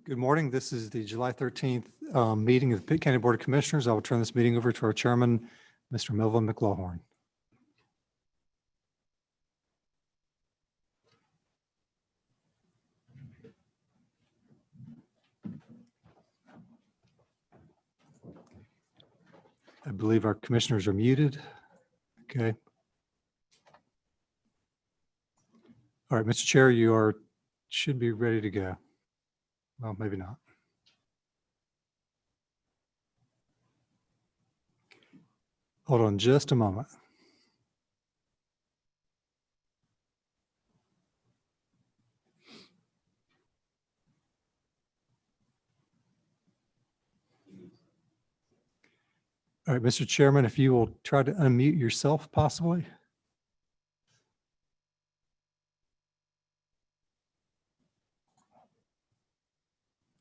Good morning. This is the July 13th meeting of the Pitt County Board of Commissioners. I will turn this meeting over to our chairman, Mr. Melvin McLawhorn. I believe our commissioners are muted. Okay. All right, Mr. Chair, you should be ready to go. Well, maybe not. Hold on just a moment. All right, Mr. Chairman, if you will try to unmute yourself possibly.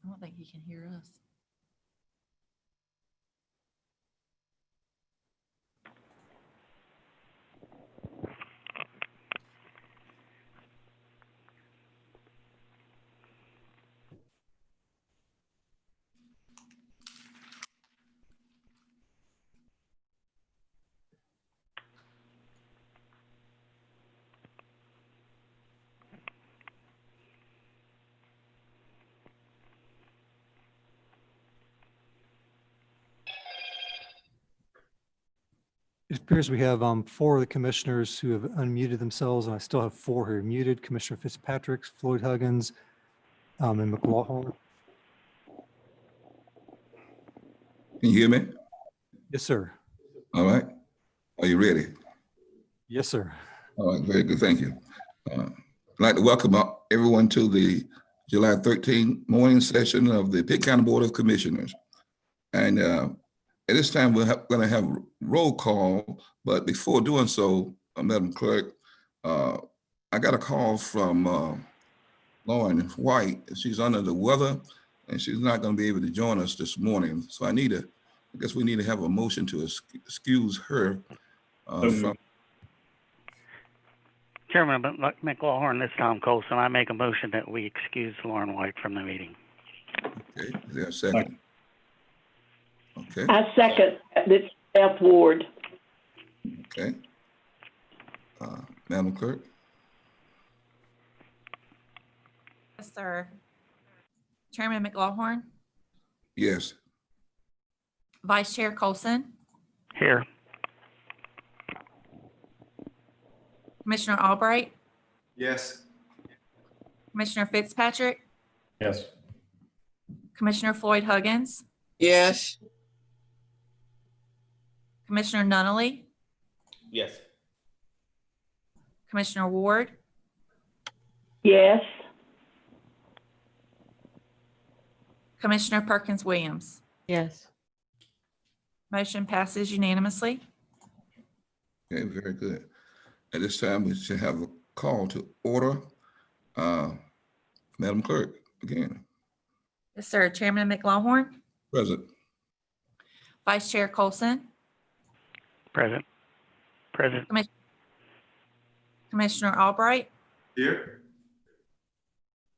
I don't think he can hear us. It appears we have 4 of the commissioners who have unmuted themselves, and I still have 4 who are muted. Commissioner Fitzpatrick, Floyd Huggins, and McLawhorn. Can you hear me? Yes, sir. All right. Are you ready? Yes, sir. All right, very good. Thank you. I'd like to welcome everyone to the July 13th morning session of the Pitt County Board of Commissioners. And at this time, we're going to have roll call. But before doing so, Madam Clerk, I got a call from Lauren White. She's under the weather, and she's not going to be able to join us this morning. So I guess we need to have a motion to excuse her from. Chairman McLawhorn, this is Tom Colson. I make a motion that we excuse Lauren White from the meeting. Okay, is there a second? Okay. I second this Beth Ward. Okay. Madam Clerk? Yes, sir. Chairman McLawhorn, Yes. Vice Chair Colson, Here. Commissioner Albright, Yes. Commissioner Fitzpatrick, Yes. Commissioner Floyd Huggins, Yes. Commissioner Nunnally, Yes. Commissioner Ward, Yes. Commissioner Perkins Williams. Yes. Motion passes unanimously. Okay, very good. At this time, we should have a call to order. Madam Clerk, again, Yes, sir. Chairman McLawhorn, present. Vice Chair Colson, Present. Present. Commissioner Albright, Here.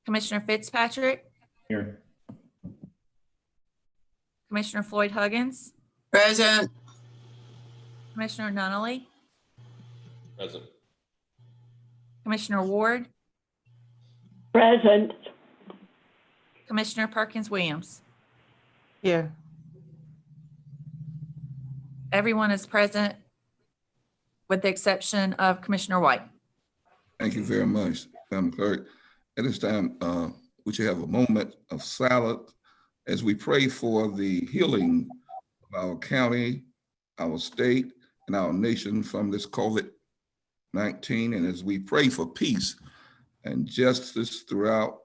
Commissioner Fitzpatrick, Here. Commissioner Floyd Huggins, Present. Commissioner Nunnally, Present. Commissioner Ward, Present. Commissioner Perkins Williams. Here. Everyone is present with the exception of Commissioner White. Thank you very much, Madam Clerk. At this time, we should have a moment of silence as we pray for the healing of our county, our state, and our nation from this COVID-19, and as we pray for peace and justice throughout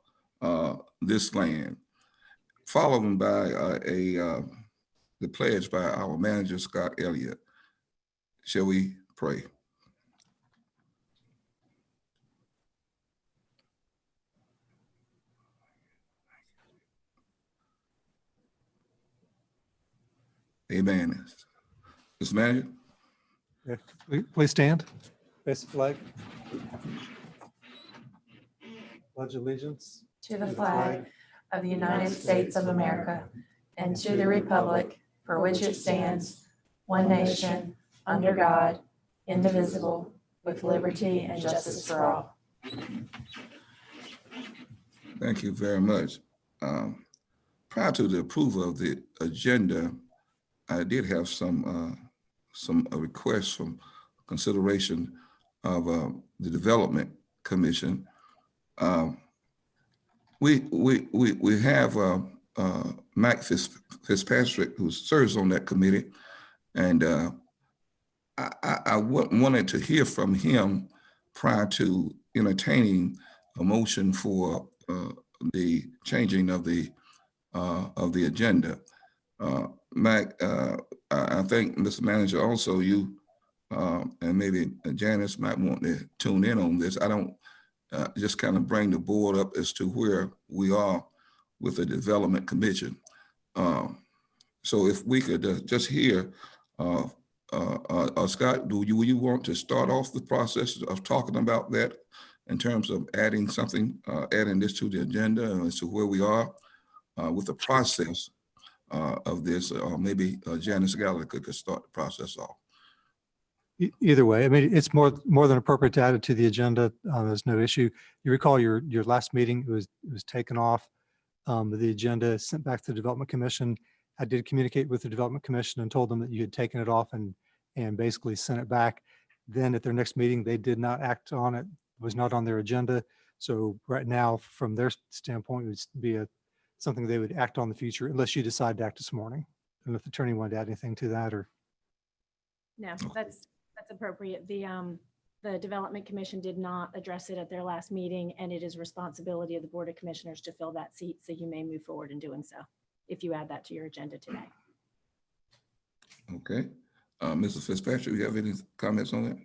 this land, followed by the pledge by our manager, Scott Elliott. Shall we pray? Amen. Mr. Manager? Yeah, please stand. Face the flag. Pledge allegiance To the flag of the United States of America and to the republic for which it stands, one nation, under God, indivisible, with liberty and justice for all. Thank you very much. Prior to the approval of the agenda, I did have some requests from consideration of the Development Commission. We have Mac Fitzpatrick, who serves on that committee, and I wanted to hear from him prior to entertaining a motion for the changing of the agenda. Mac, I think, Mr. Manager, also you and maybe Janice might want to tune in on this. I don't just kind of bring the board up as to where we are with the Development Commission. So if we could just hear, Scott, will you want to start off the process of talking about that in terms of adding something, adding this to the agenda as to where we are with the process of this, or maybe Janice Gallagher could start the process off. Either way, I mean, it's more than appropriate to add it to the agenda. There's no issue. You recall your last meeting, it was taken off the agenda, sent back to the Development Commission. I did communicate with the Development Commission and told them that you had taken it off and basically sent it back. Then at their next meeting, they did not act on it. It was not on their agenda. So right now, from their standpoint, it would be something they would act on in the future, unless you decide to act this morning. And if the attorney wanted to add anything to that, or No, that's appropriate. The Development Commission did not address it at their last meeting, and it is responsibility of the Board of Commissioners to fill that seat, so you may move forward in doing so if you add that to your agenda today. Okay. Mr. Fitzpatrick, you have any comments on that?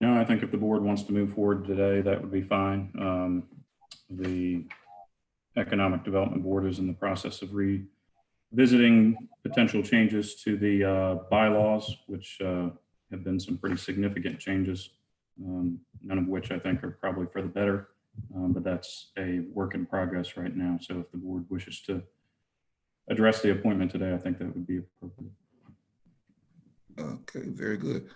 No, I think if the board wants to move forward today, that would be fine. The Economic Development Board is in the process of revisiting potential changes to the bylaws, which have been some pretty significant changes, none of which I think are probably for the better, but that's a work in progress right now. So if the board wishes to address the appointment today, I think that would be appropriate. Okay, very good.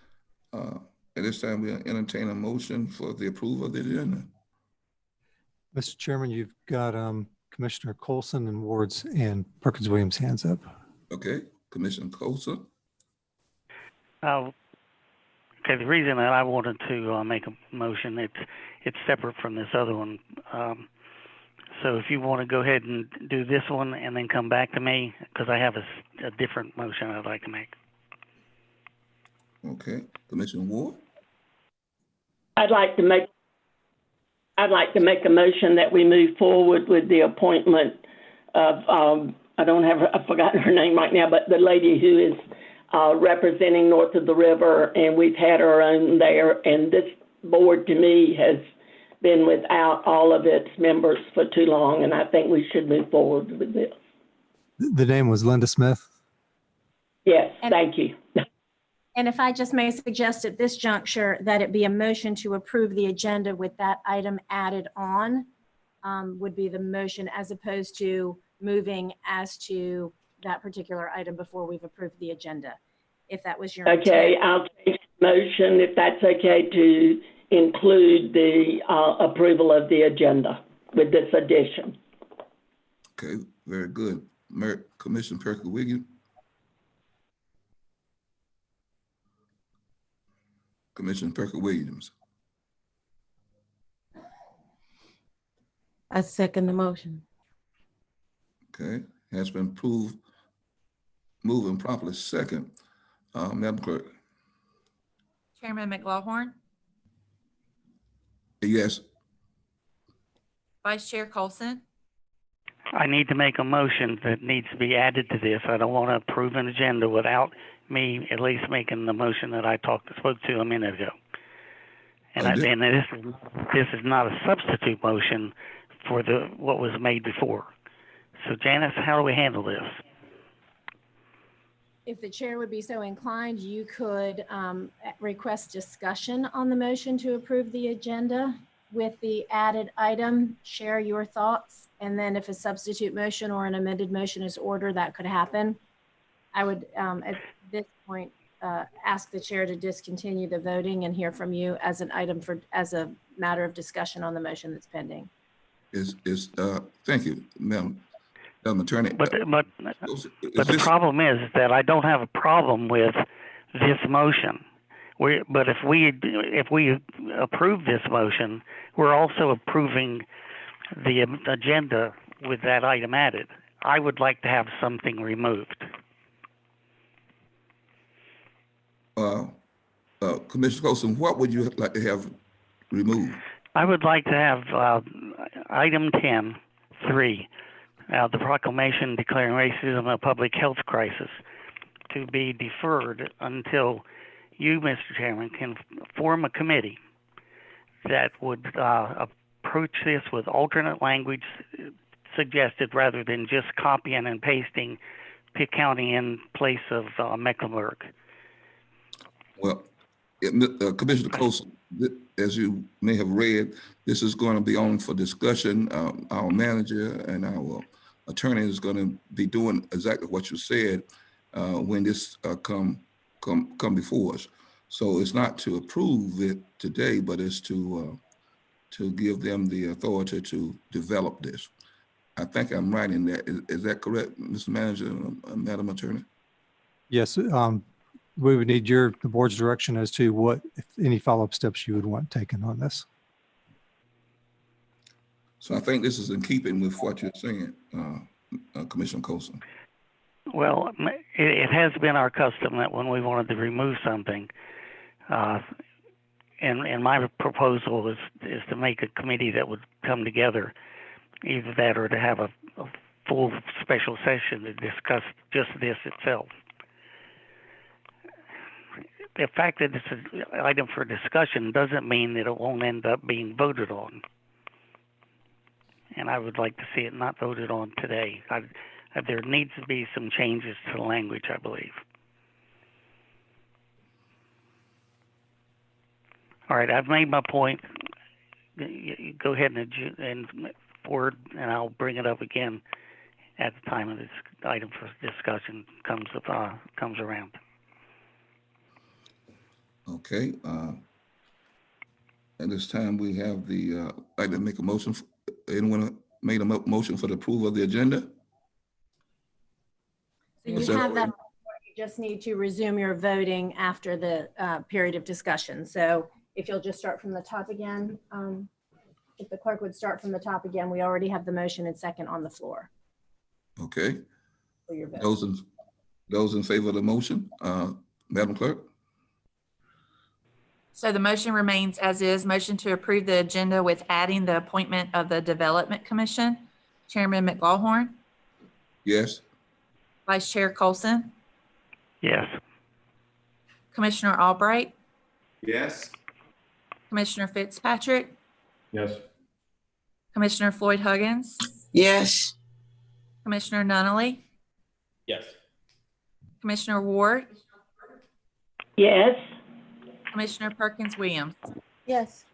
At this time, we'll entertain a motion for the approval of the agenda. Mr. Chairman, you've got Commissioner Colson and Wards and Perkins Williams hands up. Okay, Commissioner Colson. Okay, the reason that I wanted to make a motion, it's separate from this other one. So if you want to go ahead and do this one and then come back to me, because I have a different motion I'd like to make. Okay, Commissioner Ward. I'd like to make a motion that we move forward with the appointment of, I've forgotten her name right now, but the lady who is representing north of the river, and we've had her on there, and this board to me has been without all of its members for too long, and I think we should move forward with this. The name was Linda Smith. Yes, thank you. And if I just may suggest at this juncture that it be a motion to approve the agenda with that item added on, would be the motion, as opposed to moving as to that particular item before we've approved the agenda, if that was your Okay, intent. I'll take the motion, if that's okay, to include the approval of the agenda with this addition. Okay, very good. Commissioner Perkins Williams. Commissioner Perkins Williams. I second the motion. Okay, has been approved. Moving properly second. Madam Clerk. Chairman McLaughlin, Yes. Vice Chair Colson, I need to make a motion that needs to be added to this. I don't want to approve an agenda without me at least making the motion that I spoke to a minute ago. And, this is not a substitute motion for what was made before. So Janice, how do we handle this? If the chair would be so inclined, you could request discussion on the motion to approve the agenda. with the added item, share your thoughts, and then if a substitute motion or an amended motion is ordered, that could happen. I would, at this point, ask the chair to discontinue the voting and hear from you as an item as a matter of discussion on the motion that's pending. Thank you, Madam Attorney. But Is the this- problem is that I don't have a problem with this motion. But if we approve this motion, we're also approving the agenda with that item added. I would like to have something removed. Commissioner Colson, what would you like to have removed? I would like to have item 10.3, the proclamation declaring racism a public health crisis, to be deferred until you, Mr. Chairman, can form a committee that would approach this with alternate language suggested rather than just copying and pasting Pitt County in place of Mecklenburg. Well, Commissioner Colson, as you may have read, this is going to be on for discussion. Our manager and our attorney is going to be doing exactly what you said when this come before us. So it's not to approve it today, but it's to give them the authority to develop this. I think I'm right in that. Is that correct, Mr. Manager, Madam Attorney? Yes, we would need the board's direction as to what, if any follow-up steps you would want taken on this. So I think this is in keeping with what you're saying, Commissioner Colson. Well, it has been our custom that when we wanted to remove something, and my proposal is to make a committee that would come together, either that or to have a full special session to discuss just this itself. The fact that it's an item for discussion doesn't mean that it won't end up being voted on. And I would like to see it not voted on today. There needs to be some changes to the language, I believe. All right, I've made my point. Go ahead and forward, and I'll bring it up again at the time of this item for discussion comes around. Okay. At this time, we have the, like to make a motion. Anyone made a motion for the approval of the agenda? So Was you that have that, already- you just need to resume your voting after the period of discussion. So if you'll just start from the top again, if the clerk would start from the top again, we already have the motion and second on the floor Okay. for your vote. Those in favor of the motion, Madam Clerk? So the motion remains as is. Motion to approve the agenda with adding the appointment of the Development Commission. Chairman McLawhorn, Yes. Vice Chair Colson, Yes. Commissioner Albright, Yes. Commissioner Fitzpatrick, Yes. Commissioner Floyd Huggins, Yes. Commissioner Nunley, Yes. Commissioner Ward, Yes. Commissioner Perkins Williams. Yes.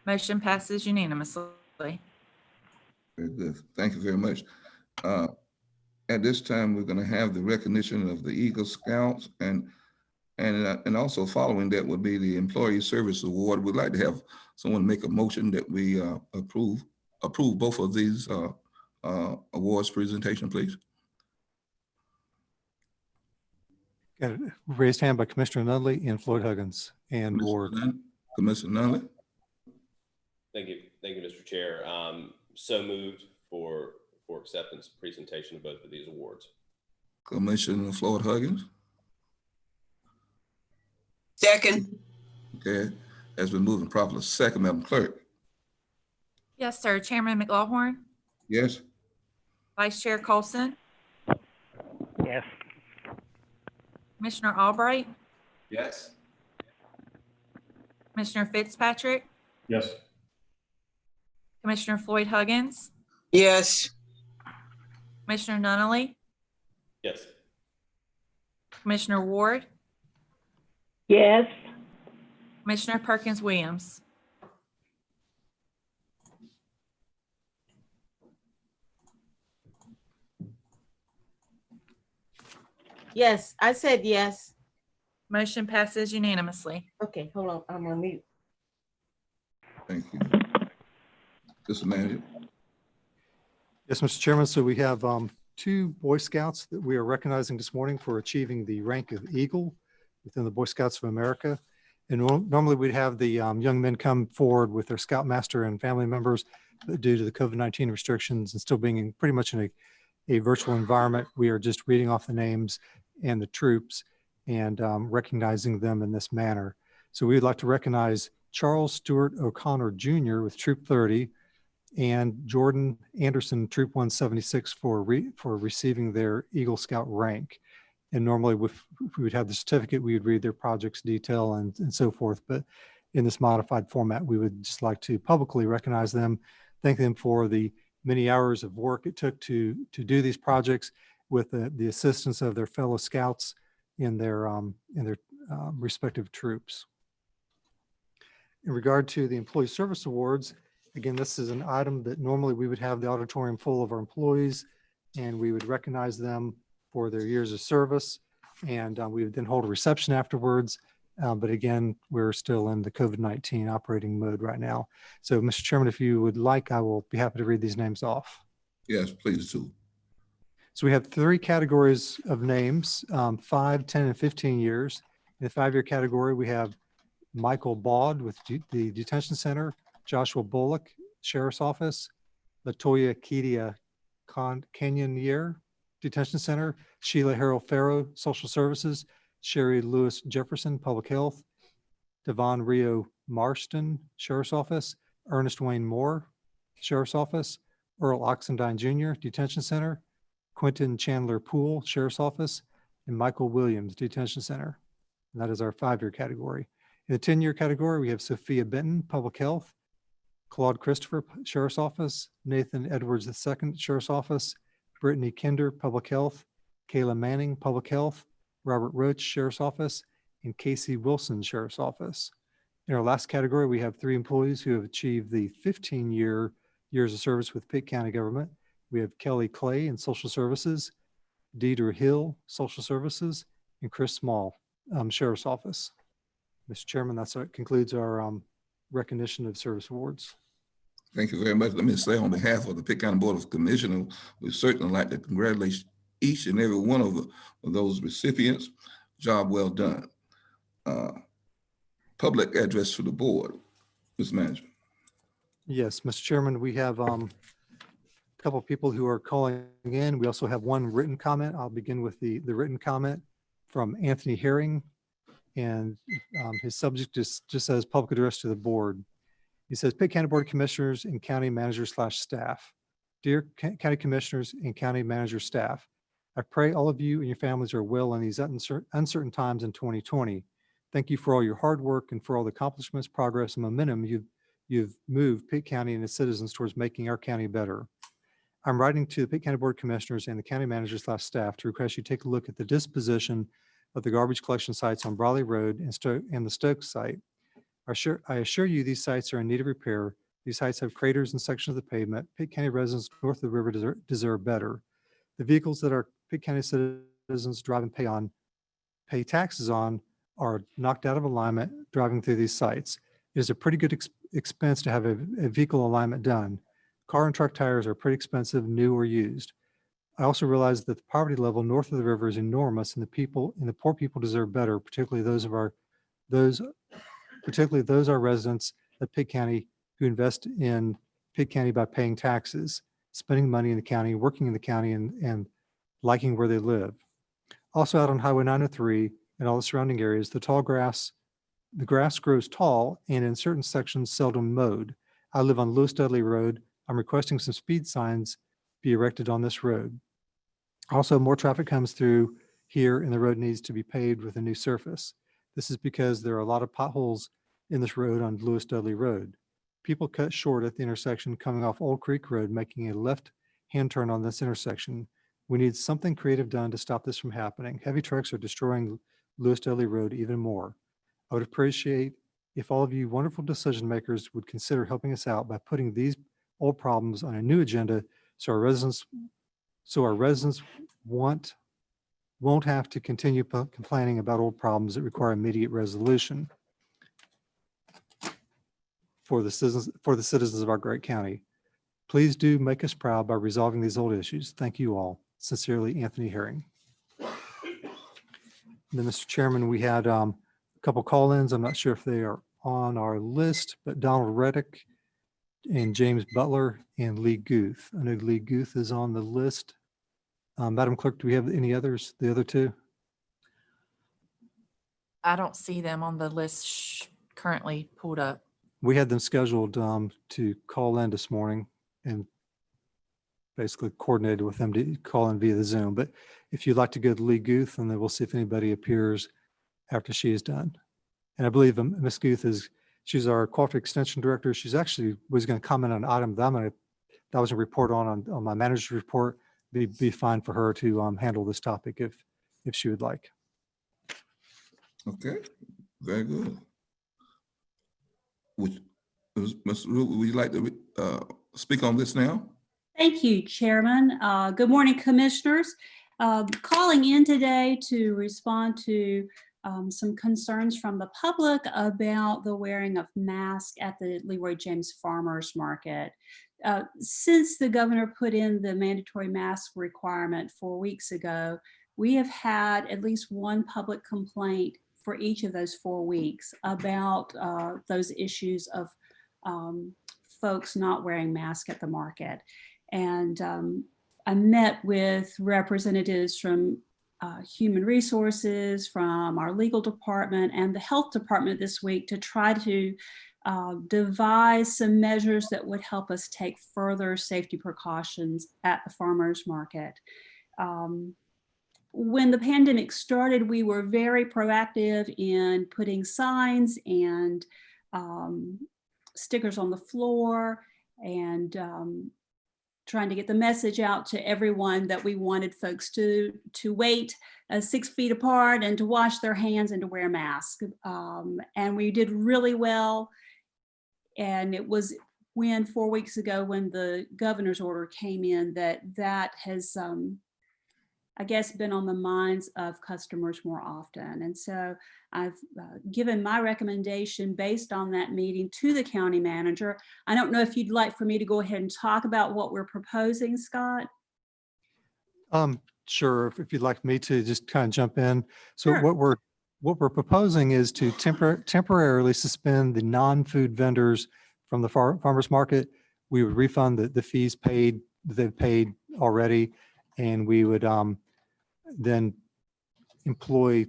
Motion passes unanimously. Very good. Thank you very much. At this time, we're going to have the recognition of the Eagle Scouts, and also following that would be the Employee Service Award. We'd like to have someone make a motion that we approve both of these awards presentation, please. Got a raised hand by Commissioner Nunley and Floyd Huggins and Ward. Commissioner Nunley? Thank you, Mr. Chair. So moved for acceptance and presentation of both of these awards. Commissioner Floyd Huggins? Second. Okay, has been moved and properly second, Madam Clerk. Yes, sir. Chairman McLawhorn, Yes? Vice Chair Colson, Yes. Commissioner Albright, Yes. Commissioner Fitzpatrick, Yes. Commissioner Floyd Huggins, Yes. Commissioner Nunley, Yes. Commissioner Ward, Yes. Commissioner Perkins Williams. Yes, I said yes. Motion passes unanimously. Okay, hold on, I'm on mute. Thank you. Mr. Manager. Yes, Mr. Chairman. So we have two Boy Scouts that we are recognizing this morning for achieving the rank of Eagle within the Boy Scouts of America. And normally we'd have the young men come forward with their Scoutmaster and family members, but due to the COVID-19 restrictions and still being pretty much in a virtual environment, we are just reading off the names and the troops and recognizing them in this manner. So we would like to recognize Charles Stewart O'Connor Jr. with Troop 30 and Jordan Anderson, Troop 176 for receiving their Eagle Scout rank. And normally if we would have the certificate, we would read their project's detail and so forth. But in this modified format, we would just like to publicly recognize them, thank them for the many hours of work it took to do these projects with the assistance of their fellow scouts in their respective troops. In regard to the Employee Service Awards, again, this is an item that normally we would have the auditorium full of our employees, and we would recognize them for their years of service. And we would then hold a reception afterwards. But again, we're still in the COVID-19 operating mode right now. So, Mr. Chairman, if you would like, I will be happy to read these names off. Yes, please do. So we have three categories of names, 5, 10, and 15 years. In the 5-year category, we have Michael Baud with the Detention Center, Joshua Bullock, Sheriff's Office, Latoya Kedia Canyonier, Detention Center, Sheila Harrell Farrow, Social Services, Sherry Lewis Jefferson, Public Health, Devon Rio Marston, Sheriff's Office, Ernest Wayne Moore, Sheriff's Office, Earl Oxendine Jr., Detention Center, Quentin Chandler Poole, Sheriff's Office, and Michael Williams, Detention Center. And that is our 5-year category. In the 10-year category, we have Sophia Benton, Public Health, Claude Christopher, Sheriff's Office, Nathan Edwards II, Sheriff's Office, Brittany Kinder, Public Health, Kayla Manning, Public Health, Robert Roach, Sheriff's Office, and Casey Wilson, Sheriff's Office. In our last category, we have 3 employees who have achieved the 15-year years of service with Pitt County government. We have Kelly Clay in Social Services, Deidre Hill, Social Services, and Chris Small, Sheriff's Office. Mr. Chairman, that concludes our recognition of service awards. Thank you very much. Let me say on behalf of the Pitt County Board of Commissioners, we certainly like to congratulate each and every one of those recipients. Job well done. Public address to the board, Mr. Manager. Yes, Mr. Chairman, we have a couple of people who are calling in. We also have one written comment. I'll begin with the written comment from Anthony Herring, and his subject just says public address to the board. He says, Pitt County Board of Commissioners and County Manager/staff. Dear County Commissioners and County Manager staff, I pray all of you and your families are well in these uncertain times in 2020. Thank you for all your hard work and for all the accomplishments, progress, and momentum you've moved Pitt County and its citizens towards making our county better. I'm writing to the Pitt County Board of Commissioners and the County Manager/staff to request you take a look at the disposition of the garbage collection sites on Brawley Road and the Stokes site. I assure you these sites are in need of repair. These sites have craters in sections of the pavement. Pitt County residents north of the river deserve better. The vehicles that our Pitt County citizens drive and pay taxes on are knocked out of alignment driving through these sites. It is a pretty good expense to have a vehicle alignment done. Car and truck tires are pretty expensive, new or used. I also realize that the poverty level north of the river is enormous, and the poor people deserve better, particularly those our residents of Pitt County who invest in Pitt County by paying taxes, spending money in the county, working in the county, and liking where they live. Also out on Highway 903 and all the surrounding areas, the grass grows tall and in certain sections seldom mowed. I live on Lewis Dudley Road. I'm requesting some speed signs be erected on this road. Also, more traffic comes through here and the road needs to be paved with a new surface. This is because there are a lot of potholes in this road on Lewis Dudley Road. People cut short at the intersection coming off Old Creek Road, making a left-hand turn on this intersection. We need something creative done to stop this from happening. Heavy trucks are destroying Lewis Dudley Road even more. I would appreciate if all of you wonderful decision makers would consider helping us out by putting these old problems on a new agenda so our residents want won't have to continue complaining about old problems that require immediate resolution for the citizens of our great county. Please do make us proud by resolving these old issues. Thank you all. Sincerely, Anthony Herring. Then, Mr. Chairman, we had a couple call-ins. I'm not sure if they are on our list, but Donald Reddick and James Butler and Lee Guth. I know Lee Guth is on the list. Madam Clerk, do we have any others, the other two? I don't see them on the list currently pulled up. We had them scheduled to call in this morning and basically coordinated with them to call in via the Zoom. But if you'd like to go to Lee Guth, and then we'll see if anybody appears after she is done. And I believe Ms. Guth she's our Quality Extension Director. She's actually was going to comment on an item that that was a report on my manager's report. Be fine for her to handle this topic if she would like. Okay, very good. Ms. Root, would you like to speak on this now? Thank you, Chairman. Good morning, Commissioners. Calling in today to respond to some concerns from the public about the wearing of masks at the Leroy James Farmers Market. Since the governor put in the mandatory mask requirement 4 weeks ago, we have had at least one public complaint for each of those 4 weeks about those issues of folks not wearing masks at the market. And I met with representatives from Human Resources, from our legal department and the health department this week to try to devise some measures that would help us take further safety precautions at the farmers market. When the pandemic started, we were very proactive in putting signs and stickers on the floor and trying to get the message out to everyone that we wanted folks to wait 6 feet apart and to wash their hands and to wear masks. And we did really well. And it was when 4 weeks ago when the governor's order came in that has, I guess, been on the minds of customers more often. And so I've given my recommendation based on that meeting to the county manager. I don't know if you'd like for me to go ahead and talk about what we're proposing, Scott. Sure, if you'd like me to just kind of jump in. So Sure. what we're proposing is to temporarily suspend the non-food vendors from the farmers market. We would refund the fees paid that they've paid already, and we would then employ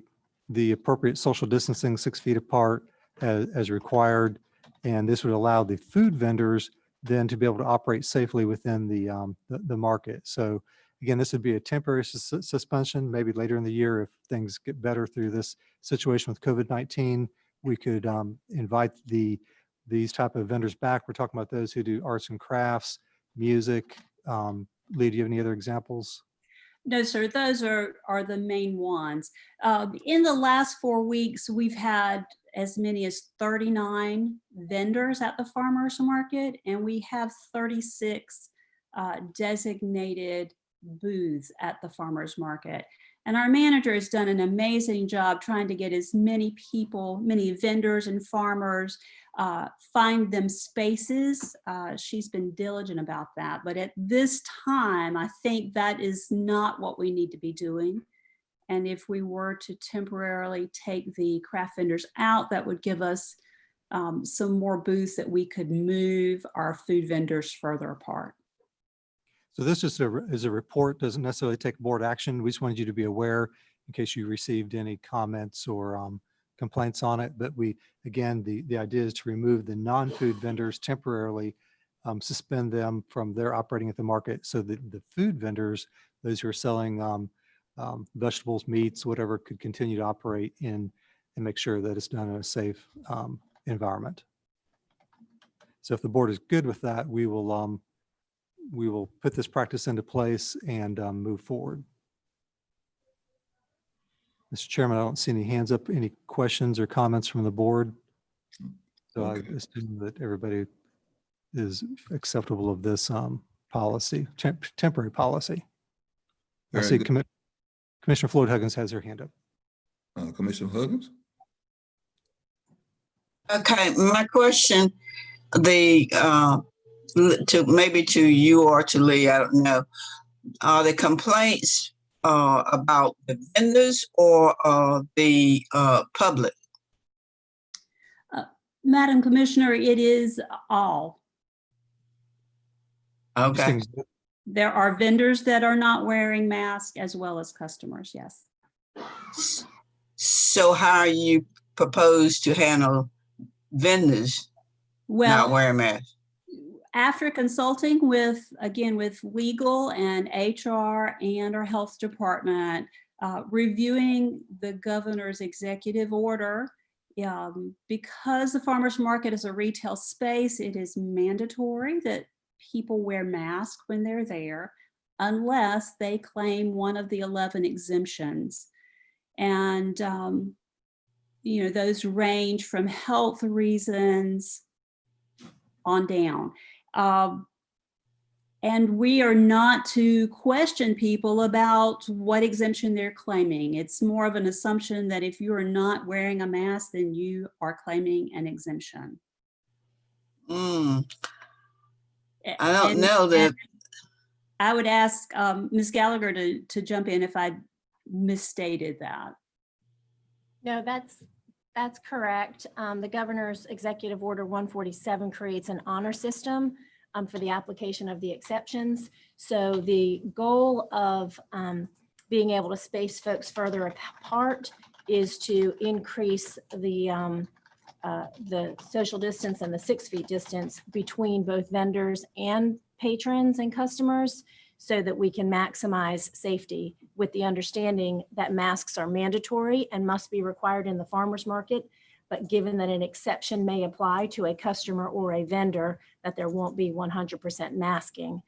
the appropriate social distancing 6 feet apart as required. And this would allow the food vendors then to be able to operate safely within the market. So again, this would be a temporary suspension. Maybe later in the year, if things get better through this situation with COVID-19, we could invite these type of vendors back. We're talking about those who do arts and crafts, music. Lee, do you have any other examples? No, sir, those are the main ones. In the last 4 weeks, we've had as many as 39 vendors at the farmers market, and we have 36 designated booths at the farmers market. And our manager has done an amazing job trying to get as many people, many vendors and farmers, find them spaces. She's been diligent about that. But at this time, I think that is not what we need to be doing. And if we were to temporarily take the craft vendors out, that would give us some more booths that we could move our food vendors further apart. So this is a report, doesn't necessarily take board action. We just wanted you to be aware in case you received any comments or complaints on it. But again, the idea is to remove the non-food vendors temporarily, suspend them from their operating at the market so that the food vendors, those who are selling vegetables, meats, whatever, could continue to operate and make sure that it's done in a safe environment. So if the board is good with that, we will put this practice into place and move forward. Mr. Chairman, I don't see any hands up, any questions or comments from the board. So Okay. I assume that everybody is acceptable of this policy, temporary policy. I Very see good. Commissioner Floyd Huggins has her hand up. Commissioner Huggins? Okay, my question, maybe to you or to Lee, I don't know. Are the complaints about the vendors or the public? Madam Commissioner, it is all. Okay, There are vendors that are not wearing masks as well as customers, yes. so how you propose to handle vendors not Well, wearing masks? after consulting with, again, with legal and HR and our health department, reviewing the governor's executive order, because the farmer's market is a retail space, it is mandatory that people wear masks when they're there, unless they claim one of the 11 exemptions. And, you know, those range from health reasons on down. And we are not to question people about what exemption they're claiming. It's more of an assumption that if you are not wearing a mask, then you are claiming an exemption. I don't know that. I would ask Ms. Gallagher to jump in if I misstated that. No, that's correct. The governor's executive order 147 creates an honor system for the application of the exceptions. So the goal of being able to space folks further apart is to increase the social distance and the 6 feet distance between both vendors and patrons and customers, so that we can maximize safety, with the understanding that masks are mandatory and must be required in the farmer's market. But given that an exception may apply to a customer or a vendor, that there won't be 100% masking.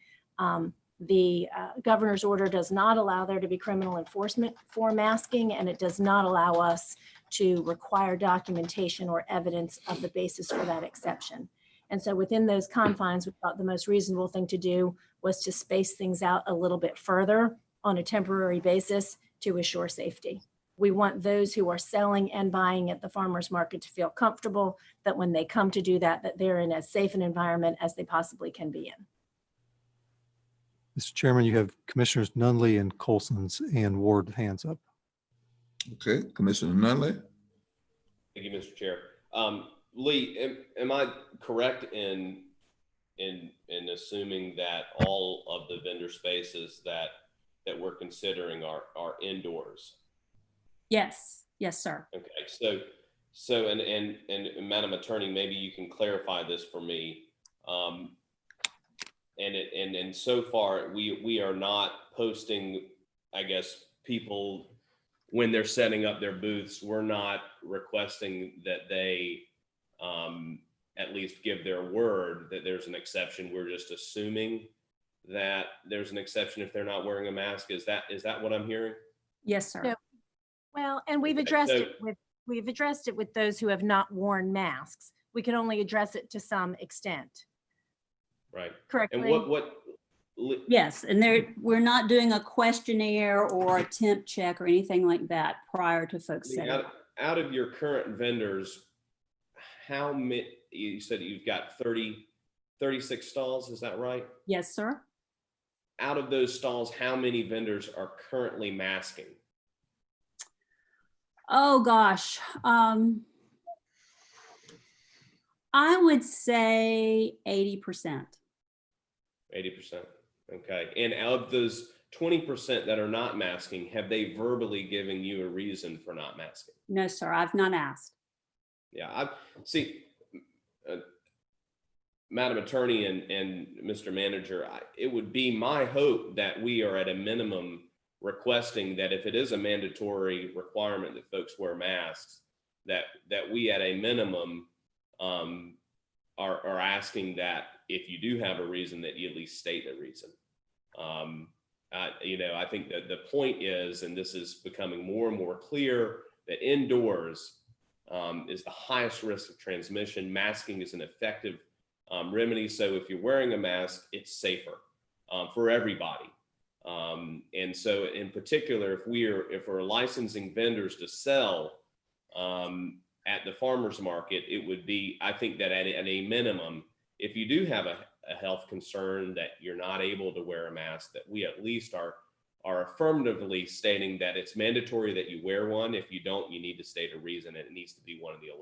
The governor's order does not allow there to be criminal enforcement for masking, and it does not allow us to require documentation or evidence of the basis for that exception. And so within those confines, we thought the most reasonable thing to do was to space things out a little bit further on a temporary basis to assure safety. We want those who are selling and buying at the farmer's market to feel comfortable that when they come to do that, that they're in as safe an environment as they possibly can be in. Mr. Chairman, you have Commissioners Nunley and Colson's and Ward with hands up. Okay, Commissioner Nunley? Thank you, Mr. Chair. Lee, am I correct in assuming that all of the vendor spaces that we're considering are indoors? Yes, yes, sir. Okay, so and Madam Attorney, maybe you can clarify this for me. And so far we are not posting, I guess, people when they're setting up their booths. We're not requesting that they at least give their word that there's an exception. We're just assuming that there's an exception if they're not wearing a mask. Is that what I'm hearing? Yes, sir. No. Well, and we've addressed it with those who have not worn masks. We can only address it to some extent. Right. Correctly. And Yes, and we're not doing a questionnaire or a temp check or anything like that prior to folks setting up. Out of your current vendors, how many, you said you've got 36 stalls, is that right? Yes, sir. Out of those stalls, how many vendors are currently masking? Oh gosh, I would say 80%. 80%. Okay. And of those 20% that are not masking, have they verbally given you a reason for not masking? No, sir, I've not asked. Yeah, I see. Madam Attorney and Mr. Manager, it would be my hope that we are at a minimum requesting that if it is a mandatory requirement that folks wear masks, that we at a minimum are asking that if you do have a reason, that you at least state a reason. You know, I think that the point is, and this is becoming more and more clear, that indoors is the highest risk of transmission. Masking is an effective remedy. So if you're wearing a mask, it's safer for everybody. And so in particular, if we're licensing vendors to sell at the farmer's market, it would be, I think that at a minimum, if you do have a health concern that you're not able to wear a mask, that we at least are affirmatively stating that it's mandatory that you wear one. If you don't, you need to state a reason, and it needs to be one of the 11.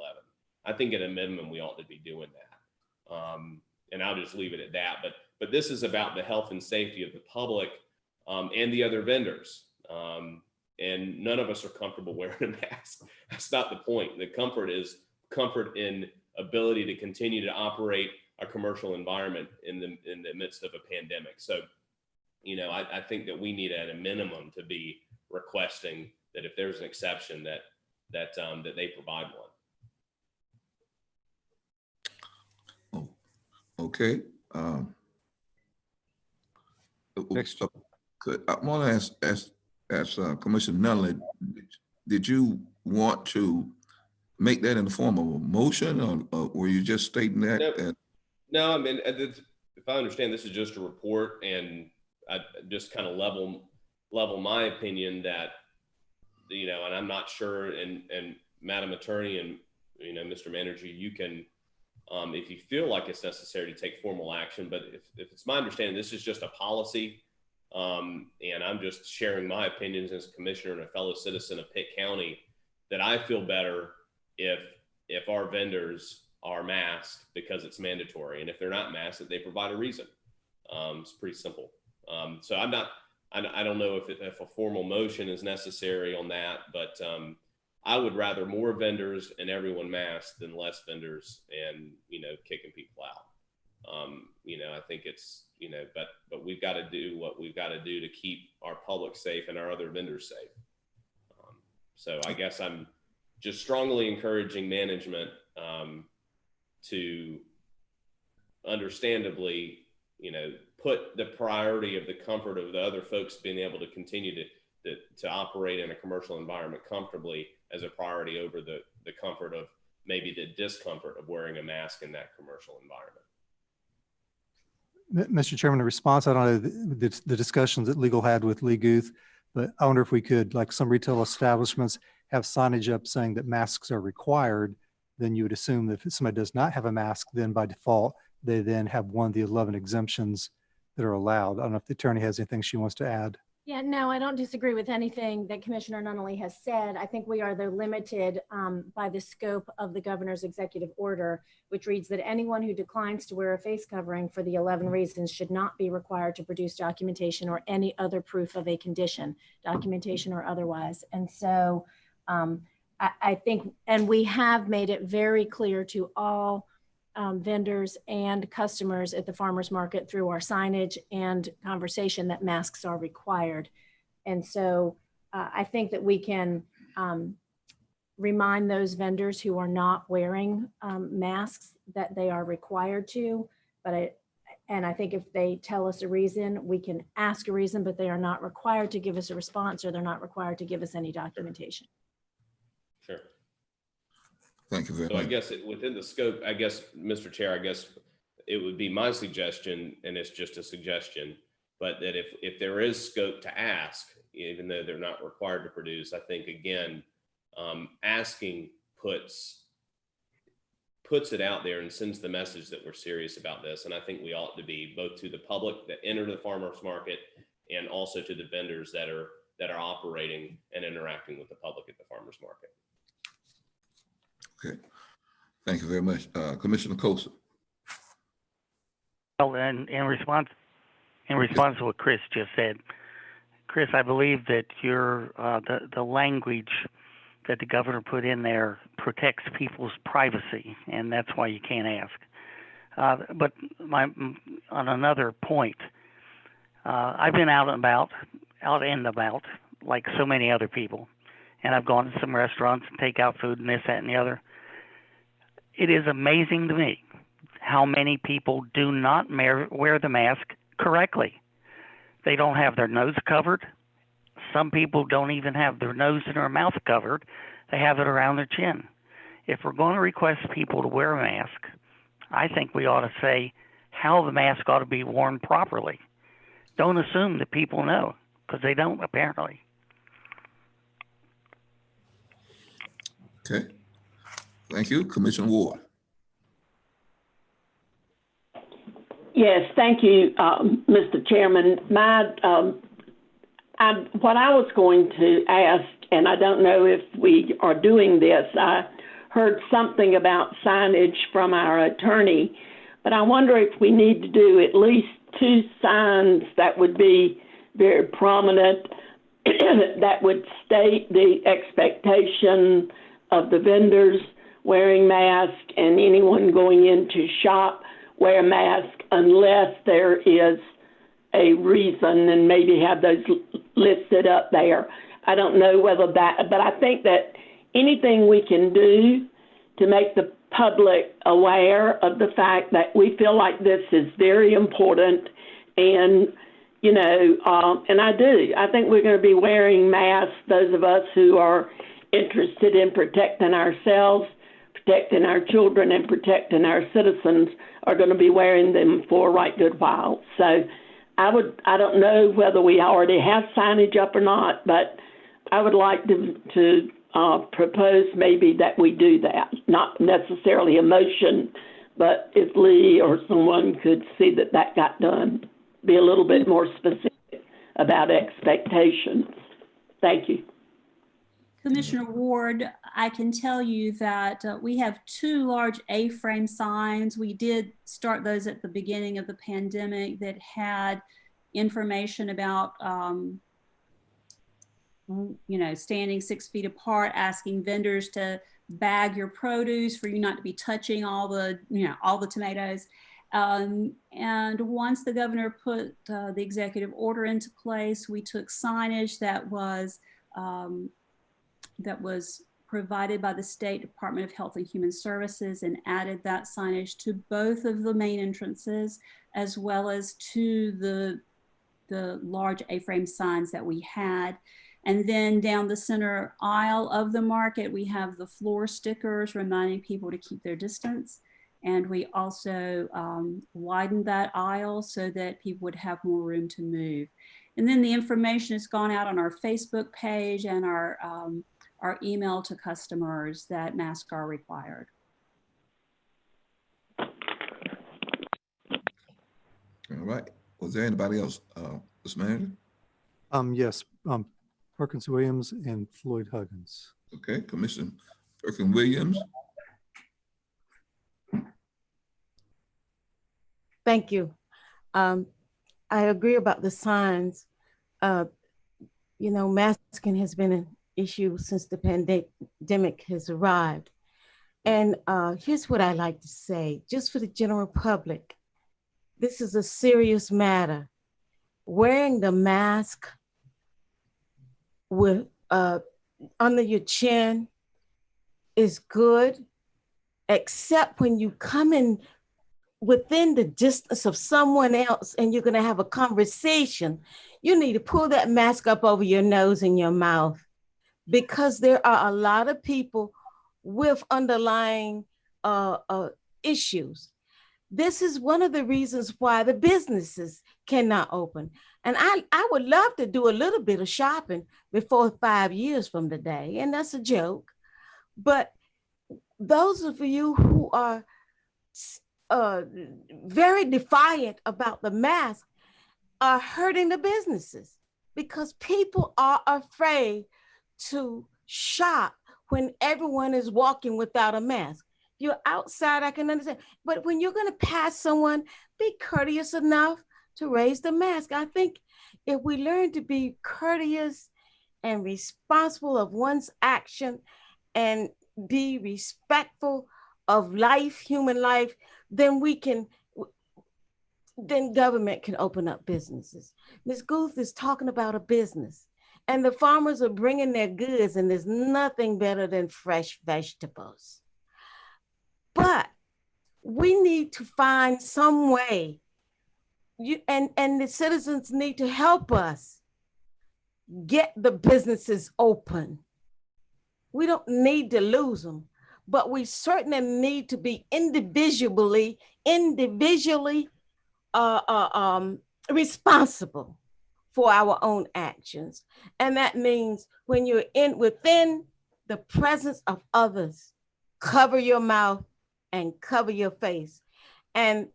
I think at a minimum, we ought to be doing that. And I'll just leave it at that. But this is about the health and safety of the public and the other vendors. And none of us are comfortable wearing a mask. That's not the point. The comfort is comfort in ability to continue to operate a commercial environment in the midst of a pandemic. So, you know, I think that we need at a minimum to be requesting that if there's an exception that they provide one. Okay. Next. Good. I want to ask Commissioner Nunley, did you want to make that in the form of a motion, or were you just stating that? No, I mean, if I understand, this is just a report, and I just kind of level my opinion that, you know, and I'm not sure, and Madam Attorney and, you know, Mr. Manager, you can, if you feel like it's necessary to take formal action, but if it's my understanding, this is just a policy, and I'm just sharing my opinions as a commissioner and a fellow citizen of Pitt County, that I feel better if our vendors are masked because it's mandatory, and if they're not masked, that they provide a reason. It's pretty simple. So I don't know if a formal motion is necessary on that, but I would rather more vendors and everyone masked than less vendors and, you know, kicking people out. You know, I think it's, you know, but we've got to do what we've got to do to keep our public safe and our other vendors safe. So I guess I'm just strongly encouraging management to understandably, you know, put the priority of the comfort of the other folks being able to continue to operate in a commercial environment comfortably as a priority over the comfort of maybe the discomfort of wearing a mask in that commercial environment. Mr. Chairman, in response, I don't know the discussions that legal had with Lee Guth, but I wonder if we could, like some retail establishments, have signage up saying that masks are required. Then you would assume that if somebody does not have a mask, then by default, they then have one of the 11 exemptions that are allowed. I don't know if the attorney has anything she wants to add. Yeah, no, I don't disagree with anything that Commissioner Nunley has said. I think we are, though, limited by the scope of the governor's executive order, which reads that anyone who declines to wear a face covering for the 11 reasons should not be required to produce documentation or any other proof of a condition, documentation or otherwise. And so I think, and we have made it very clear to all vendors and customers at the farmers market through our signage and conversation that masks are required. And so I think that we can remind those vendors who are not wearing masks that they are required to, and I think if they tell us a reason, we can ask a reason, but they are not required to give us a response, or they're not required to give us any documentation. Sure. Thank you very much. So I guess within the scope, I guess, Mr. Chair, I guess it would be my suggestion, and it's just a suggestion, but that if there is scope to ask, even though they're not required to produce, I think, again, asking puts it out there and sends the message that we're serious about this. And I think we ought to be, both to the public that enter the farmers market and also to the vendors that are operating and interacting with the public at the farmers market. Okay, thank you very much. Commissioner Kosa. Well, and in response to what Chris just said, Chris, I believe that the language that the governor put in there protects people's privacy, and that's why you can't ask. But on another point, I've been out and about like so many other people, and I've gone to some restaurants and take out food and this, that, and the other. It is amazing to me how many people do not wear the mask correctly. They don't have their nose covered. Some people don't even have their nose and their mouth covered. They have it around their chin. If we're going to request people to wear a mask, I think we ought to say how the mask ought to be worn properly. don't assume that people know, because they don't apparently. Okay. Thank you. Commissioner Ward. Yes, thank you, Mr. Chairman. What I was going to ask, and I don't know if we are doing this, I heard something about signage from our attorney, but I wonder if we need to do at least 2 signs that would be very prominent that would state the expectation of the vendors wearing masks and anyone going in to shop wear a mask unless there is a reason, and maybe have those listed up there. I don't know whether that, but I think that anything we can do to make the public aware of the fact that we feel like this is very important, and and I think we're going to be wearing masks, those of us who are interested in protecting ourselves, protecting our children, and protecting our citizens are going to be wearing them for a right good while. So I don't know whether we already have signage up or not, but I would like to propose maybe that we do that. Not necessarily a motion, but if Lee or someone could see that that got done, be a little bit more specific about expectations. Thank you. Commissioner Ward, I can tell you that we have 2 large A-frame signs. We did start those at the beginning of the pandemic that had information about, standing 6 feet apart, asking vendors to bag your produce for you not to be touching all the tomatoes. And once the governor put the executive order into place, we took signage that was provided by the State Department of Health and Human Services and added that signage to both of the main entrances, as well as to the large A-frame signs that we had. And then down the center aisle of the market, we have the floor stickers reminding people to keep their distance. And we also widened that aisle so that people would have more room to move. And then the information has gone out on our Facebook page and our email to customers that masks are required. All right. Was there anybody else, Mr. Manager? Yes, Perkins Williams and Floyd Huggins. Okay, Commissioner Perkins Williams. Thank you. I agree about the signs. Masking has been an issue since the pandemic has arrived. And here's what I like to say, just for the general public. This is a serious matter. Wearing the mask with under your chin is good, except when you come in within the distance of someone else and you're gonna have a conversation, you need to pull that mask up over your nose and your mouth, because there are a lot of people with underlying issues. This is one of the reasons why the businesses cannot open. And I would love to do a little bit of shopping before 5 years from today, and that's a joke. But those of you who are very defiant about the mask are hurting the businesses, because people are afraid to shop when everyone is walking without a mask. If you're outside, I can understand. But when you're going to pass someone, be courteous enough to raise the mask. I think if we learn to be courteous and responsible of one's action and be respectful of life, human life, then government can open up businesses. Ms. Guth is talking about a business, and the farmers are bringing their goods, and there's nothing better than fresh vegetables. But we need to find some way, and the citizens need to help us get the businesses open. We don't need to lose them, but we certainly need to be individually responsible for our own actions. And that means when you're within the presence of others, cover your mouth and cover your face. And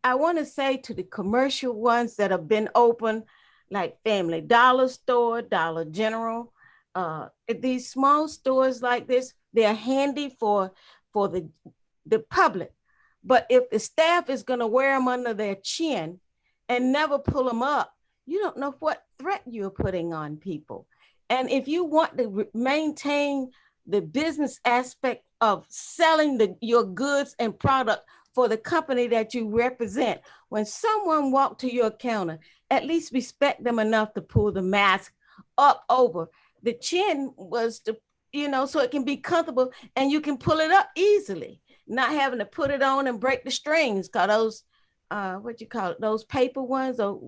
I want to say to the commercial ones that have been open, like Family Dollar Store, Dollar General, these small stores like this, they're handy for the public. But if the staff is going to wear them under their chin and never pull them up, you don't know what threat you're putting on people. And if you want to maintain the business aspect of selling your goods and product for the company that you represent, when someone walks to your counter, at least respect them enough to pull the mask up over. The chin was to, so it can be comfortable and you can pull it up easily, not having to put it on and break the strings. Cause those, those paper ones, or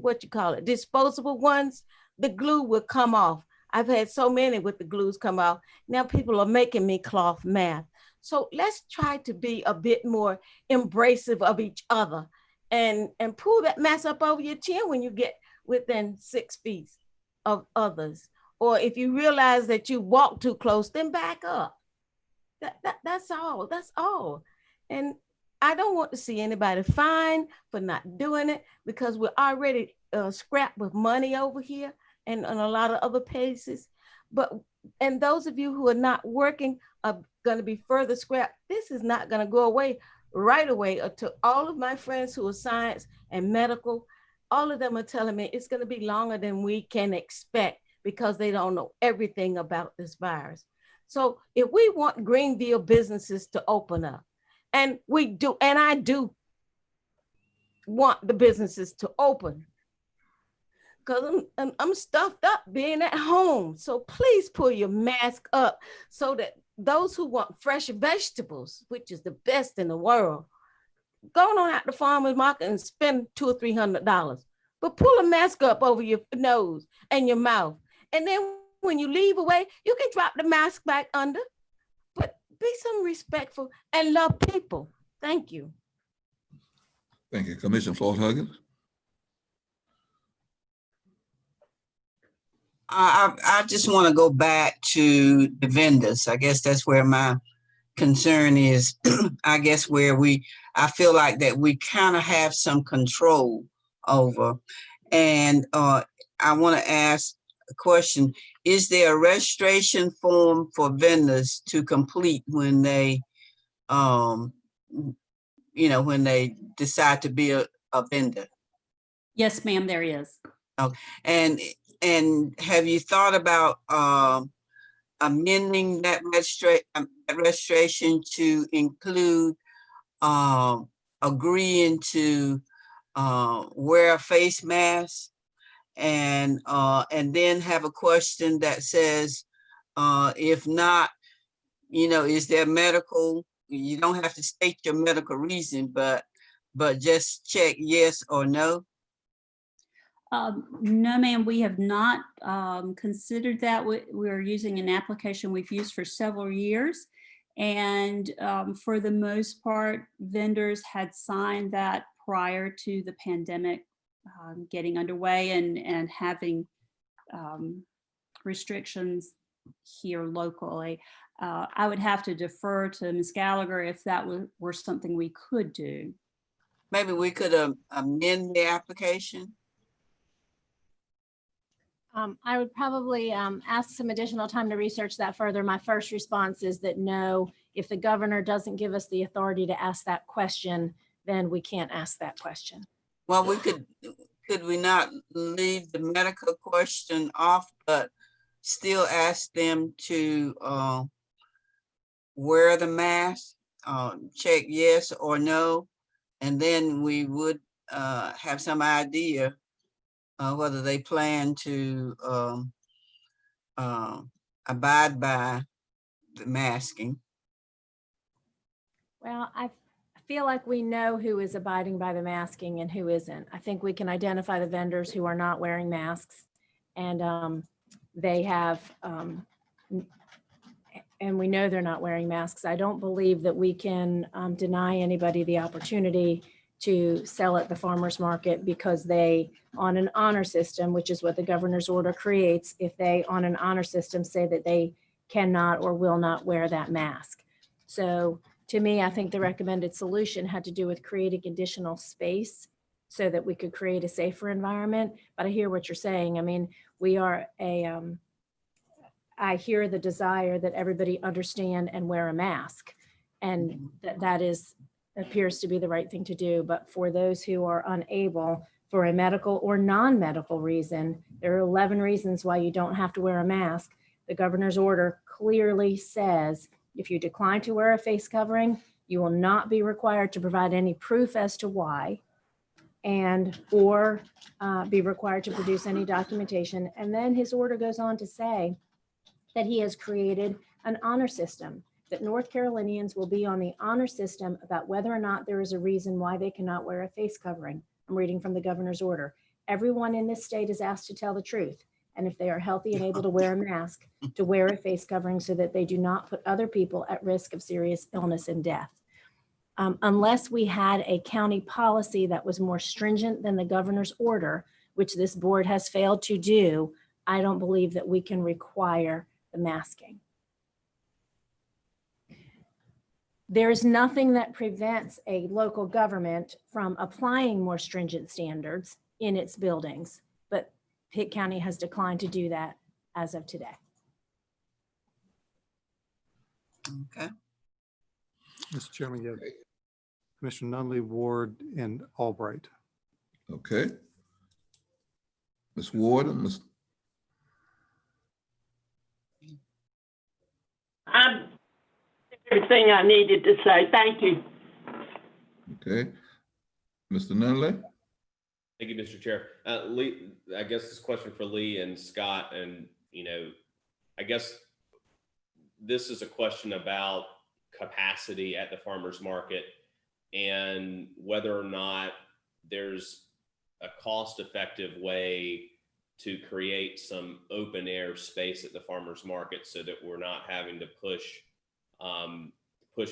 disposable ones, the glue will come off. I've had so many with the glues come off. Now people are making me cloth mask. So let's try to be a bit more embracive of each other and pull that mask up over your chin when you get within 6 feet of others. Or if you realize that you walk too close, then back up. That's all. That's all. And I don't want to see anybody fined for not doing it, because we're already scrapped with money over here and a lot of other places. And those of you who are not working are going to be further scrapped. This is not going to go away right away. To all of my friends who are science and medical, all of them are telling me it's going to be longer than we can expect, because they don't know everything about this virus. So if we want Greenville businesses to open up, and we do, and I do want the businesses to open, because I'm stuffed up being at home. So please pull your mask up so that those who want fresh vegetables, which is the best in the world, go on out to the farmer's market and spend $200 or $300. But pull a mask up over your nose and your mouth. And then when you leave away, you can drop the mask back under. But be some respectful and love people. Thank you. Thank you. Commissioner Floyd Huggins. I just want to go back to the vendors. I guess that's where my concern is. I guess where I feel like that we kind of have some control over. And I want to ask a question. Is there a registration form for vendors to complete when they, when they decide to be a vendor? Yes, ma'am, there is. Okay. And have you thought about amending that registration to include agreeing to wear a face mask, and then have a question that says, if not, is there medical? You don't have to state your medical reason, but just check yes or no. No, ma'am, we have not considered that. We're using an application we've used for several years. And for the most part, vendors had signed that prior to the pandemic getting underway and having restrictions here locally. I would have to defer to Ms. Gallagher if that were something we could do. Maybe we could amend the application. I would probably ask some additional time to research that further. My first response is that no, if the governor doesn't give us the authority to ask that question, then we can't ask that question. Well, could we not leave the medical question off, but still ask them to wear the mask, check yes or no, and then we would have some idea whether they plan to abide by the masking. Well, I feel like we know who is abiding by the masking and who isn't. I think we can identify the vendors who are not wearing masks, and they have, and we know they're not wearing masks. I don't believe that we can deny anybody the opportunity to sell at the farmer's market because they, on an honor system, which is what the governor's order creates, if they on an honor system say that they cannot or will not wear that mask. So to me, I think the recommended solution had to do with creating additional space so that we could create a safer environment. But I hear what you're saying. I mean, we are I hear the desire that everybody understand and wear a mask. And that appears to be the right thing to do. But for those who are unable for a medical or non-medical reason, there are 11 reasons why you don't have to wear a mask. The governor's order clearly says, if you decline to wear a face covering, you will not be required to provide any proof as to why, or be required to produce any documentation. And then his order goes on to say that he has created an honor system, that North Carolinians will be on the honor system about whether or not there is a reason why they cannot wear a face covering. I'm reading from the governor's order. Everyone in this state is asked to tell the truth. And if they are healthy and able to wear a mask, to wear a face covering so that they do not put other people at risk of serious illness and death. Unless we had a county policy that was more stringent than the governor's order, which this board has failed to do, I don't believe that we can require the masking. There is nothing that prevents a local government from applying more stringent standards in its buildings, but Pitt County has declined to do that as of today. Okay. Mr. Chairman, you have Commissioner Nunley, Ward, and Albright. Okay. Ms. Ward and Ms. I'm everything I needed to say. Thank you. Okay. Mr. Nunley? Thank you, Mr. Chair. Lee, I guess this question for Lee and Scott, and I guess this is a question about capacity at the farmer's market and whether or not there's a cost-effective way to create some open air space at the farmer's market so that we're not having to push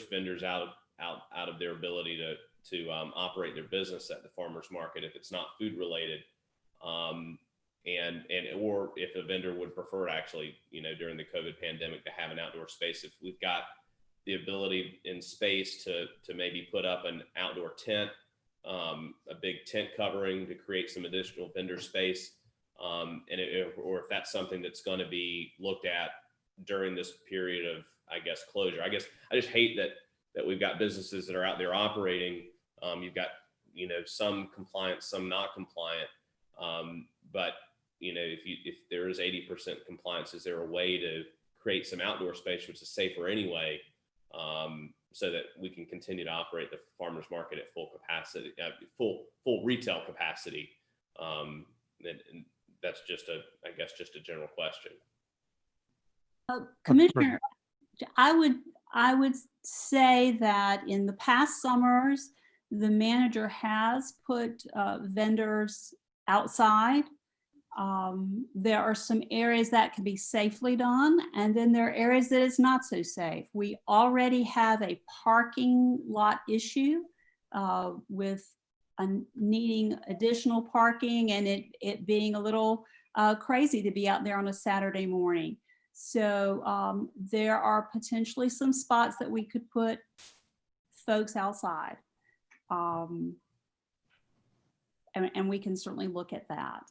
vendors out of their ability to operate their business at the farmer's market if it's not food related, or if a vendor would prefer actually, during the COVID pandemic to have an outdoor space. If we've got the ability in space to maybe put up an outdoor tent, a big tent covering to create some additional vendor space, or if that's something that's going to be looked at during this period of, I guess, closure. I just hate that we've got businesses that are out there operating. You've got, some compliant, some not compliant. But, if there is 80% compliance, is there a way to create some outdoor space, which is safer anyway, so that we can continue to operate the farmer's market at full capacity, full retail capacity? And that's just a general question. Commissioner, I would say that in the past summers, the manager has put vendors outside. There are some areas that can be safely done, and then there are areas that it's not so safe. We already have a parking lot issue with needing additional parking, and it being a little crazy to be out there on a Saturday morning. So there are potentially some spots that we could put folks outside. And we can certainly look at that.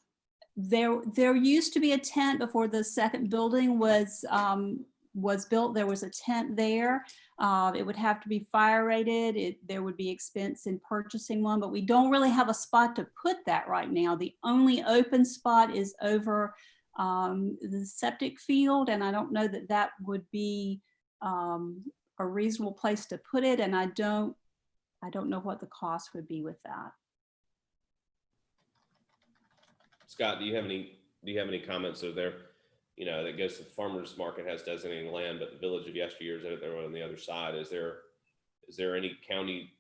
There used to be a tent before the second building was built. There was a tent there. It would have to be fire rated. There would be expense in purchasing one, but we don't really have a spot to put that right now. The only open spot is over the septic field, and I don't know that would be a reasonable place to put it, and I don't know what the cost would be with that. Scott, do you have any comments? Are there, that goes to the farmer's market has designated land, but the Village of Yesteryear is out there on the other side. Is there any county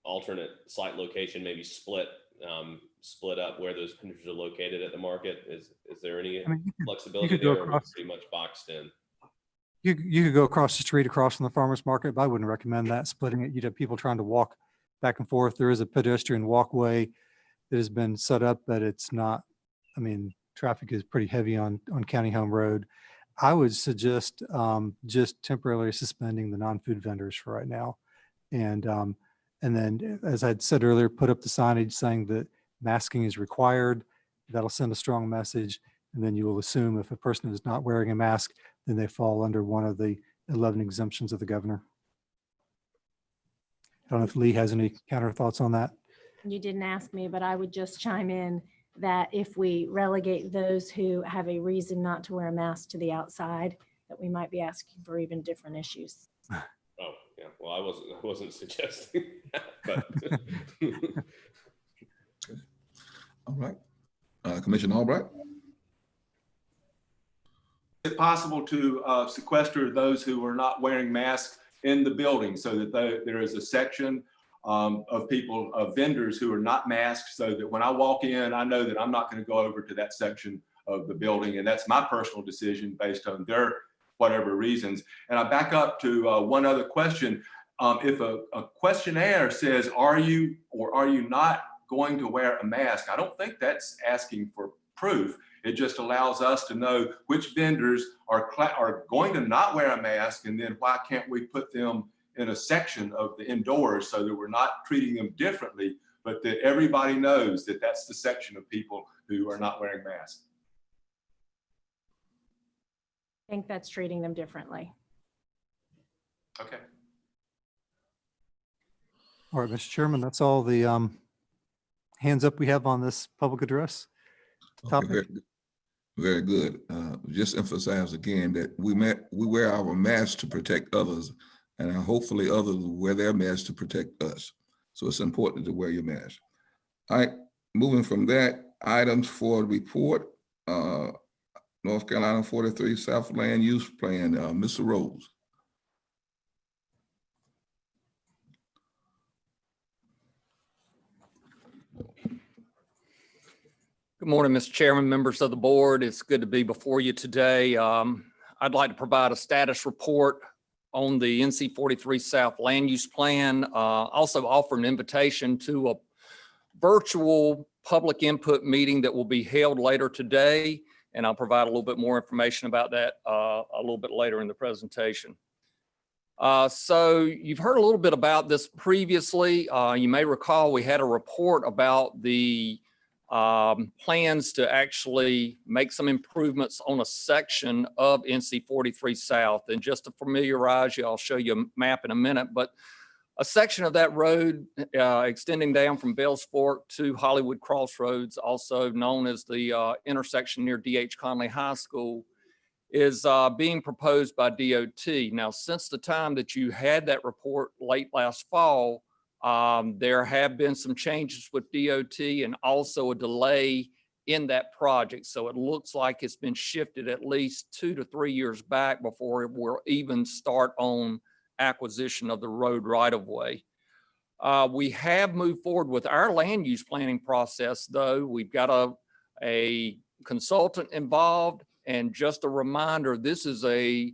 alternate site location, maybe split up where those vendors are located at the market? Is there any flexibility there, or pretty much boxed in? You could go across the street across from the farmer's market, but I wouldn't recommend that, splitting it. You'd have people trying to walk back and forth. There is a pedestrian walkway that has been set up, but it's not, I mean, traffic is pretty heavy on County Home Road. I would suggest just temporarily suspending the non-food vendors for right now. And then, as I'd said earlier, put up the signage saying that masking is required. That'll send a strong message. And then you will assume if a person is not wearing a mask, then they fall under one of the 11 exemptions of the governor. I don't know if Lee has any counter thoughts on that. You didn't ask me, but I would just chime in that if we relegate those who have a reason not to wear a mask to the outside, that we might be asking for even different issues. Oh, yeah. Well, I wasn't suggesting that, but. All right. Commissioner Albright? Is it possible to sequester those who are not wearing masks in the building so that there is a section of people, of vendors who are not masked, so that when I walk in, I know that I'm not going to go over to that section of the building. And that's my personal decision based on their whatever reasons. And I back up to one other question. If a questionnaire says, are you or are you not going to wear a mask? I don't think that's asking for proof. It just allows us to know which vendors are going to not wear a mask, and then why can't we put them in a section of the indoors so that we're not treating them differently, but that everybody knows that that's the section of people who are not wearing masks. I think that's treating them differently. Okay. All right, Mr. Chairman, that's all the hands up we have on this public address topic. Okay, very good. Just emphasize again that we wear our masks to protect others, and hopefully others will wear their masks to protect us. So it's important to wear your mask. All right, moving from that, items for report, North Carolina 43 South Land Use Plan, Mr. Rose. Good morning, Mr. Chairman, members of the board. It's good to be before you today. I'd like to provide a status report on the NC 43 South Land Use Plan. Also offer an invitation to a virtual public input meeting that will be held later today. And I'll provide a little bit more information about that a little bit later in the presentation. So you've heard a little bit about this previously. You may recall we had a report about the plans to actually make some improvements on a section of NC 43 South. And just to familiarize you, I'll show you a map in a minute, but a section of that road extending down from Bells Fork to Hollywood Crossroads, also known as the intersection near D.H. Conley High School, is being proposed by DOT. Now, since the time that you had that report late last fall, there have been some changes with DOT and also a delay in that project. So it looks like it's been shifted at least 2 to 3 years back before it will even start on acquisition of the road right of way. We have moved forward with our land use planning process, though. We've got a consultant involved, and just a reminder, this is a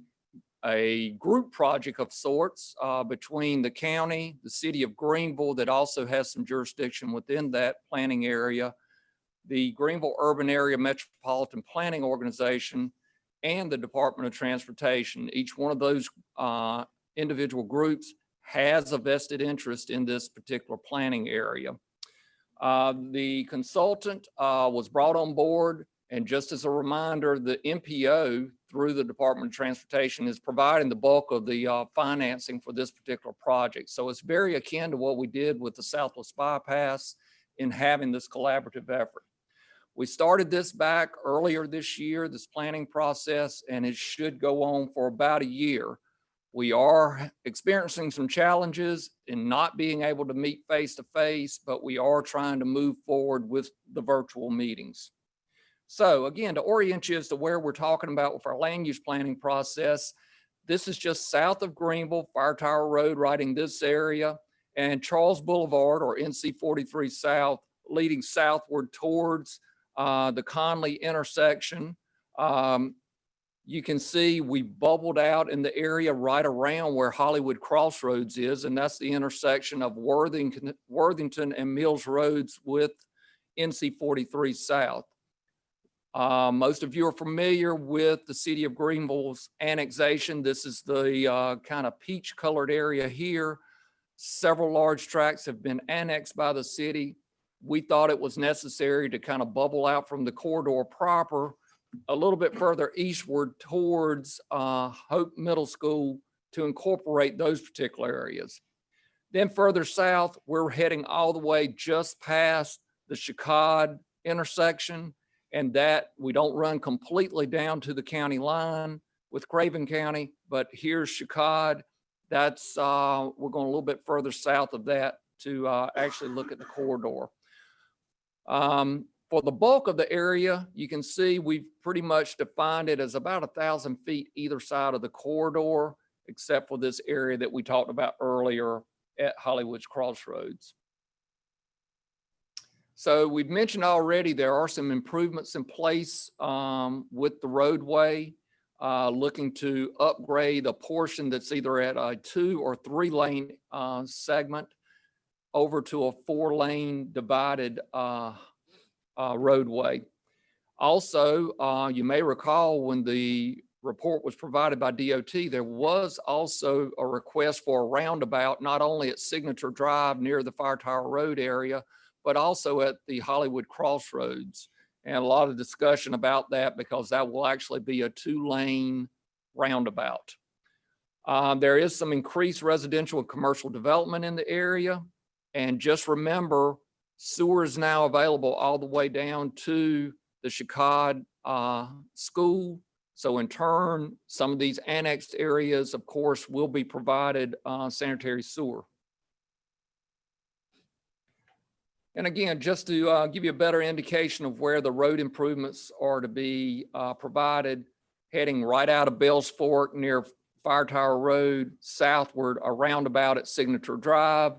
group project of sorts between the county, the city of Greenville that also has some jurisdiction within that planning area, the Greenville Urban Area Metropolitan Planning Organization, and the Department of Transportation. Each one of those individual groups has a vested interest in this particular planning area. The consultant was brought on board, and just as a reminder, the MPO through the Department of Transportation is providing the bulk of the financing for this particular project. So it's very akin to what we did with the Southwest Bypass in having this collaborative effort. We started this back earlier this year, this planning process, and it should go on for about a year. We are experiencing some challenges in not being able to meet face-to-face, but we are trying to move forward with the virtual meetings. So again, to orient you as to where we're talking about with our land use planning process, this is just south of Greenville, Fire Tower Road, right in this area, and Charles Boulevard, or NC 43 South, leading southward towards the Conley intersection. You can see we bubbled out in the area right around where Hollywood Crossroads is, and that's the intersection of Worthington and Mills Roads with NC 43 South. Most of you are familiar with the city of Greenville's annexation. This is the kind of peach colored area here. Several large tracts have been annexed by the city. We thought it was necessary to kind of bubble out from the corridor proper a little bit further eastward towards Hope Middle School to incorporate those particular areas. Then further south, we're heading all the way just past the Chicod intersection, and that we don't run completely down to the county line with Craven County, but here's Chicod. That's, we're going a little bit further south of that to actually look at the corridor. For the bulk of the area, you can see we've pretty much defined it as about 1,000 feet either side of the corridor, except for this area that we talked about earlier at Hollywood's Crossroads. So we've mentioned already there are some improvements in place with the roadway, looking to upgrade a portion that's either at a 2 or 3 lane segment over to a 4-lane divided roadway. Also, you may recall when the report was provided by DOT, there was also a request for a roundabout, not only at Signature Drive near the Fire Tower Road area, but also at the Hollywood Crossroads. And a lot of discussion about that because that will actually be a 2-lane roundabout. There is some increased residential and commercial development in the area. And just remember, sewer is now available all the way down to the Chicod school. So in turn, some of these annexed areas, of course, will be provided sanitary sewer. And again, just to give you a better indication of where the road improvements are to be provided, heading right out of Bells Fork near Fire Tower Road, southward, a roundabout at Signature Drive,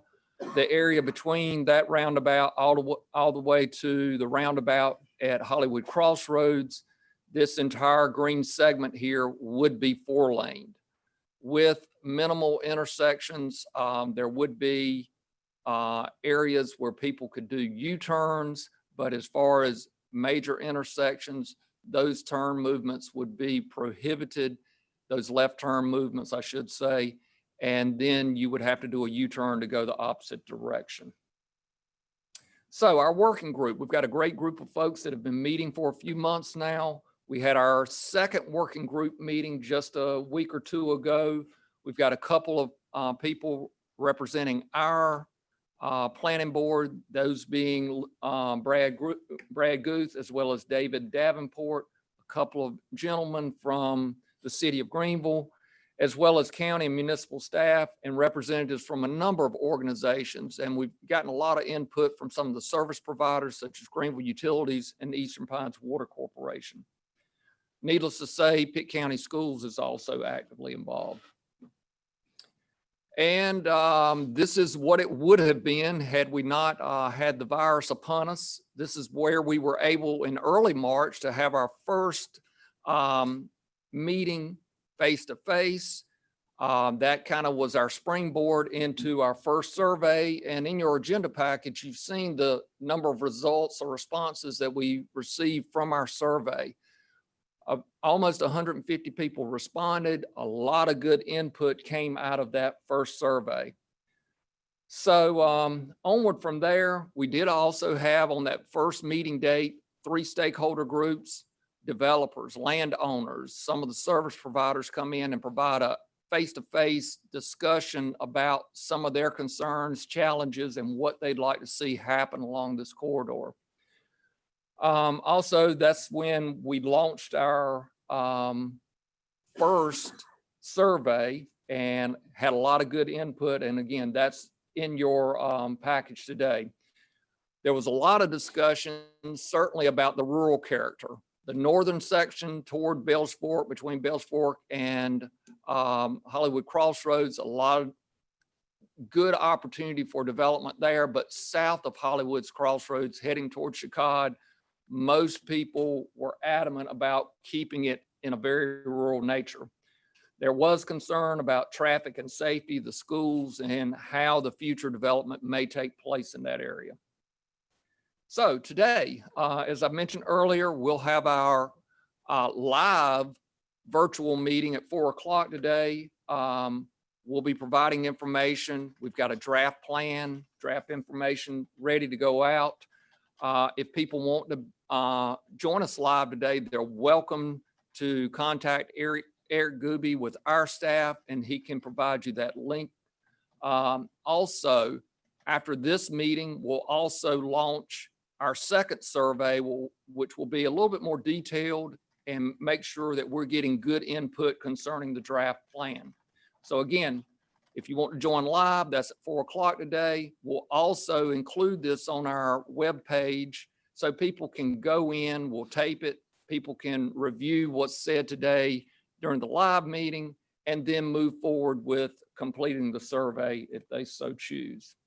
the area between that roundabout all the way to the roundabout at Hollywood Crossroads. This entire green segment here would be 4-laned. With minimal intersections, there would be areas where people could do U-turns, but as far as major intersections, those turn movements would be prohibited, those left turn movements, I should say, and then you would have to do a U-turn to go the opposite direction. So our working group, we've got a great group of folks that have been meeting for a few months now. We had our second working group meeting just a week or 2 ago. We've got a couple of people representing our planning board, those being Brad Guth as well as David Davenport, a couple of gentlemen from the city of Greenville, as well as county and municipal staff and representatives from a number of organizations. And we've gotten a lot of input from some of the service providers such as Greenville Utilities and Eastern Pines Water Corporation. Needless to say, Pitt County Schools is also actively involved. And this is what it would have been had we not had the virus upon us. This is where we were able in early March to have our first meeting face-to-face. That kind of was our springboard into our first survey. And in your agenda package, you've seen the number of results or responses that we received from our survey. Almost 150 people responded. A lot of good input came out of that first survey. So onward from there, we did also have on that first meeting date, 3 stakeholder groups, developers, landowners, some of the service providers come in and provide a face-to-face discussion about some of their concerns, challenges, and what they'd like to see happen along this corridor. Also, that's when we launched our first survey and had a lot of good input. And again, that's in your package today. There was a lot of discussion, certainly about the rural character. The northern section toward Bells Fork, between Bells Fork and Hollywood Crossroads, a lot of good opportunity for development there, but south of Hollywood's Crossroads, heading toward Chicod, most people were adamant about keeping it in a very rural nature. There was concern about traffic and safety, the schools, and how the future development may take place in that area. So today, as I mentioned earlier, we'll have our live virtual meeting at 4 o'clock today. We'll be providing information. We've got a draft plan, draft information ready to go out. If people want to join us live today, they're welcome to contact Eric Gooby with our staff, and he can provide you that link. Also, after this meeting, we'll also launch our second survey, which will be a little bit more detailed and make sure that we're getting good input concerning the draft plan. So again, if you want to join live, that's at 4 o'clock today. We'll also include this on our webpage so people can go in, we'll tape it, people can review what's said today during the live meeting, and then move forward with completing the survey if they so choose.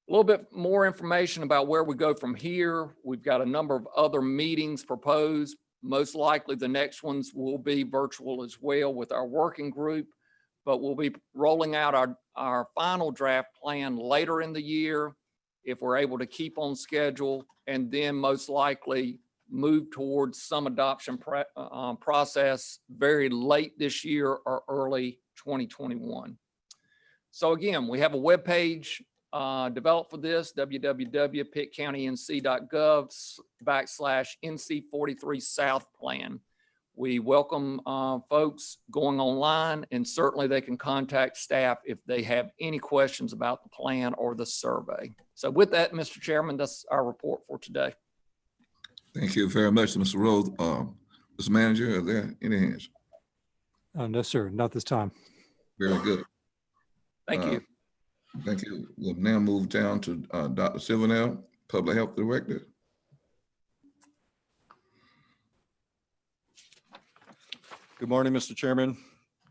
A little bit more information about where we go from here. We've got a number of other meetings proposed. Most likely the next ones will be virtual as well with our working group, but we'll be rolling out our final draft plan later in the year if we're able to keep on schedule, and then most likely move towards some adoption process very late this year or early 2021. So again, we have a webpage developed for this, www.pittcountync.gov/NC43 South Plan. We welcome folks going online, and certainly they can contact staff if they have any questions about the plan or the survey. So with that, Mr. Chairman, that's our report for today. Thank you very much, Mr. Rose. Mr. Manager, are there any hands? No, sir, not this time. Very good. Thank you. Thank you. We'll now move down to Dr. Silvernail, Public Health Director. Good morning, Mr. Chairman,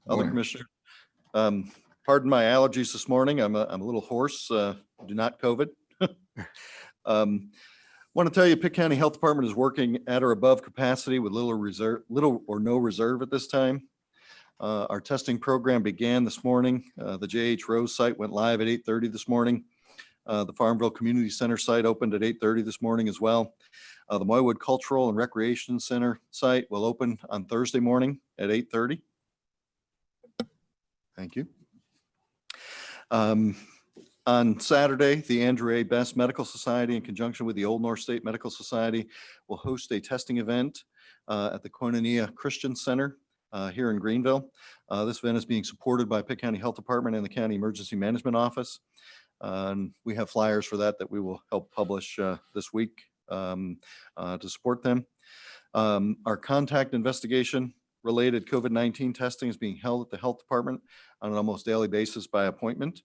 other commissioner. Pardon my allergies this morning. I'm a little hoarse. Do not COVID. Want to tell you, Pitt County Health Department is working at or above capacity with little or no reserve at this time. Our testing program began this morning. The J.H. Rose site went live at 8:30 this morning. The Farmville Community Center site opened at 8:30 this morning as well. The Moywood Cultural and Recreation Center site will open on Thursday morning at 8:30. Thank you. On Saturday, the Andrew A. Best Medical Society, in conjunction with the Old North State Medical Society, will host a testing event at the Koinonia Christian Center here in Greenville. This event is being supported by Pitt County Health Department and the County Emergency Management Office. We have flyers for that we will help publish this week to support them. Our contact investigation related COVID-19 testing is being held at the Health Department on an almost daily basis by appointment.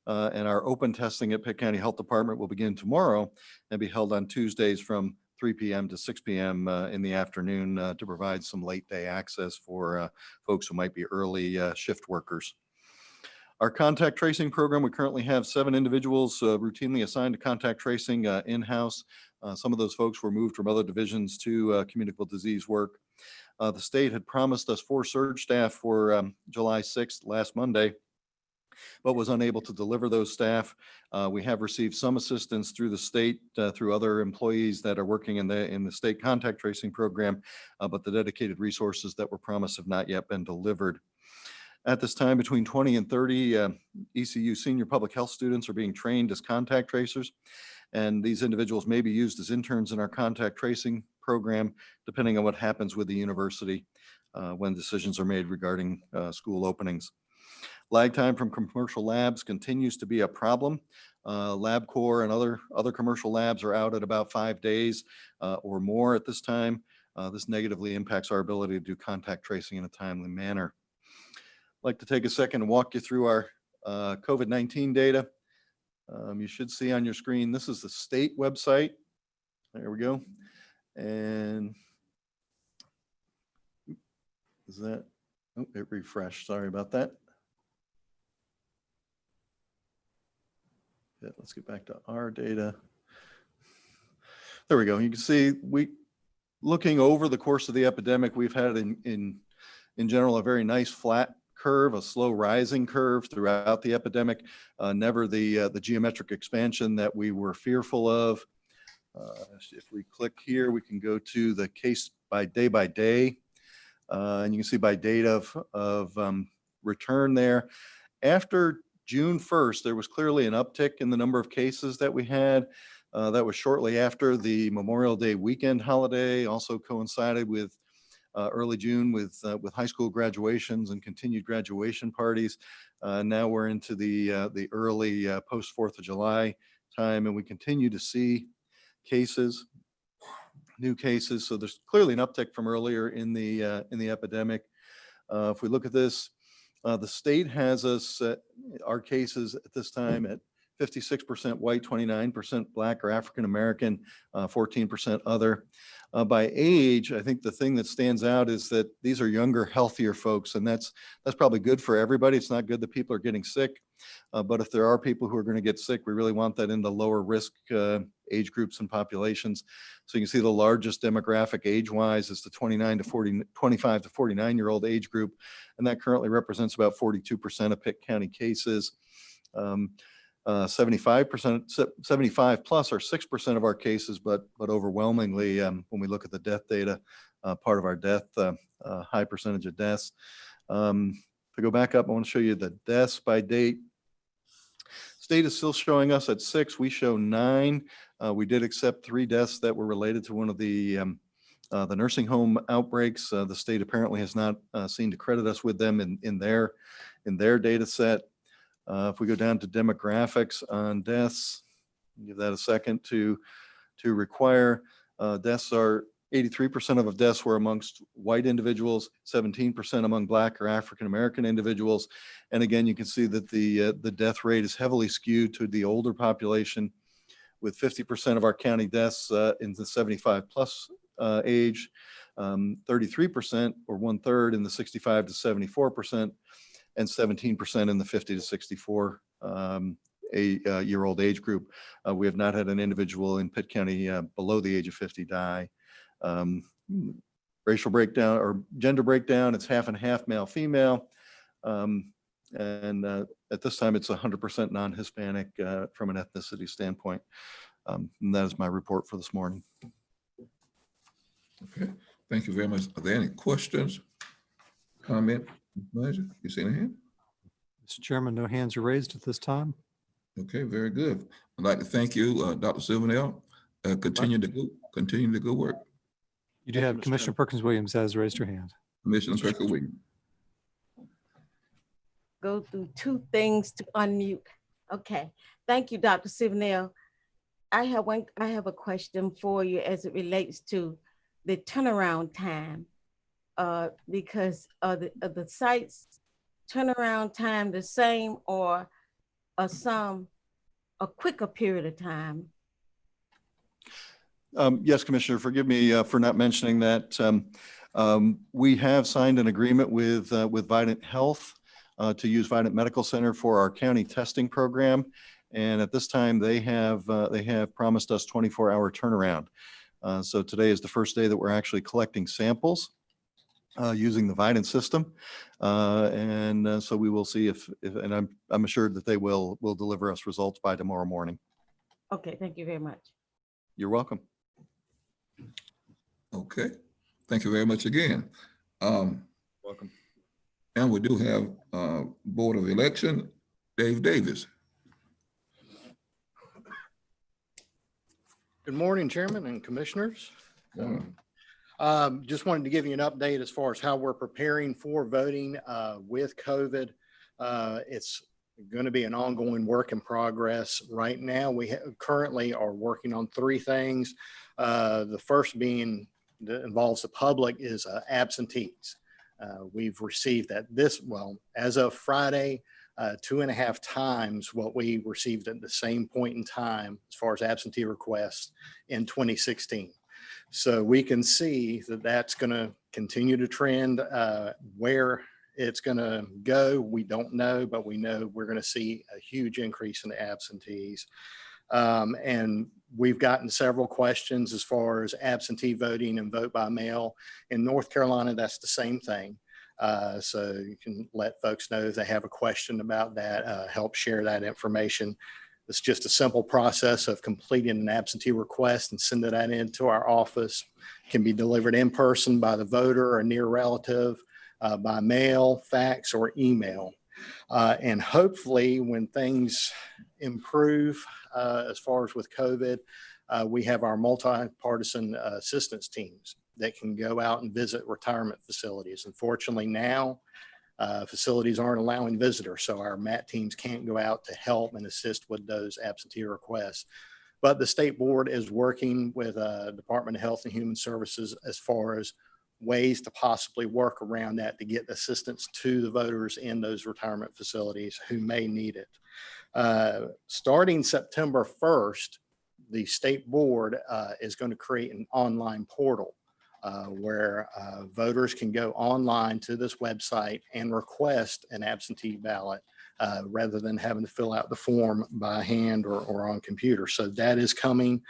And our open testing at Pitt County Health Department will begin tomorrow and be held on Tuesdays from 3 p.m. to 6 p.m. In the afternoon to provide some late day access for folks who might be early shift workers. Our contact tracing program, we currently have 7 individuals routinely assigned to contact tracing in-house. Some of those folks were moved from other divisions to communicable disease work. The state had promised us 4 surge staff for July 6th, last Monday, but was unable to deliver those staff. We have received some assistance through the state, through other employees that are working in the state contact tracing program, but the dedicated resources that were promised have not yet been delivered. At this time, between 20 and 30 ECU senior public health students are being trained as contact tracers, and these individuals may be used as interns in our contact tracing program, depending on what happens with the university when decisions are made regarding school openings. Lag time from commercial labs continues to be a problem. LabCorp and other commercial labs are out at about 5 days or more at this time. This negatively impacts our ability to do contact tracing in a timely manner. I'd like to take a second and walk you through our COVID-19 data. You should see on your screen, this is the state website. There we go. And is that, oh, it refreshed, sorry about that. Yeah, let's get back to our data. There we go. You can see looking over the course of the epidemic, we've had in general a very nice flat curve, a slow rising curve throughout the epidemic, never the geometric expansion that we were fearful of. If we click here, we can go to the case by day, and you can see by date of return there. After June 1st, there was clearly an uptick in the number of cases that we had. That was shortly after the Memorial Day weekend holiday, also coincided with early June with high school graduations and continued graduation parties. Now we're into the early post 4th of July time, and we continue to see cases, new cases. So there's clearly an uptick from earlier in the epidemic. If we look at this, the state has us, our cases at this time at 56% white, 29% Black or African American, 14% other. By age, I think the thing that stands out is that these are younger, healthier folks, and that's probably good for everybody. It's not good that people are getting sick, but if there are people who are going to get sick, we really want that in the lower risk age groups and populations. So you can see the largest demographic age-wise is the 25 to 49-year-old age group, and that currently represents about 42% of Pitt County cases. 75 plus are 6% of our cases, but overwhelmingly, when we look at the death data, part of our death, high percentage of deaths. If I go back up, I want to show you the deaths by date. State is still showing us at 6. We show 9. We did accept 3 deaths that were related to one of the nursing home outbreaks. The state apparently has not seen to credit us with them in their data set. If we go down to demographics on deaths, give that a second to require. Deaths are 83% of deaths were amongst white individuals, 17% among Black or African American individuals. And again, you can see that the death rate is heavily skewed to the older population, with 50% of our county deaths in the 75 plus age, 33% or 1/3 in the 65 to 74%, and 17% in the 50 to 64 year old age group. We have not had an individual in Pitt County below the age of 50 die. Racial breakdown or gender breakdown, it's half and half male, female. And at this time, it's 100% non-Hispanic from an ethnicity standpoint. And that is my report for this morning. Okay, thank you very much. Are there any questions, comment? You see any hand? Mr. Chairman, no hands are raised at this time. Okay, very good. I'd like to thank you, Dr. Silvernail. Continue the good work. You do have Commissioner Perkins Williams has raised her hand. Commissioner Perkins Williams. Go through 2 things to unmute. Okay, thank you, Dr. Silvernail. I have a question for you as it relates to the turnaround time. Because the site's turnaround time the same or a quicker period of time? Yes, Commissioner, forgive me for not mentioning that. We have signed an agreement with Vidant Health to use Vidant Medical Center for our county testing program. And at this time, they have promised us 24-hour turnaround. So today is the first day that we're actually collecting samples using the Vidant system. And so we will see if and I'm assured that they will deliver us results by tomorrow morning. Okay, thank you very much. You're welcome. Okay, thank you very much again. Welcome. And we do have Board of Election, Dave Davis. Good morning, Chairman and Commissioners. Just wanted to give you an update as far as how we're preparing for voting with COVID. It's going to be an ongoing work in progress. Right now, we currently are working on 3 things. The first being that involves the public is absentees. We've received as of Friday, 2.5 times what we received at the same point in time as far as absentee requests in 2016. So we can see that that's going to continue to trend. Where it's going to go, we don't know, but we know we're going to see a huge increase in the absentees. And we've gotten several questions as far as absentee voting and vote by mail. In North Carolina, that's the same thing. So you can let folks know if they have a question about that, help share that information. It's just a simple process of completing an absentee request and sending that into our office. It can be delivered in person by the voter or near relative, by mail, fax, or email. And hopefully when things improve as far as with COVID, we have our multi-partisan assistance teams that can go out and visit retirement facilities. Unfortunately now, facilities aren't allowing visitors, so our MAT teams can't go out to help and assist with those absentee requests. But the state board is working with Department of Health and Human Services as far as ways to possibly work around that to get assistance to the voters in those retirement facilities who may need it. Starting September 1st, the state board is going to create an online portal where voters can go online to this website and request an absentee ballot rather than having to fill out the form by hand or on computer. So that is coming.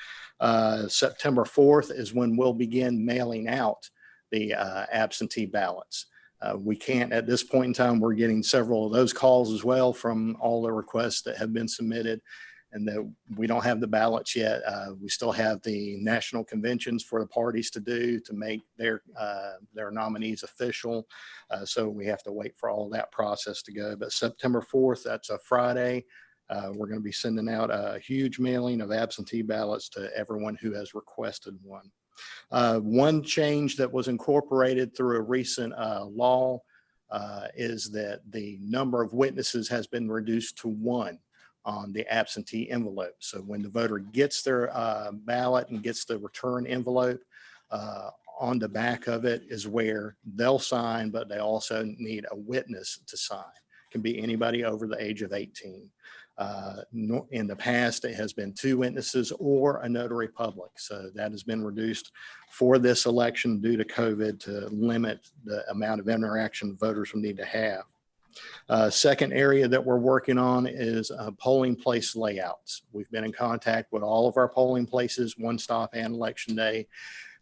September 4th is when we'll begin mailing out the absentee ballots. We can't, at this point in time, we're getting several of those calls as well from all the requests that have been submitted, and that we don't have the ballots yet. We still have the national conventions for the parties to do to make their nominees official. So we have to wait for all that process to go. But September 4th, that's a Friday. We're going to be sending out a huge mailing of absentee ballots to everyone who has requested one. One change that was incorporated through a recent law is that the number of witnesses has been reduced to 1 on the absentee envelope. So when the voter gets their ballot and gets the return envelope, on the back of it is where they'll sign, but they also need a witness to sign. It can be anybody over the age of 18. In the past, it has been 2 witnesses or a notary public. So that has been reduced for this election due to COVID to limit the amount of interaction voters will need to have. Second area that we're working on is polling place layouts. We've been in contact with all of our polling places, one stop and election day,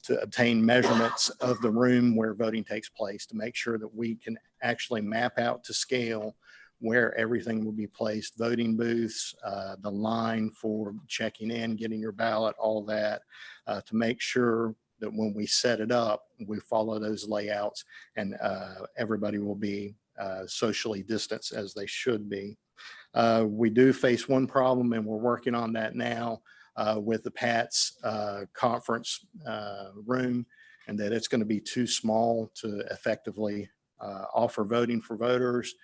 to obtain measurements of the room where voting takes place to make sure that we can actually map out to scale where everything will be placed, voting booths, the line for checking in, getting your ballot, all that, to make sure that when we set it up, we follow those layouts and everybody will be socially distanced as they should be. We do face one problem, and we're working on that now with the PATS conference room, and that it's going to be too small to effectively offer voting for voters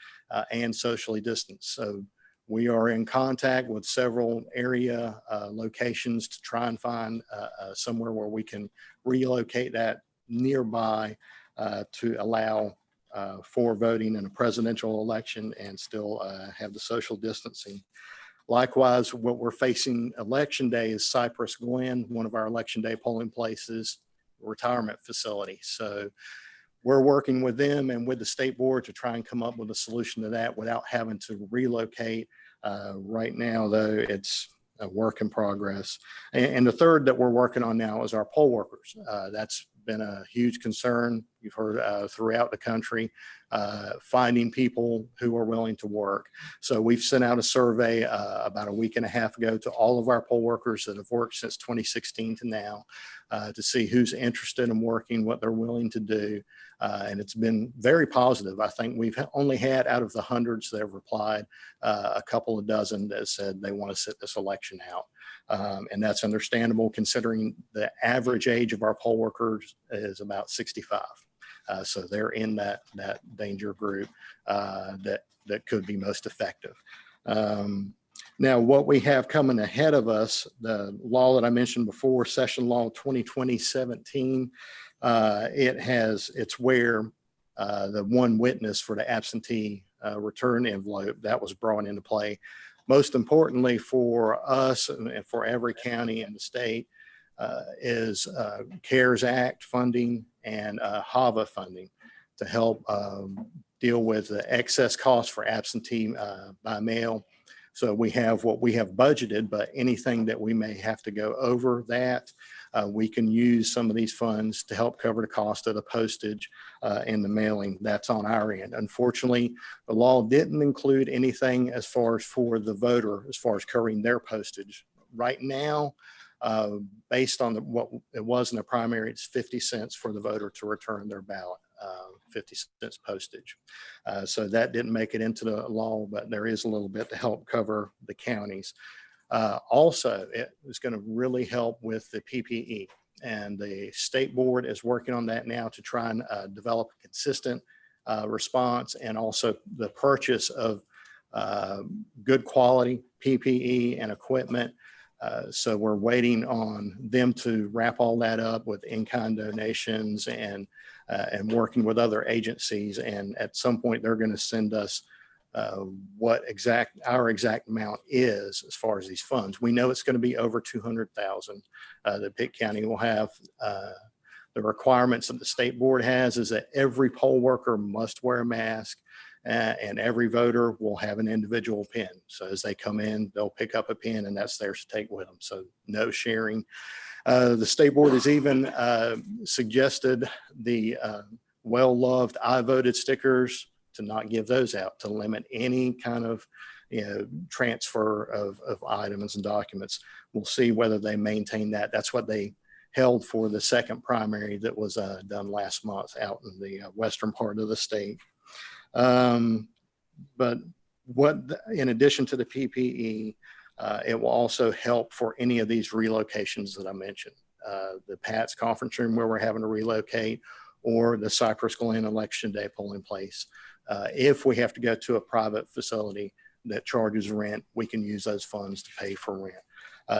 and socially distanced. So we are in contact with several area locations to try and find somewhere where we can relocate that nearby to allow for voting in a presidential election and still have the social distancing. Likewise, what we're facing election day is Cypress Glen, one of our election day polling places, retirement facility. So we're working with them and with the state board to try and come up with a solution to that without having to relocate. Right now, though, it's a work in progress. And the third that we're working on now is our poll workers. That's been a huge concern. You've heard throughout the country, finding people who are willing to work. So we've sent out a survey about a week and a half ago to all of our poll workers that have worked since 2016 to now to see who's interested in working, what they're willing to do. And it's been very positive. I think we've only had, out of the hundreds that have replied, a couple of dozen that said they want to sit this election out. And that's understandable considering the average age of our poll workers is about 65. So they're in that danger group that could be most effective. Now, what we have coming ahead of us, the law that I mentioned before, Session Law 2020-17, it's where the one witness for the absentee return envelope that was brought into play. Most importantly for us and for every county in the state is CARES Act funding and HAVA funding to help deal with the excess costs for absentee by mail. So we have what we have budgeted, but anything that we may have to go over that, we can use some of these funds to help cover the cost of the postage and the mailing. That's on our end. Unfortunately, the law didn't include anything as far as for the voter, as far as covering their postage. Right now, based on what it was in the primary, it's 50 cents for the voter to return their ballot, 50 cents postage. So that didn't make it into the law, but there is a little bit to help cover the counties. Also, it is going to really help with the PPE, and the state board is working on that now to try and develop a consistent response, and also the purchase of good quality PPE and equipment. So we're waiting on them to wrap all that up with in-kind donations and working with other agencies. And at some point, they're going to send us what our exact amount is as far as these funds. We know it's going to be over 200,000. The Pitt County will have the requirements that the state board has is that every poll worker must wear a mask. And every voter will have an individual pin. So as they come in, they'll pick up a pin, and that's theirs to take with them. So no sharing. The state board has even suggested the well-loved I voted stickers to not give those out, to limit any kind of transfer of items and documents. We'll see whether they maintain that. That's what they held for the second primary that was done last month out in the western part of the state. But in addition to the PPE, it will also help for any of these relocations that I mentioned. The Pat's conference room where we're having to relocate, or the Cypress Glen election day polling place. If we have to go to a private facility that charges rent, we can use those funds to pay for rent.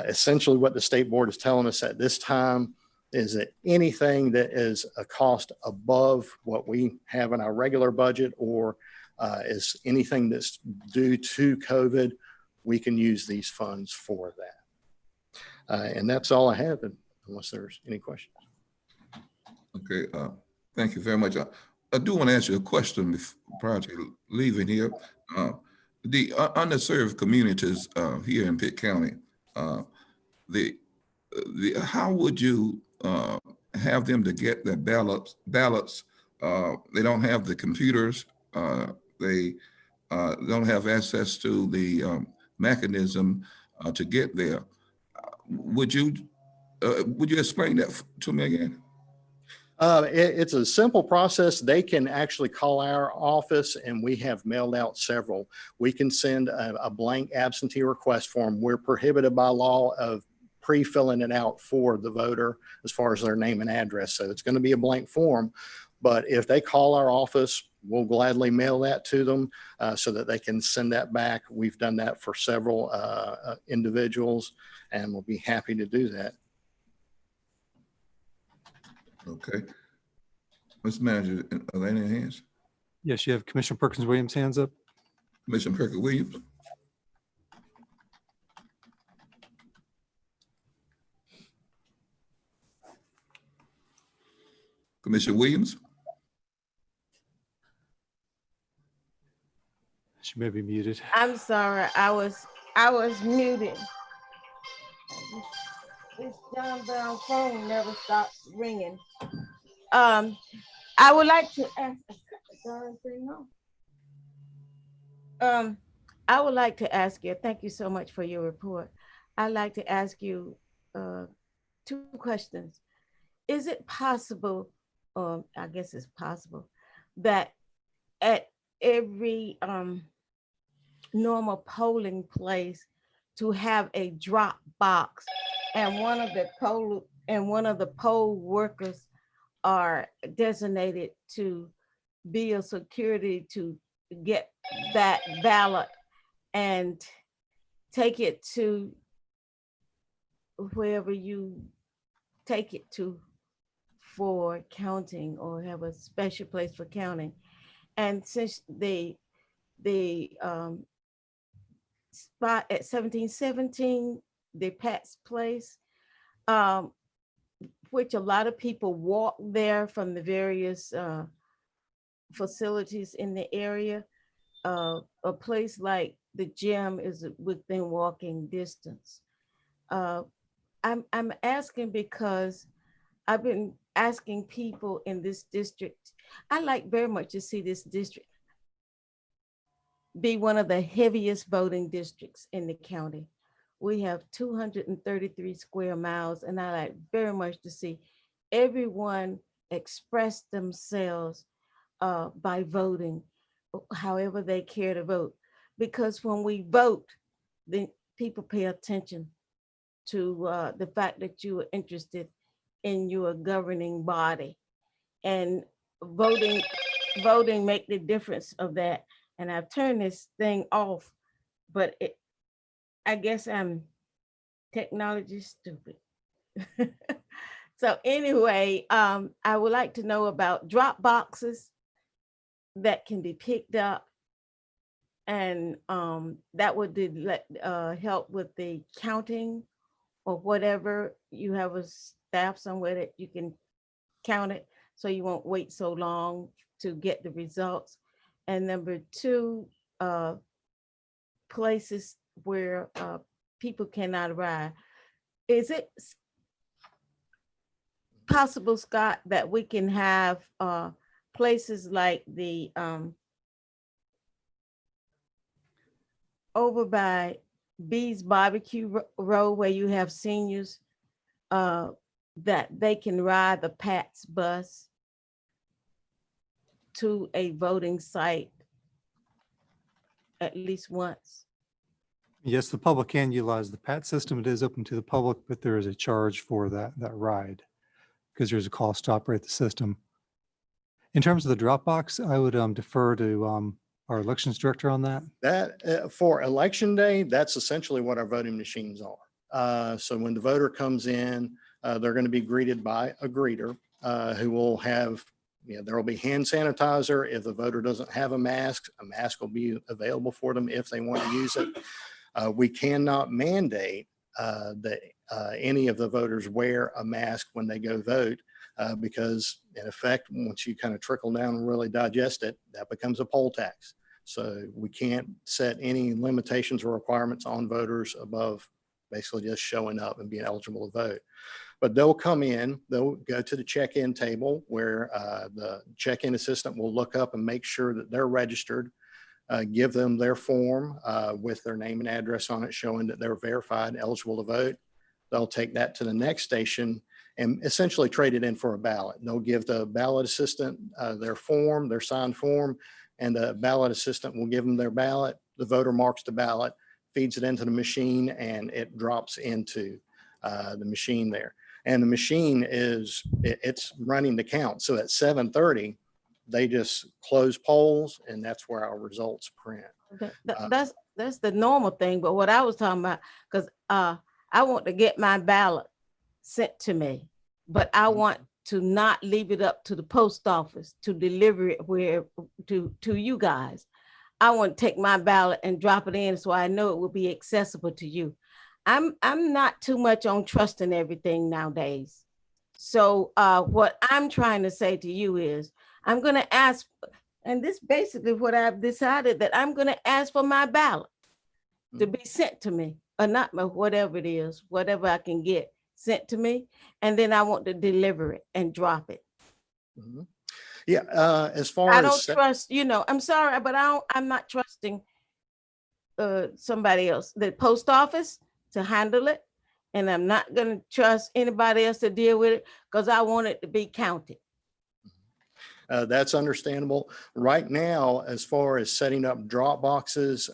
Essentially what the state board is telling us at this time is that anything that is a cost above what we have in our regular budget, or is anything that's due to COVID, we can use these funds for that. And that's all I have, unless there's any questions. Okay, thank you very much. I do want to ask you a question prior to leaving here. The underserved communities here in Pitt County, how would you have them to get their ballots? They don't have the computers. They don't have access to the mechanism to get there. Would you explain that to me again? It's a simple process. They can actually call our office, and we have mailed out several. We can send a blank absentee request form. We're prohibited by law of pre-filling it out for the voter as far as their name and address. So it's going to be a blank form. But if they call our office, we'll gladly mail that to them so that they can send that back. We've done that for several individuals, and we'll be happy to do that. Okay. Mr. Manager, are there any hands? Yes, you have Commissioner Perkins Williams' hands up. Commissioner Perkins Williams. Commissioner Williams. She may be muted. I'm sorry, I was muted. This John Brown phone never stops ringing. I would like to ask. I would like to ask you. Thank you so much for your report. I'd like to ask you 2 questions. Is it possible? I guess it's possible that at every normal polling place to have a drop box, and one of the poll workers are designated to be a security to get that ballot and take it to wherever you take it to for counting, or have a special place for counting. And since the spot at 1717, the Pat's place, which a lot of people walk there from the various facilities in the area, a place like the gym is within walking distance. I'm asking because I've been asking people in this district. I like very much to see this district be one of the heaviest voting districts in the county. We have 233 square miles, and I like very much to see everyone express themselves by voting, however they care to vote. Because when we vote, then people pay attention to the fact that you are interested in your governing body, and voting make the difference of that. And I've turned this thing off, but I guess I'm technology stupid. So anyway, I would like to know about drop boxes that can be picked up, and that would help with the counting or whatever. You have a staff somewhere that you can count it, so you won't wait so long to get the results. And number two, places where people cannot arrive. Is it possible, Scott, that we can have places like the over by B's Barbecue Road, where you have seniors, that they can ride the PATS bus to a voting site at least once? Yes, the public can utilize the PAT system. It is open to the public, but there is a charge for that ride because there's a cost to operate the system. In terms of the Dropbox, I would defer to our elections director on that. That for election day, that's essentially what our voting machines are. So when the voter comes in, they're going to be greeted by a greeter who will have, there will be hand sanitizer. If the voter doesn't have a mask will be available for them if they want to use it. We cannot mandate that any of the voters wear a mask when they go vote, because in effect, once you kind of trickle down and really digest it, that becomes a poll tax. So we can't set any limitations or requirements on voters above basically just showing up and being eligible to vote. But they'll come in, they'll go to the check-in table where the check-in assistant will look up and make sure that they're registered, give them their form with their name and address on it, showing that they're verified and eligible to vote. They'll take that to the next station and essentially trade it in for a ballot. They'll give the ballot assistant their form, their signed form, and the ballot assistant will give them their ballot. The voter marks the ballot, feeds it into the machine, and it drops into the machine there. And the machine it's running the count. So at 7:30, they just close polls, and that's where our results print. That's the normal thing. But what I was talking about, because I want to get my ballot sent to me, but I want to not leave it up to the post office to deliver it to you guys. I want to take my ballot and drop it in so I know it will be accessible to you. I'm not too much on trusting everything nowadays. So what I'm trying to say to you is I'm going to ask, and this basically what I've decided, that I'm going to ask for my ballot to be sent to me, or not, whatever it is, whatever I can get sent to me. And then I want to deliver it and drop it. Mm-hmm. Yeah, as far as I don't trust, I'm sorry, but I'm not trusting somebody else, the post office, to handle it. And I'm not going to trust anybody else to deal with it because I want it to be counted. That's understandable. Right now, as far as setting up drop boxes,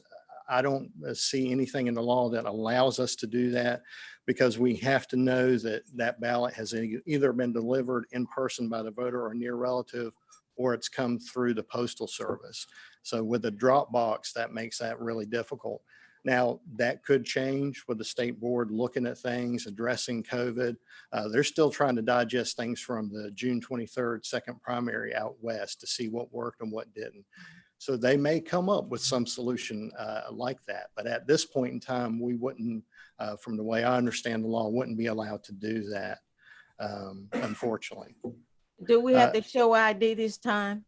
I don't see anything in the law that allows us to do that, because we have to know that that ballot has either been delivered in person by the voter or near relative, or it's come through the postal service. So with the drop box, that makes that really difficult. Now, that could change with the state board looking at things, addressing COVID. They're still trying to digest things from the June 23rd second primary out west to see what worked and what didn't. So they may come up with some solution like that. But at this point in time, we wouldn't, from the way I understand the law, wouldn't be allowed to do that, unfortunately. Do we have to show ID this time?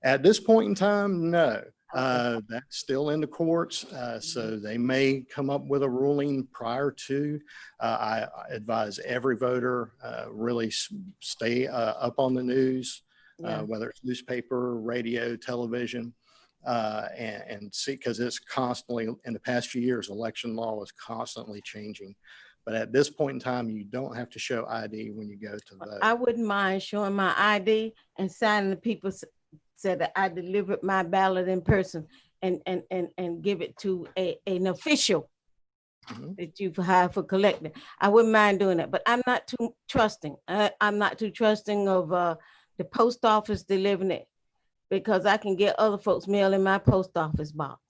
At this point in time, no. That's still in the courts, so they may come up with a ruling prior to. I advise every voter really stay up on the news, Yeah. whether it's newspaper, radio, television, and see, because it's constantly, in the past few years, election law is constantly changing. But at this point in time, you don't have to show ID when you go to vote. I wouldn't mind showing my ID and signing the people said that I delivered my ballot in person and give it to an official that you've hired for collecting. I wouldn't mind doing that, but I'm not too trusting. I'm not too trusting of the post office delivering it, because I can get other folks mail in my post office box.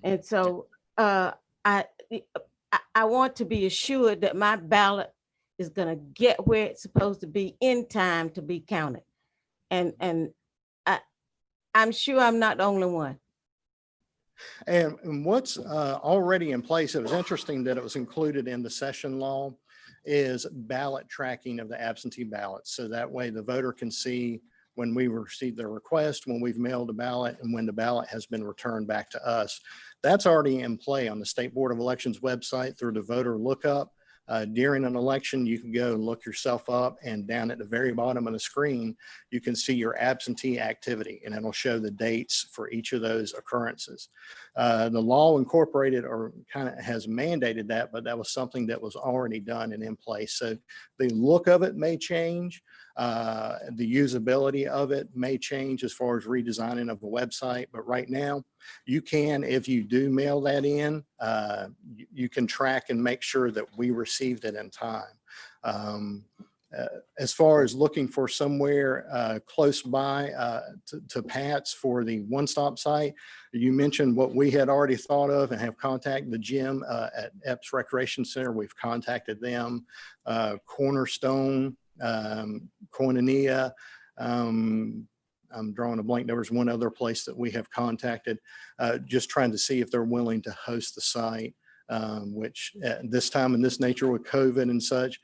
And so I want to be assured that my ballot is gonna get where it's supposed to be in time to be counted. And I'm sure I'm not the only one. And what's already in place, it was interesting that it was included in the session law, is ballot tracking of the absentee ballots. So that way the voter can see when we received their request, when we've mailed a ballot, and when the ballot has been returned back to us. That's already in play on the State Board of Elections website through the voter lookup. During an election, you can go and look yourself up, and down at the very bottom of the screen, you can see your absentee activity, and it'll show the dates for each of those occurrences. The law incorporated or kind of has mandated that, but that was something that was already done and in place. So the look of it may change. The usability of it may change as far as redesigning of the website, but right now you can, if you do mail that in, you can track and make sure that we received it in time. As far as looking for somewhere close by to Pat's for the one-stop site, you mentioned what we had already thought of and have contacted the gym at Epps Recreation Center. We've contacted them. Cornerstone, Koinonia, I'm drawing a blank. There was one other place that we have contacted, just trying to see if they're willing to host the site, which at this time in this nature with COVID and such,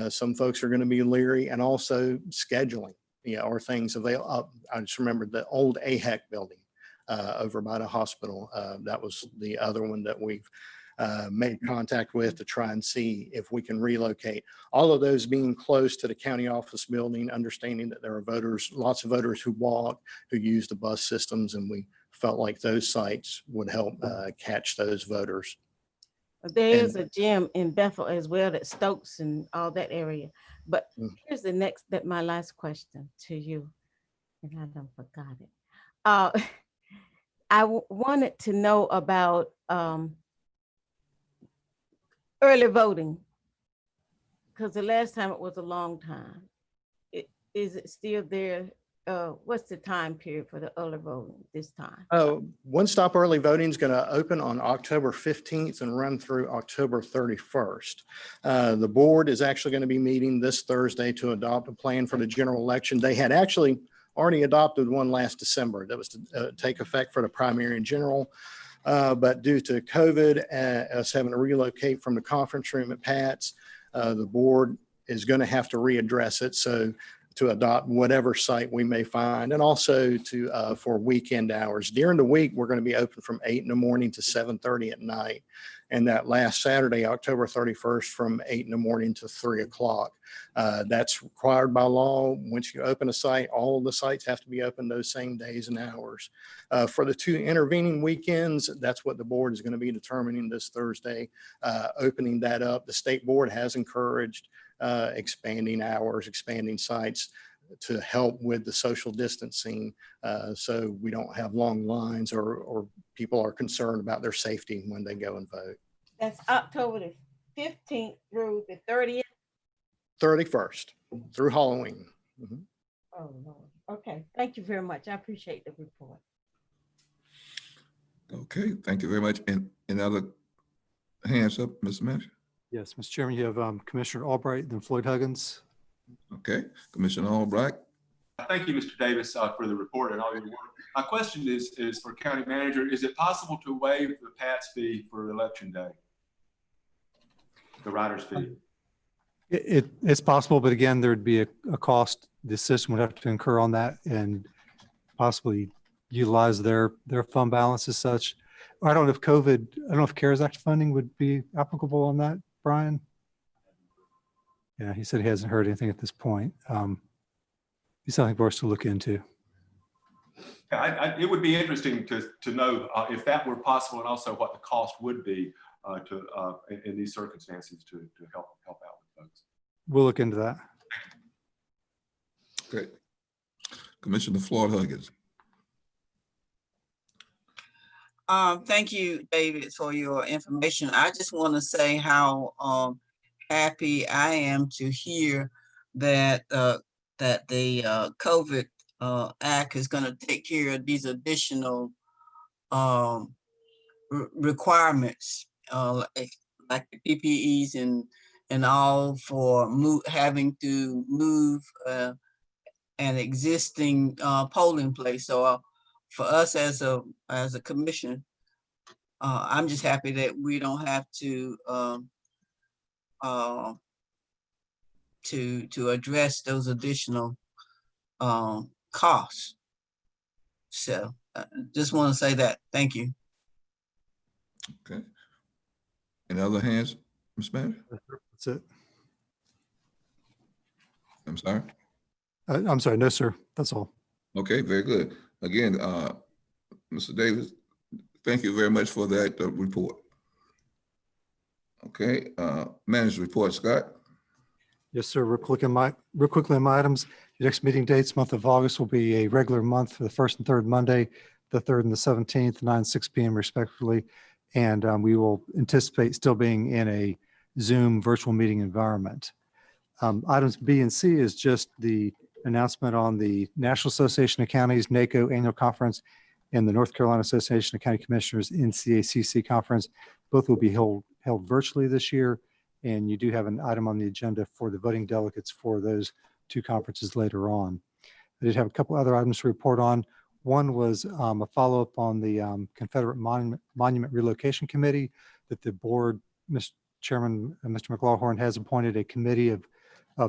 some folks are going to be leery, and also scheduling, or things available. I just remembered the old AHEC building over by the hospital. That was the other one that we've made contact with to try and see if we can relocate. All of those being close to the county office building, understanding that there are voters, lots of voters who walk, who use the bus systems, and we felt like those sites would help catch those voters. There is a gym in Bethel as well, that Stokes and all that area. But here's my last question to you, and I done forgot it. I wanted to know about early voting, because the last time it was a long time. Is it still there? What's the time period for the early voting this time? One Stop Early Voting is going to open on October 15th and run through October 31st. The board is actually going to be meeting this Thursday to adopt a plan for the general election. They had actually already adopted one last December that was to take effect for the primary and general. But due to COVID, us having to relocate from the conference room at Pat's, the board is going to have to readdress it. So to adopt whatever site we may find, and also to for weekend hours. During the week, we're going to be open from 8 in the morning to 7:30 at night. And that last Saturday, October 31st, from 8 in the morning to 3 o'clock. That's required by law. Once you open a site, all of the sites have to be open those same days and hours. For the 2 intervening weekends, that's what the board is going to be determining this Thursday, opening that up. The state board has encouraged expanding hours, expanding sites to help with the social distancing, so we don't have long lines or people are concerned about their safety when they go and vote. That's October the 15th through the 30th? 31st through Halloween. Mm-hmm. Oh, Lord. Okay, thank you very much. I appreciate the report. Okay, thank you very much. And other hands up, Mr. Manager? Yes, Mr. Chairman, you have Commissioner Albright, then Floyd Huggins. Okay, Commissioner Albright. Thank you, Mr. Davis, for the report and all your work. My question is for County Manager. Is it possible to waive the PATS fee for Election Day? The rider's fee? It's possible, but again, there'd be a cost the system would have to incur on that, and possibly utilize their fund balance as such. I don't know if I don't know if CARES Act funding would be applicable on that, Brian. Yeah, he said he hasn't heard anything at this point. It's something for us to look into. It would be interesting to know if that were possible, and also what the cost would be in these circumstances to help out with folks. We'll look into that. Okay. Commissioner Floyd Huggins. Thank you, David, for your information. I just want to say how happy I am to hear that that the COVID Act is going to take care of these additional requirements, like the PPEs and all for having to move an existing polling place. So for us as a commission, I'm just happy that we don't have to address those additional costs. So just want to say that. Thank you. Okay. Any other hands, Ms. Manager? That's it. I'm sorry. I'm sorry. No, sir. That's all. Okay, very good. Again, Mr. Davis, thank you very much for that report. Okay, manager's report, Scott. Yes, sir. Real quickly on my items. The next meeting dates, month of August, will be a regular month for the first and third Monday, the 3rd and the 17th, 9 and 6 p.m. respectively. And we will anticipate still being in a Zoom virtual meeting environment. Items B and C is just the announcement on the National Association of Counties NACO Annual Conference and the North Carolina Association of County Commissioners NCACC Conference. Both will be held virtually this year. And you do have an item on the agenda for the voting delegates for those two conferences later on. I did have a couple other items to report on. One was a follow-up on the Confederate Monument Relocation Committee that the board, Mr. Chairman, Mr. McLaughlin, has appointed a committee of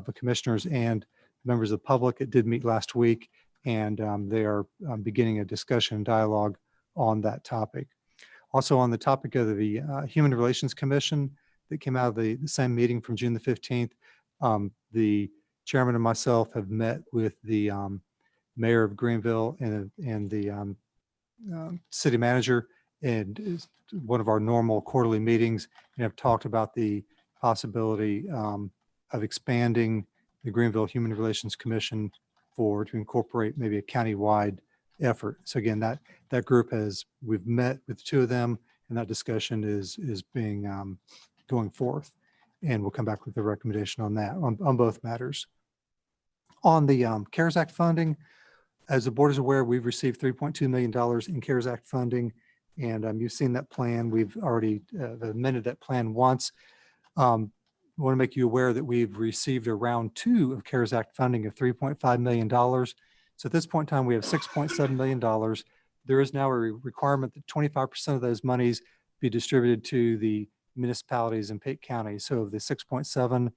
the commissioners and members of the public. It did meet last week, and they are beginning a discussion and dialogue on that topic. Also on the topic of the Human Relations Commission that came out of the same meeting from June the 15th, the chairman and myself have met with the mayor of Greenville and the city manager, and one of our normal quarterly meetings, and have talked about the possibility of expanding the Greenville Human Relations Commission to incorporate maybe a county-wide effort. So again, that group we've met with two of them, and that discussion is being going forth, and we'll come back with a recommendation on that on both matters. On the CARES Act funding, as the board is aware, we've received $3.2 million in CARES Act funding, and you've seen that plan. We've already amended that plan once. I want to make you aware that we've received a round 2 of CARES Act funding of $3.5 million. So at this point in time, we have $6.7 million. There is now a requirement that 25% of those monies be distributed to the municipalities in Pitt County. So of the 6.7,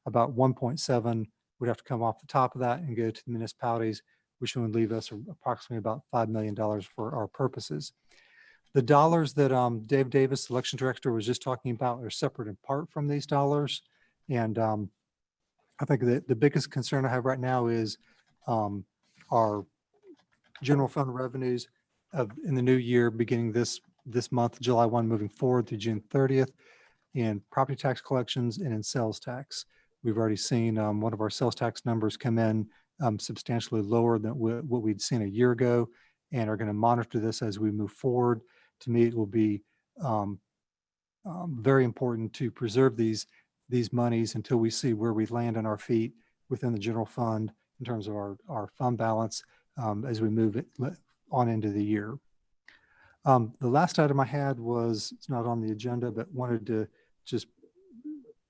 about 1.7 would have to come off the top of that and go to the municipalities, which would leave us approximately about $5 million for our purposes. The dollars that Dave Davis, election director, was just talking about are separate and apart from these dollars. And I think that the biggest concern I have right now is our general fund revenues in the new year, beginning this month, July 1, moving forward through June 30th, in property tax collections and in sales tax. We've already seen one of our sales tax numbers come in substantially lower than what we'd seen a year ago, and are going to monitor this as we move forward. To me, it will be very important to preserve these monies until we see where we land on our feet within the general fund in terms of our fund balance as we move it on into the year. The last item I had was, it's not on the agenda, but wanted to just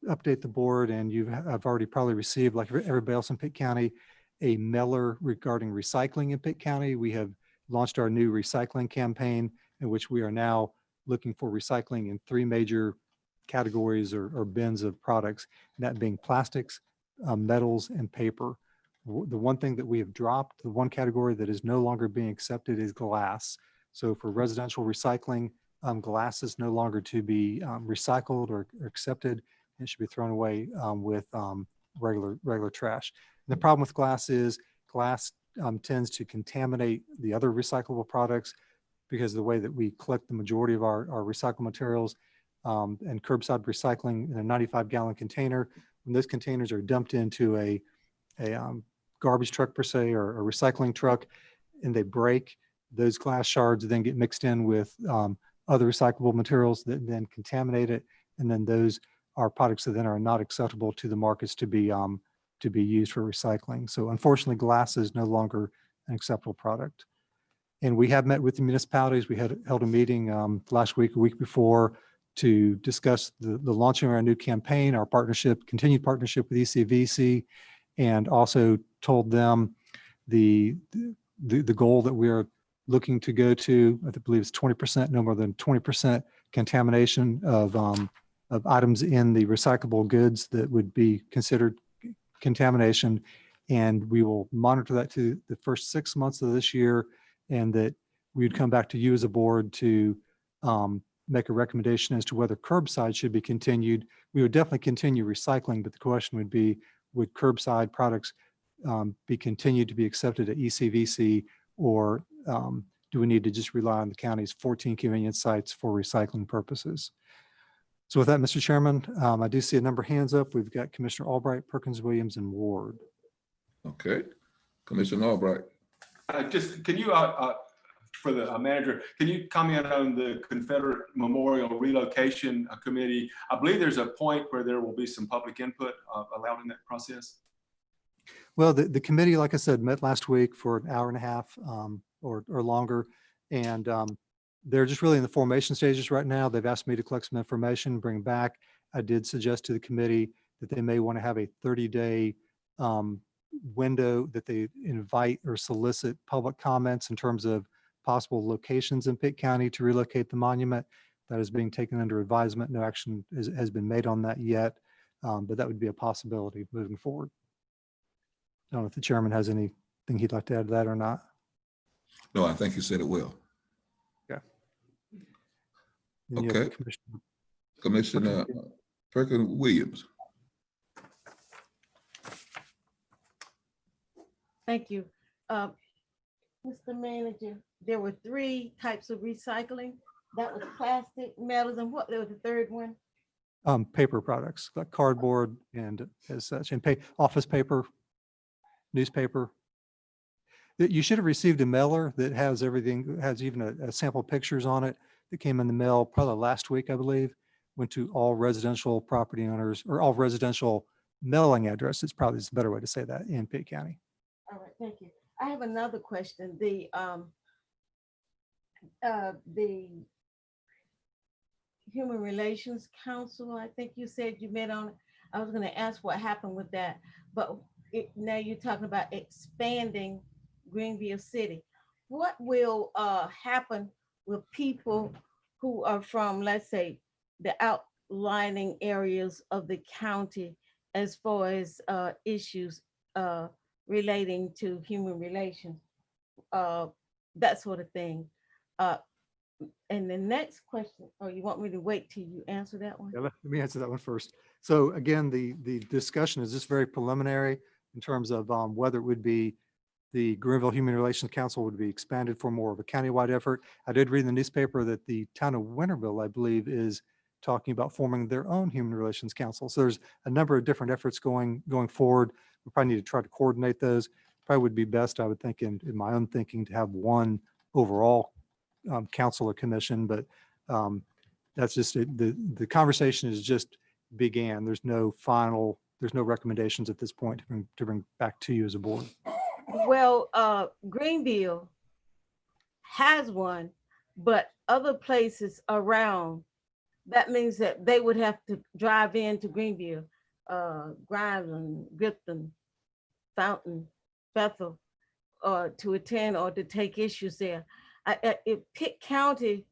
update the board, and I've already probably received, like everybody else in Pitt County, a mailer regarding recycling in Pitt County. We have launched our new recycling campaign, in which we are now looking for recycling in 3 major categories or bins of products, and that being plastics, metals, and paper. The one thing that we have dropped, the one category that is no longer being accepted is glass. So for residential recycling, glass is no longer to be recycled or accepted. It should be thrown away with regular trash. And the problem with glass is glass tends to contaminate the other recyclable products because of the way that we collect the majority of our recycled materials, and curbside recycling in a 95-gallon container. When those containers are dumped into a garbage truck per se, or a recycling truck, and they break, those glass shards then get mixed in with other recyclable materials that then contaminate it. And then those are products that then are not acceptable to the markets to be used for recycling. So unfortunately, glass is no longer an acceptable product. And we have met with the municipalities. We held a meeting last week, a week before, to discuss the launching of our new campaign, our continued partnership with ECVC, and also told them the goal that we are looking to go to. I believe it's 20%, no more than 20% contamination of items in the recyclable goods that would be considered contamination. And we will monitor that to the first 6 months of this year, and that we would come back to you as a board to make a recommendation as to whether curbside should be continued. We would definitely continue recycling, but the question would be, would curbside products be continued to be accepted at ECVC, or do we need to just rely on the county's 14 convenience sites for recycling purposes? So with that, Mr. Chairman, I do see a number of hands up. We've got Commissioner Albright, Perkins, Williams, and Ward. Okay, Commissioner Albright. Just, can you, for the manager, can you comment on the Confederate Memorial Relocation Committee? I believe there's a point where there will be some public input allowed in that process. Well, the committee, like I said, met last week for an hour and a half or longer. And they're just really in the formation stages right now. They've asked me to collect some information, bring back. I did suggest to the committee that they may want to have a 30-day window that they invite or solicit public comments in terms of possible locations in Pitt County to relocate the monument. That is being taken under advisement. No action has been made on that yet, but that would be a possibility moving forward. I don't know if the chairman has anything he'd like to add to that or not. No, I think you said it well. Yeah. Okay. Commissioner Perkins Williams. Thank you. Mr. Manager, there were 3 types of recycling. That was plastic, metals, and what was the third one? Paper products like cardboard and as such, and office paper, newspaper. You should have received a mailer that has everything, has even a sample pictures on it that came in the mail probably last week, I believe. Went to all residential property owners, or all residential mailing addresses, probably is a better way to say that, in Pitt County. All right, thank you. I have another question. The Human Relations Council, I think you said you met on, I was going to ask what happened with that, but now you're talking about expanding Greenville City. What will happen with people who are from, let's say, the outlining areas of the county as far as issues relating to human relations, that sort of thing? And the next question, or you want me to wait till you answer that one? Yeah, let me answer that one first. So again, the discussion is just very preliminary in terms of whether it would be the Greenville Human Relations Council would be expanded for more of a countywide effort. I did read in the newspaper that the town of Winterville, I believe, is talking about forming their own Human Relations Council. So there's a number of different efforts going forward. We probably need to try to coordinate those. Probably would be best, I would think, in my own thinking, to have one overall council or commission, but that's just the conversation is just began. There's no recommendations at this point to bring back to you as a board. Well, Greenville has one, but other places around, that means that they would have to drive into Greenville, Grineland, Grifton, Fountain, Bethel, to attend or to take issues there. If Pitt County,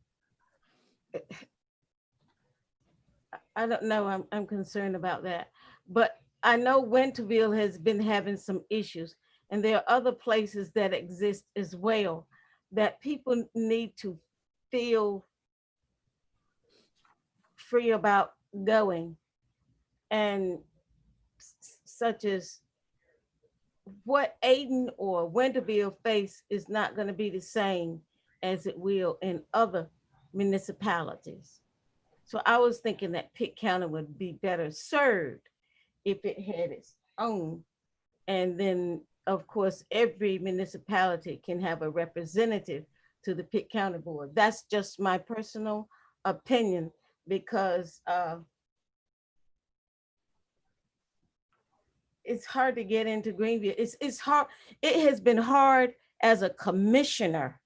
I don't know, I'm concerned about that. But I know Winterville has been having some issues. And there are other places that exist as well that people need to feel free about going. And such as what Aden or Winterville face is not going to be the same as it will in other municipalities. So I was thinking that Pitt County would be better served if it had its own. And then, of course, every municipality can have a representative to the Pitt County Board. That's just my personal opinion, because it's hard to get into Greenville. It's hard. It has been hard as a commissioner,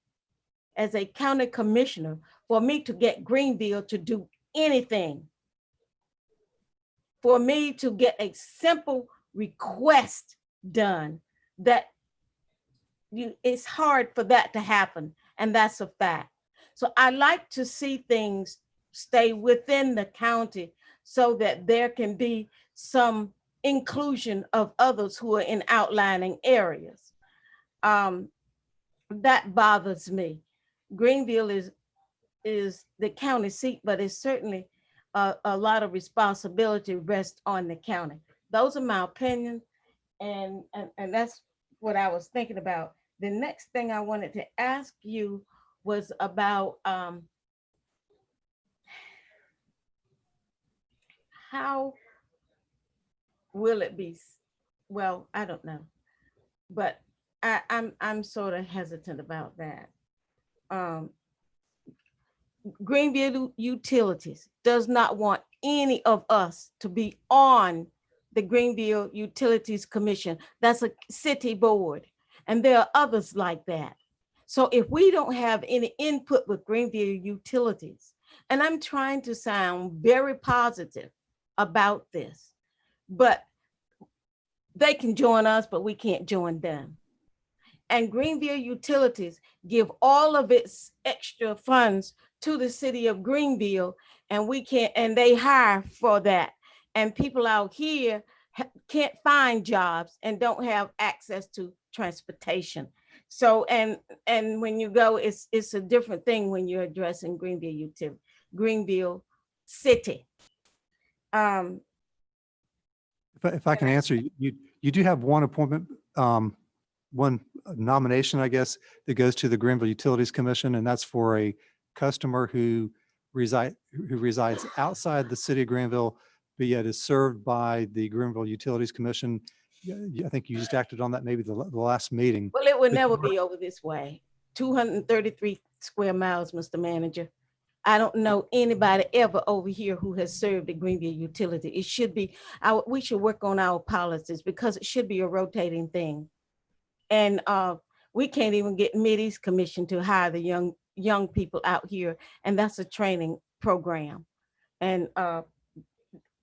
as a county commissioner, for me to get Greenville to do anything. For me to get a simple request done, that it's hard for that to happen. And that's a fact. So I like to see things stay within the county so that there can be some inclusion of others who are in outlying areas. That bothers me. Greenville is the county seat, but it's certainly a lot of responsibility rests on the county. Those are my opinions, and that's what I was thinking about. The next thing I wanted to ask you was about how will it be? Well, I don't know, but I'm sort of hesitant about that. Greenville Utilities does not want any of us to be on the Greenville Utilities Commission. That's a city board, and there are others like that. So if we don't have any input with Greenville Utilities, and I'm trying to sound very positive about this, but they can join us, but we can't join them. And Greenville Utilities give all of its extra funds to the city of Greenville, and we can't, and they hire for that. And people out here can't find jobs and don't have access to transportation. So, and when you go, it's a different thing when you're addressing Greenville Utility, Greenville City. If I can answer, you do have one appointment, one nomination, I guess, that goes to the Greenville Utilities Commission, and that's for a customer who resides outside the city of Greenville, but yet is served by the Greenville Utilities Commission. I think you just acted on that maybe the last meeting. Well, it would never be over this way. 233 square miles, Mr. Manager. I don't know anybody ever over here who has served the Greenville Utility. It should be, we should work on our policies, because it should be a rotating thing. And we can't even get Mideast Commission to hire the young people out here, and that's a training program. And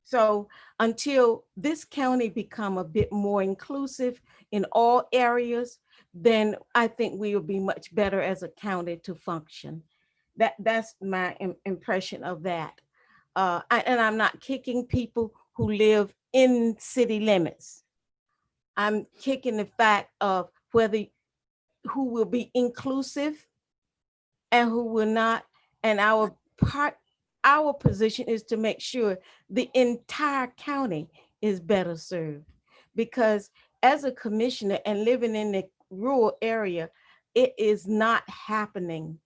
so until this county become a bit more inclusive in all areas, then I think we will be much better as a county to function. That's my impression of that. And I'm not kicking people who live in city limits. I'm kicking the fact of who will be inclusive and who will not. And our position is to make sure the entire county is better served. Because as a commissioner and living in the rural area, it is not happening.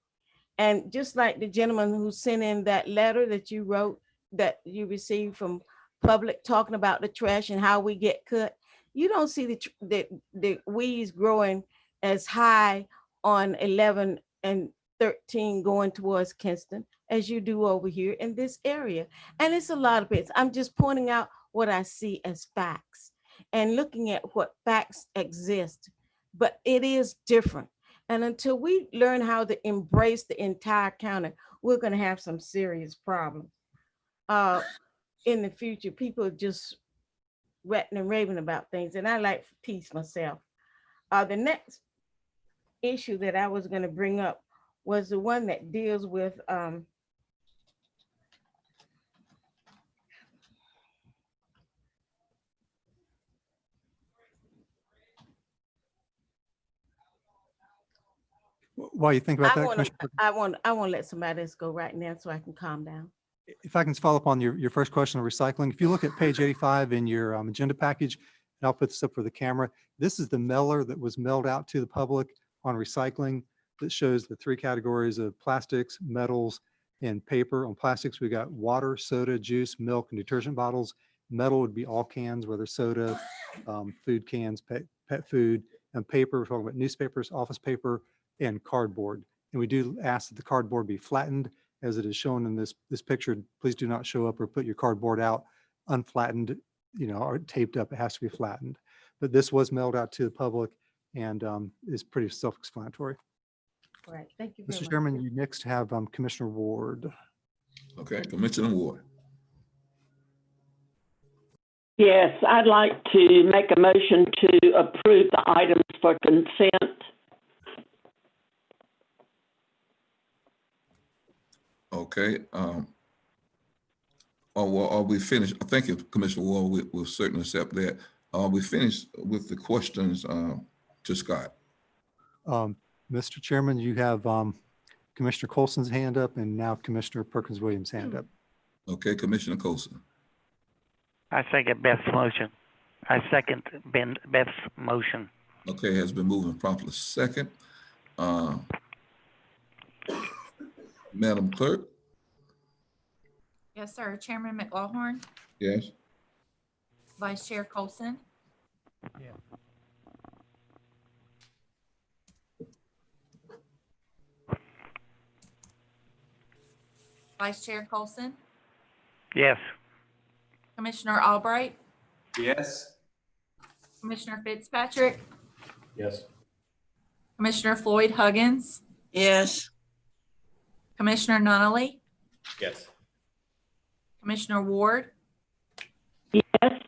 And just like the gentleman who sent in that letter that you wrote, that you received from public, talking about the trash and how we get cut, you don't see the weeds growing as high on 11 and 13 going towards Kinston as you do over here in this area. And it's a lot of bits. I'm just pointing out what I see as facts and looking at what facts exist, but it is different. And until we learn how to embrace the entire county, we're going to have some serious problems in the future. People are just ranting and raving about things, and I like peace myself. The next issue that I was going to bring up was the one that deals with While you think about that, Commissioner, I want to let somebody else go right now so I can calm down. if I can follow up on your first question on recycling, if you look at page 85 in your agenda package, and I'll put this up for the camera, this is the mailer that was mailed out to the public on recycling that shows the 3 categories of plastics, metals, and paper. On plastics, we got water, soda, juice, milk, and detergent bottles. Metal would be all cans, whether soda, food cans, pet food, and paper. We're talking about newspapers, office paper, and cardboard. And we do ask that the cardboard be flattened as it is shown in this picture. Please do not show up or put your cardboard out unflattened, or taped up. It has to be flattened. But this was mailed out to the public and is pretty self-explanatory. All right, thank you very Mr. much. Chairman, you next have Commissioner Ward. Okay, Commissioner Ward. Yes, I'd like to make a motion to approve the items for consent. Okay. Are we finished? Thank you, Commissioner Ward. We'll certainly accept that. Are we finished with the questions to Scott? Mr. Chairman, you have Commissioner Colson's hand up and now Commissioner Perkins Williams' hand up. Okay, Commissioner Colson. I second Beth's motion. I second Beth's motion. Okay, has been moved and properly second. Madam Clerk? Yes, sir. Chairman McLaughlin, Yes. Vice Chair Colson. Yeah. Vice Chair Colson, Yes. Commissioner Albright, Yes. Commissioner Fitzpatrick, Yes. Commissioner Floyd Huggins, Yes. Commissioner Nunley, Yes. Commissioner Ward, Yes.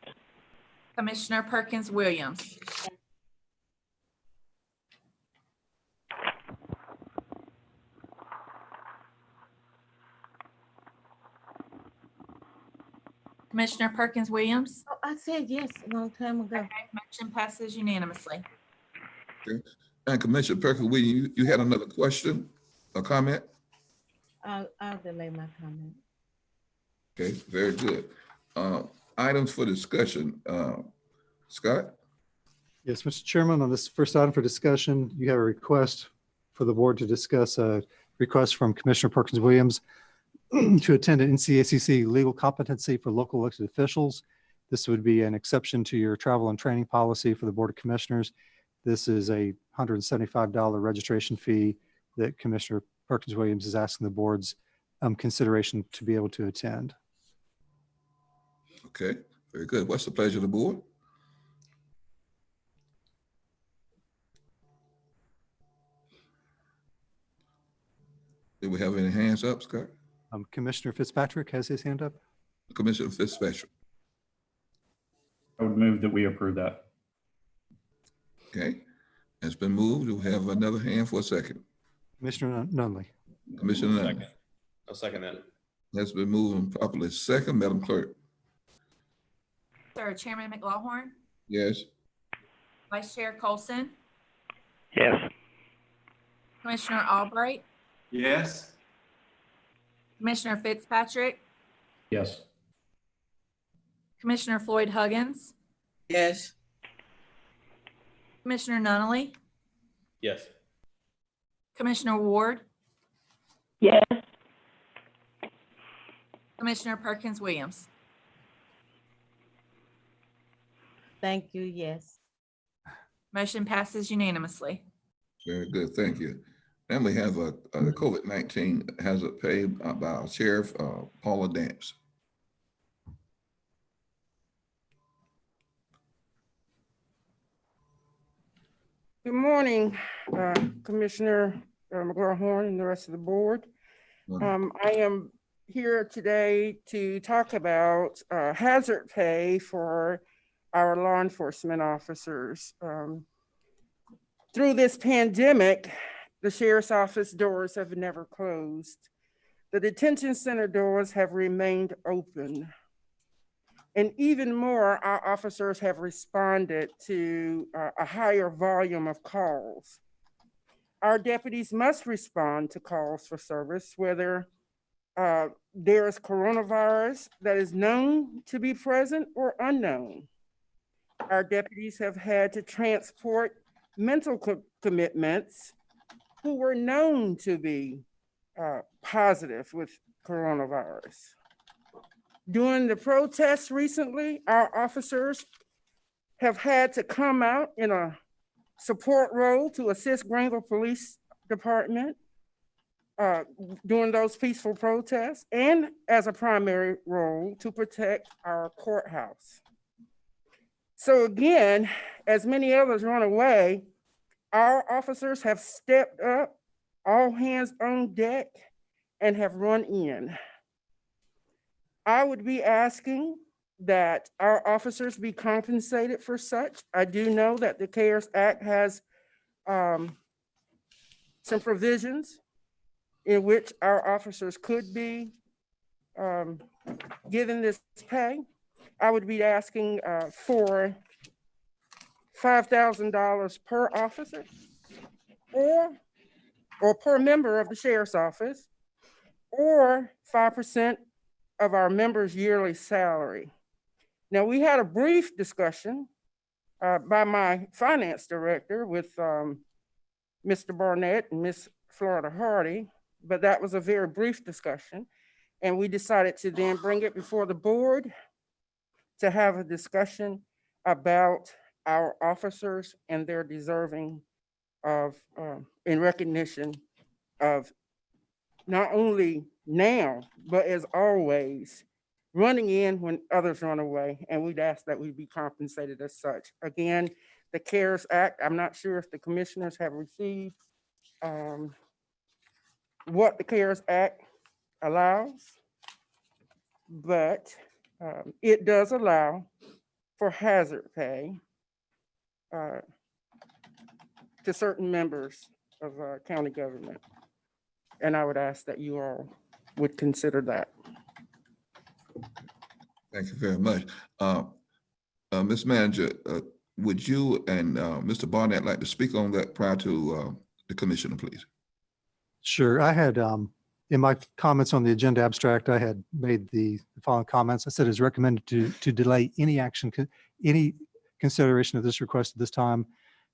Commissioner Perkins Williams. Commissioner Perkins Williams. Oh, I said yes a long time ago. Okay, motion passes unanimously. Okay. And Commissioner Perkins, you had another question or comment? I'll delay my comment. Okay, very good. Items for discussion. Scott? Yes, Mr. Chairman, on this first item for discussion, you have a request for the board to discuss a request from Commissioner Perkins Williams to attend an NCACC legal competency for local elected officials. This would be an exception to your travel and training policy for the Board of Commissioners. This is a $175 registration fee that Commissioner Perkins Williams is asking the board's consideration to be able to attend. Okay, very good. What's the pleasure of the board? Do we have any hands up, Scott? Commissioner Fitzpatrick has his hand up. Commissioner Fitzpatrick. I would move that we approve that. Okay, it's been moved. Do we have another hand for a second? Commissioner Nunley. Commissioner Nunley. Second. I'll second that. That's been moved and properly second. Madam Clerk? Sir, Chairman McLaughlin, Yes. Vice Chair Colson, Yes. Commissioner Albright, Yes. Commissioner Fitzpatrick, Yes. Commissioner Floyd Huggins, Yes. Commissioner Nunley, Yes. Commissioner Ward, Yes. Commissioner Perkins Williams. Thank you, yes. Motion passes unanimously. Very good, thank you. Then we have the COVID-19 hazard pay by our Sheriff, Paula Dance. Good morning, Commissioner McLaughlin and the rest of the board. I am here today to talk about hazard pay for our law enforcement officers. Through this pandemic, the sheriff's office doors have never closed. The detention center doors have remained open. And even more, our officers have responded to a higher volume of calls. our deputies must respond to calls for service, whether there is coronavirus that is known to be present or unknown. Our deputies have had to transport mental commitments who were known to be positive with coronavirus. During the protests recently, our officers have had to come out in a support role to assist Greenville Police Department during those peaceful protests, and as a primary role to protect our courthouse. So again, as many others run away, our officers have stepped up, all hands on deck, and have run in. I would be asking that our officers be compensated for such. I do know that the CARES Act has some provisions in which our officers could be given this pay. I would be asking for $5,000 per officer or per member of the sheriff's office, or 5% of our members' yearly salary. Now, we had a brief discussion by my finance director with Mr. Barnett and Ms. Florida Hardy, but that was a very brief discussion. And we decided to then bring it before the board to have a discussion about our officers and their deserving of, in recognition of not only now, but as always, running in when others run away. And we'd ask that we be compensated as such. Again, the CARES Act, I'm not sure if the commissioners have received what the CARES Act allows, but it does allow for hazard pay to certain members of county government. And I would ask that you all would consider that. Thank you very much. Ms. Manager, would you and Mr. Barnett like to speak on that prior to the commissioner, please? Sure. I had, in my comments on the agenda abstract, I had made the following comments. I said it's recommended to delay any action, any consideration of this request at this time.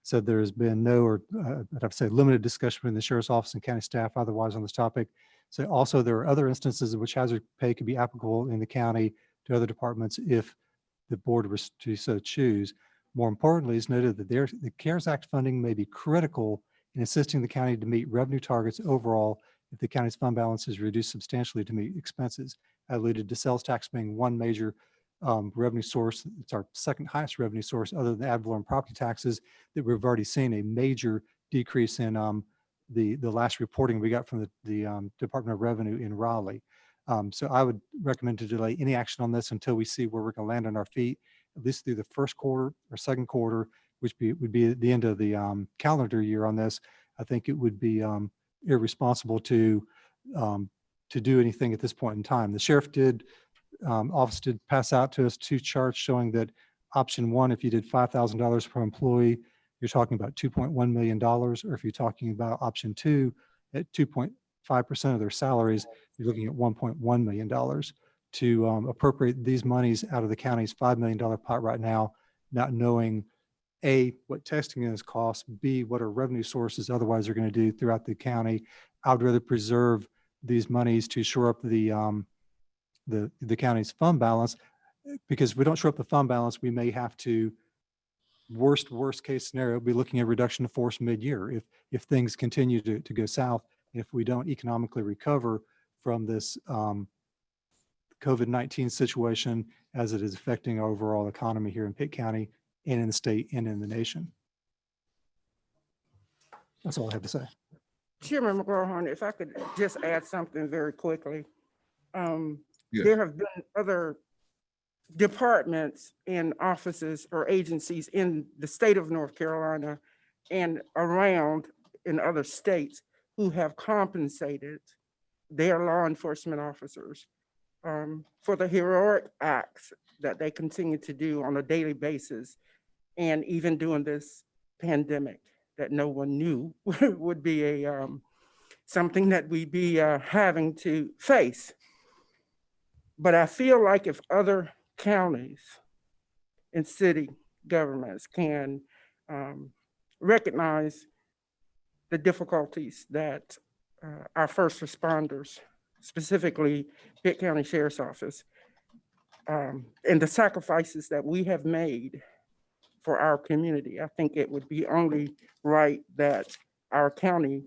Said there has been no, or I'd have to say limited discussion between the sheriff's office and county staff otherwise on this topic. So also there are other instances in which hazard pay could be applicable in the county to other departments if the board was to so choose. More importantly, it's noted that the CARES Act funding may be critical in assisting the county to meet revenue targets overall if the county's fund balance is reduced substantially to meet expenses. I alluded to sales tax being one major revenue source. It's our second highest revenue source other than ad valorem property taxes, that we've already seen a major decrease in the last reporting we got from the Department of Revenue in Raleigh. So I would recommend to delay any action on this until we see where we're going to land on our feet, at least through the first quarter or second quarter, which would be at the end of the calendar year on this. I think it would be irresponsible to do anything at this point in time. The sheriff office did pass out to us 2 charts showing that option 1, if you did $5,000 per employee, you're talking about $2.1 million, or if you're talking about option 2 at 2.5% of their salaries, you're looking at $1.1 million to appropriate these monies out of the county's $5 million pot right now, not knowing A, what testing is cost, B, what our revenue sources otherwise are going to do throughout the county. I would rather preserve these monies to shore up the county's fund balance, because if we don't shore up the fund balance, we may have to, worst case scenario, be looking at reduction of force mid-year if things continue to go south, if we don't economically recover from this COVID-19 situation as it is affecting our overall economy here in Pitt County and in the state and in the nation. That's all I have to say. Chairman McGraw-Horn, if I could just add something very quickly. Yes. There have been other departments and offices or agencies in the state of North Carolina and around in other states who have compensated their law enforcement officers for the heroic acts that they continue to do on a daily basis, and even during this pandemic. that no one knew would be something that we'd be having to face. But I feel like if other counties and city governments can recognize the difficulties that our first responders, specifically Pitt County Sheriff's Office, and the sacrifices that we have made for our community, I think it would be only right that our county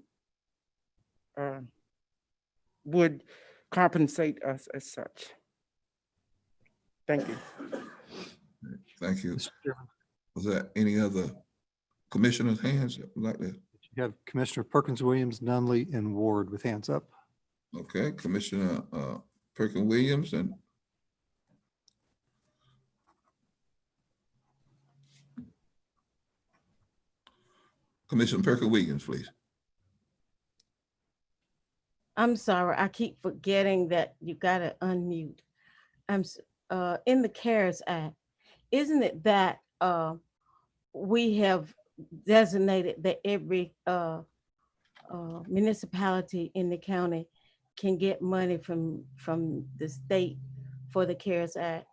would compensate us as such. Thank you. Thank you. Mr. Chairman, Was there any other commissioners' hands that would like to? you have Commissioner Perkins Williams, Nunley, and Ward with hands up. Okay, Commissioner Perkins Williams and Commissioner Perkins Williams, please. I'm sorry, I keep forgetting that you gotta unmute. In the CARES Act, isn't it that we have designated that every municipality in the county can get money from the state for the CARES Act?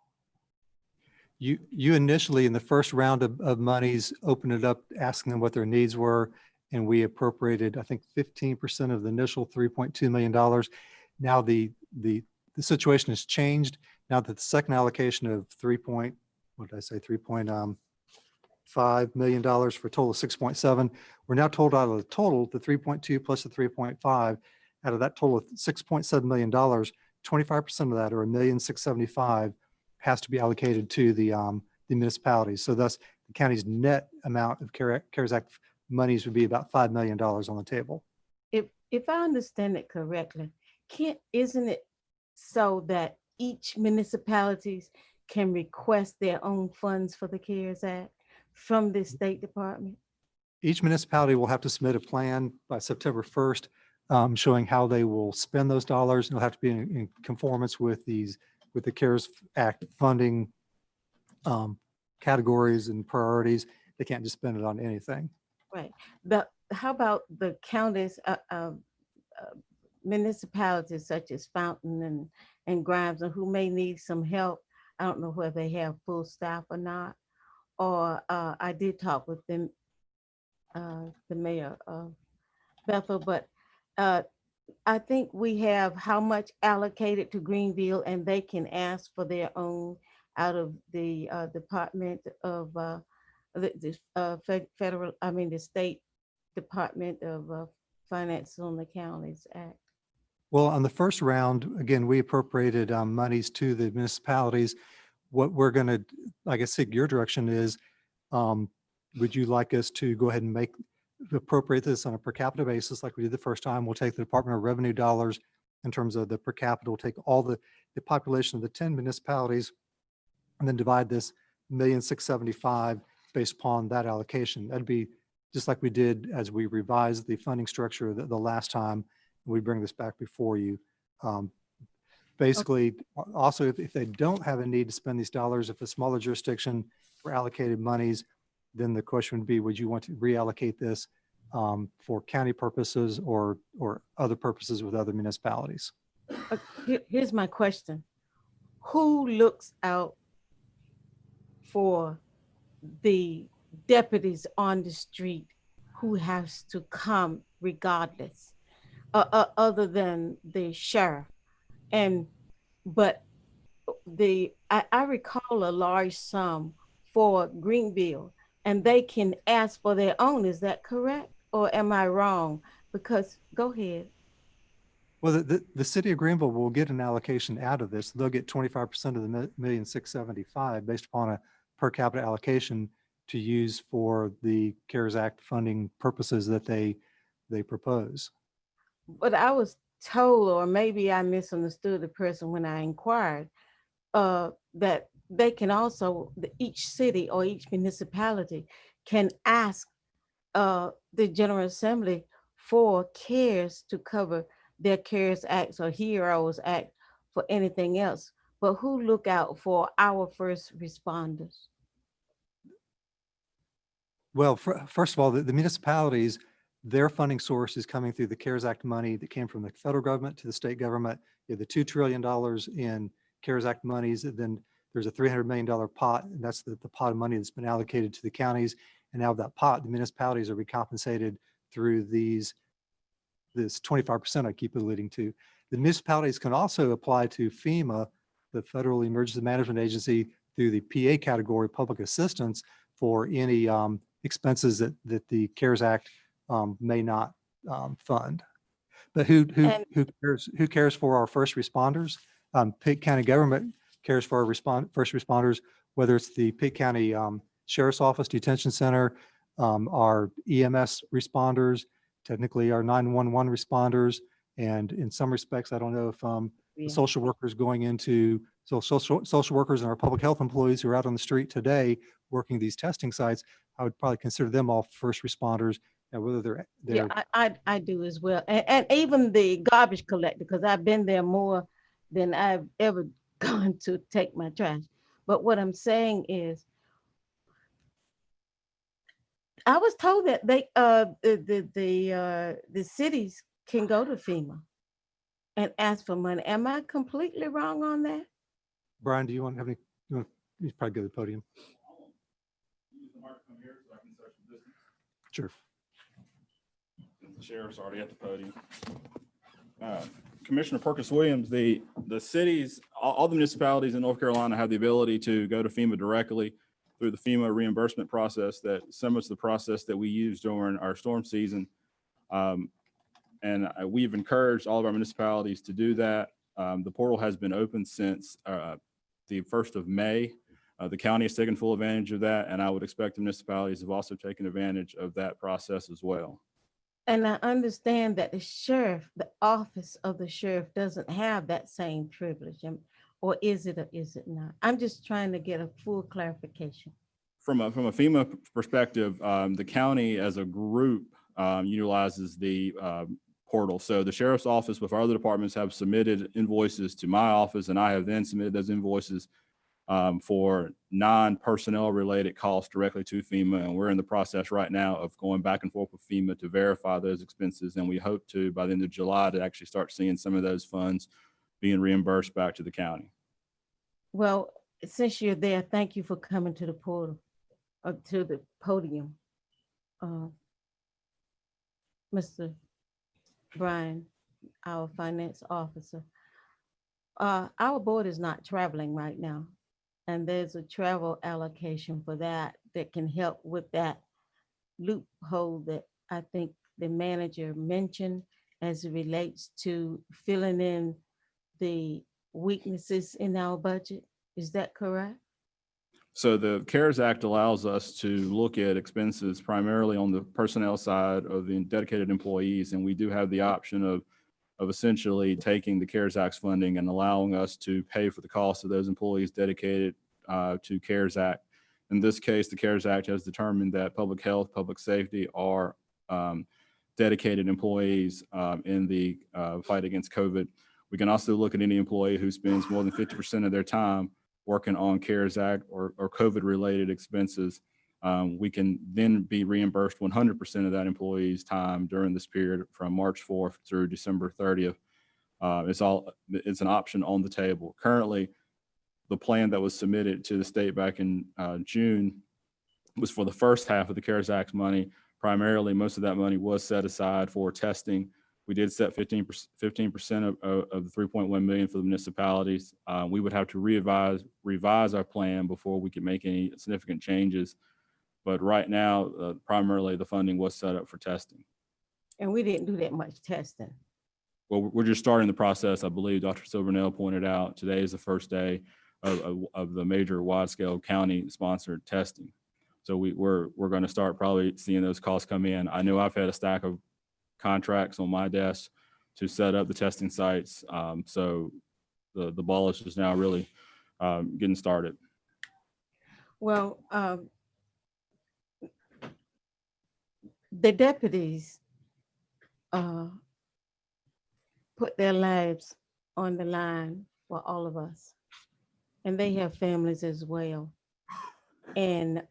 You initially, in the first round of monies, opened it up, asking them what their needs were, and we appropriated, I think, 15% of the initial $3.2 million. Now the situation has changed. Now that the second allocation of $3.5 million for a total of 6.7, we're now told out of the total, the 3.2 plus the 3.5, out of that total of $6.7 million, 25% of that, or $1,675,000, has to be allocated to the municipalities. So thus the county's net amount of CARES Act monies would be about $5 million on the table. If I understand it correctly, isn't it so that each municipalities can request their own funds for the CARES Act from the State Department? Each municipality will have to submit a plan by September 1st, showing how they will spend those dollars. And it'll have to be in conformance with the CARES Act funding categories and priorities. They can't just spend it on anything. Right. But how about the counties, municipalities such as Fountain and Grimes, and who may need some help? I don't know whether they have full staff or not. Or I did talk with them, the mayor of Bethel, but I think we have how much allocated to Greenville, and they can ask for their own out of the Department of the federal, the State Department of Finance on the Counties Act. Well, on the first round, again, we appropriated monies to the municipalities. What we're going to, like I said, your direction is, would you like us to go ahead and appropriate this on a per capita basis like we did the first time? We'll take the Department of Revenue dollars in terms of the per capita. We'll take all the population of the 10 municipalities and then divide this $1,675,000 based upon that allocation. That'd be just like we did as we revised the funding structure the last time. We bring this back before you. Basically, also, if they don't have a need to spend these dollars, if a smaller jurisdiction for allocated monies, then the question would be, would you want to reallocate this for county purposes or other purposes with other municipalities? Here's my question. Who looks out for the deputies on the street who has to come regardless, other than the sheriff? But I recall a large sum for Greenville, and they can ask for their own. Is that correct, or am I wrong? Because, go ahead. Well, the city of Greenville will get an allocation out of this. They'll get 25% of the $1,675,000 based upon a per capita allocation to use for the CARES Act funding purposes that they propose. But I was told, or maybe I misunderstood the person when I inquired, that they can also, each city or each municipality can ask the General Assembly for CARES to cover their CARES Acts or HEROES Act for anything else. But who look out for our first responders? Well, first of all, the municipalities, their funding source is coming through the CARES Act money that came from the federal government to the state government. You have the $2 trillion in CARES Act monies. And then there's a $300 million pot, and that's the pot of money that's been allocated to the counties. And out of that pot, the municipalities are recompensated through this 25% I keep alluding to. The municipalities can also apply to FEMA, the Federal Emergency Management Agency, through the PA category, public assistance, for any expenses that the CARES Act may not fund. But who cares for our first responders? Pitt County government cares for our first responders, whether it's the Pitt County Sheriff's Office Detention Center, our EMS responders, technically our 911 responders, and in some respects, I don't know if the social workers going into, so social workers and our public health employees who are out on the street today working these testing sites, I would probably consider them all first responders. And whether they're Yeah, I do as well. And even the garbage collector, because I've been there more than I've ever gone to take my trash. But what I'm saying is, I was told that the cities can go to FEMA and ask for money. Am I completely wrong on that? Brian, do you want to have any, you probably go to the podium. Sure. The sheriff's already at the podium. Commissioner Perkins Williams, the cities, all the municipalities in North Carolina have the ability to go to FEMA directly through the FEMA reimbursement process that similar to the process that we use during our storm season. And we've encouraged all of our municipalities to do that. The portal has been open since the 1st of May. The county has taken full advantage of that, and I would expect the municipalities have also taken advantage of that process as well. And I understand that the sheriff, the office of the sheriff doesn't have that same privilege, or is it or is it not? I'm just trying to get a full clarification. From a FEMA perspective, the county as a group utilizes the portal. So the sheriff's office with our other departments have submitted invoices to my office, and I have then submitted those invoices for non-personnel related costs directly to FEMA. And we're in the process right now of going back and forth with FEMA to verify those expenses. And we hope to, by the end of July, to actually start seeing some of those funds being reimbursed back to the county. Well, since you're there, thank you for coming to the portal, to the podium. Mr. Brian, our finance officer. Our board is not traveling right now. And there's a travel allocation for that can help with that loophole that I think the manager mentioned as it relates to filling in the weaknesses in our budget. Is that correct? So the CARES Act allows us to look at expenses primarily on the personnel side of the dedicated employees. And we do have the option of essentially taking the CARES Act's funding and allowing us to pay for the cost of those employees dedicated to CARES Act. In this case, the CARES Act has determined that public health, public safety are dedicated employees in the fight against COVID. We can also look at any employee who spends more than 50% of their time working on CARES Act or COVID related expenses. We can then be reimbursed 100% of that employee's time during this period from March 4th through December 30th. It's an option on the table. Currently, the plan that was submitted to the state back in June was for the first half of the CARES Act money. Primarily, most of that money was set aside for testing. We did set 15% of the 3.1 million for the municipalities. We would have to revise our plan before we could make any significant changes. But right now, primarily the funding was set up for testing. And we didn't do that much testing. Well, we're just starting the process. I believe Dr. Silvernell pointed out today is the first day of the major wide-scale county-sponsored testing. So we're going to start probably seeing those costs come in. I know I've had a stack of contracts on my desk to set up the testing sites. So the ball is just now really getting started. Well, the deputies put their lives on the line for all of us, and they have families as well. And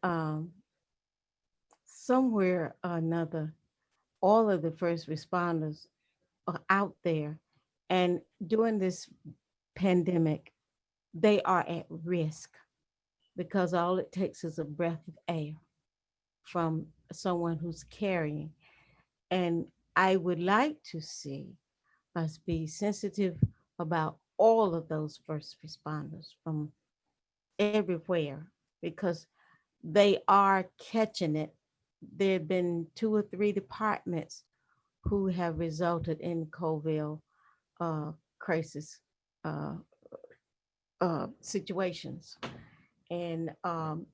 somewhere or another, all of the first responders are out there. And during this pandemic, they are at risk because all it takes is a breath of air from someone who's carrying. And I would like to see us be sensitive about all of those first responders from everywhere because they are catching it. There have been 2 or 3 departments who have resulted in COVID crisis situations. And I'm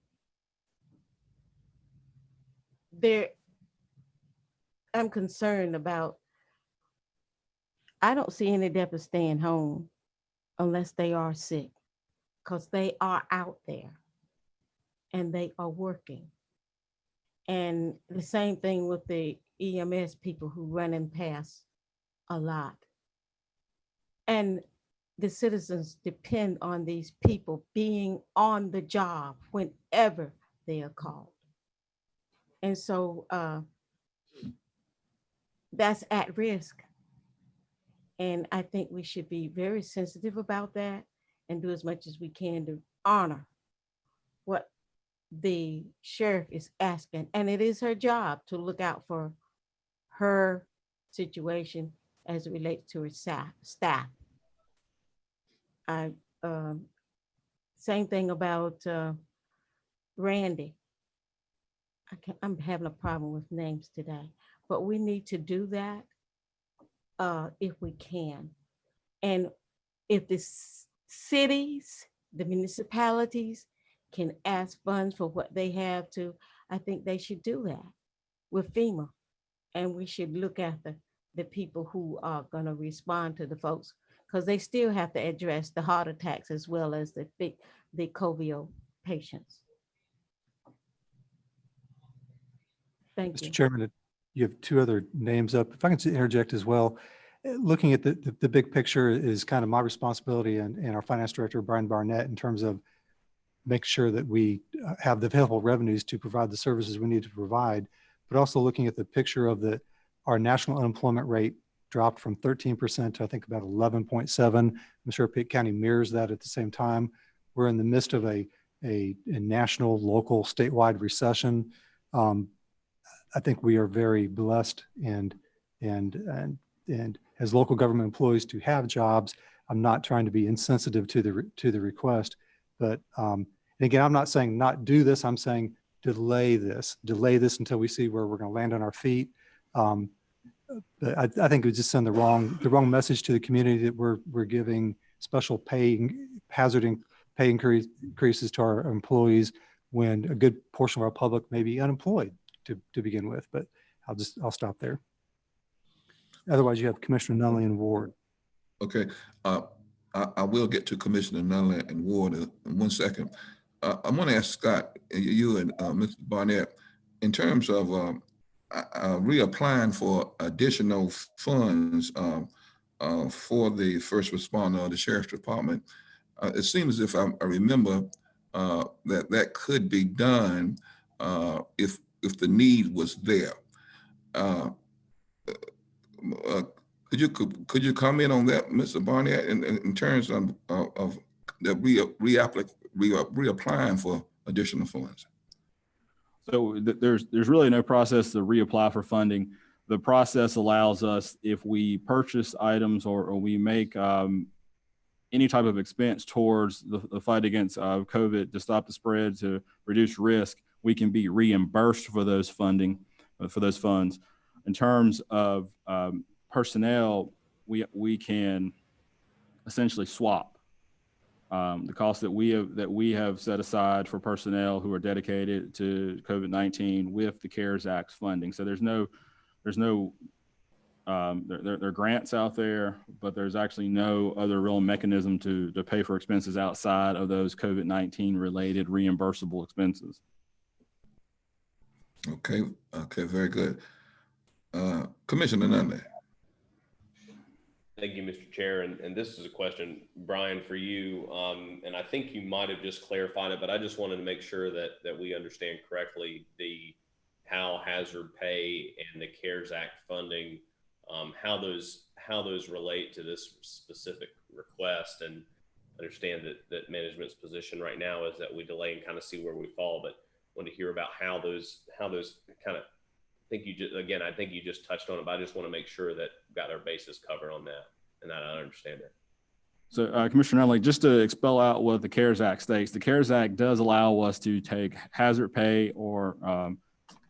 concerned about, I don't see any depth of staying home unless they are sick, because they are out there and they are working. And the same thing with the EMS people who run and pass a lot. And the citizens depend on these people being on the job whenever they are called. And so that's at risk. And I think we should be very sensitive about that and do as much as we can to honor what the sheriff is asking. And it is her job to look out for her situation as it relates to her staff. Same thing about Randy. I'm having a problem with names today, but we need to do that if we can. And if the cities, the municipalities can ask funds for what they have to, I think they should do that with FEMA. And we should look at the people who are going to respond to the folks, because they still have to address the heart attacks as well as the COVID patients. Thank you. Mr. Chairman, you have 2 other names up. If I can interject as well, looking at the big picture is kind of my responsibility and our finance director, Brian Barnett, in terms of make sure that we have the available revenues to provide the services we need to provide, but also looking at the picture of our national unemployment rate dropped from 13% to I think about 11.7. I'm sure Pitt County mirrors that at the same time. We're in the midst of a national, local, statewide recession. I think we are very blessed and as local government employees to have jobs. I'm not trying to be insensitive to the request, but again, I'm not saying not do this. I'm saying delay this until we see where we're going to land on our feet. But I think it would just send the wrong message to the community that we're giving special hazard pay increases to our employees when a good portion of our public may be unemployed to begin with. But I'll stop there. Otherwise, you have Commissioner Nunley and Ward. Okay, I will get to Commissioner Nunley and Ward in 1 second. I'm going to ask Scott, you and Mr. Barnett, in terms of reapplying for additional funds for the first responder of the Sheriff's Department. It seems as if I remember that could be done if the need was there. Could you comment on that, Mr. Barnett, in terms of the reapplying for additional funds? So there's really no process to reapply for funding. The process allows us, if we purchase items or we make any type of expense towards the fight against COVID to stop the spread, to reduce risk, we can be reimbursed for those funds. In terms of personnel, we can essentially swap the cost that we have set aside for personnel who are dedicated to COVID-19 with the CARES Act funding. So there are grants out there, but there's actually no other real mechanism to pay for expenses outside of those COVID-19 related reimbursable expenses. Okay, very good. Commissioner Nunley. Thank you, Mr. Chair. And this is a question, Brian, for you. And I think you might have just clarified it, but I just wanted to make sure that we understand correctly. how hazard pay and the CARES Act funding, how those relate to this specific request, and understand that management's position right now is that we delay and kind of see where we fall, but want to hear about how those kind of, I think you just touched on it, but I just want to make sure that we've got our bases covered on that and that I understand it. So Commissioner Nunley, just to spell out what the CARES Act states, the CARES Act does allow us to take hazard pay or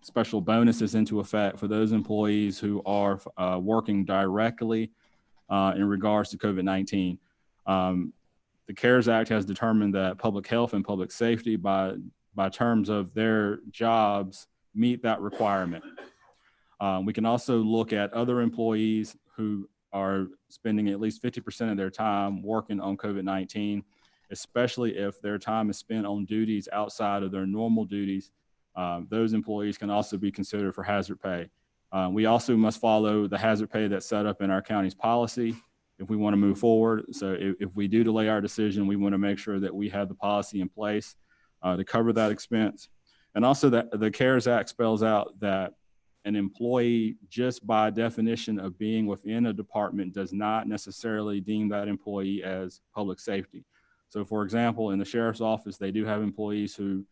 special bonuses into effect for those employees who are working directly in regards to COVID-19. The CARES Act has determined that public health and public safety by terms of their jobs meet that requirement. We can also look at other employees who are spending at least 50% of their time working on COVID-19, especially if their time is spent on duties outside of their normal duties. Those employees can also be considered for hazard pay. We also must follow the hazard pay that's set up in our county's policy if we want to move forward. So if we do delay our decision, we want to make sure that we have the policy in place to cover that expense. And also that the CARES Act spells out that an employee, just by definition of being within a department, does not necessarily deem that employee as public safety. So for example, in the sheriff's office, they do have employees who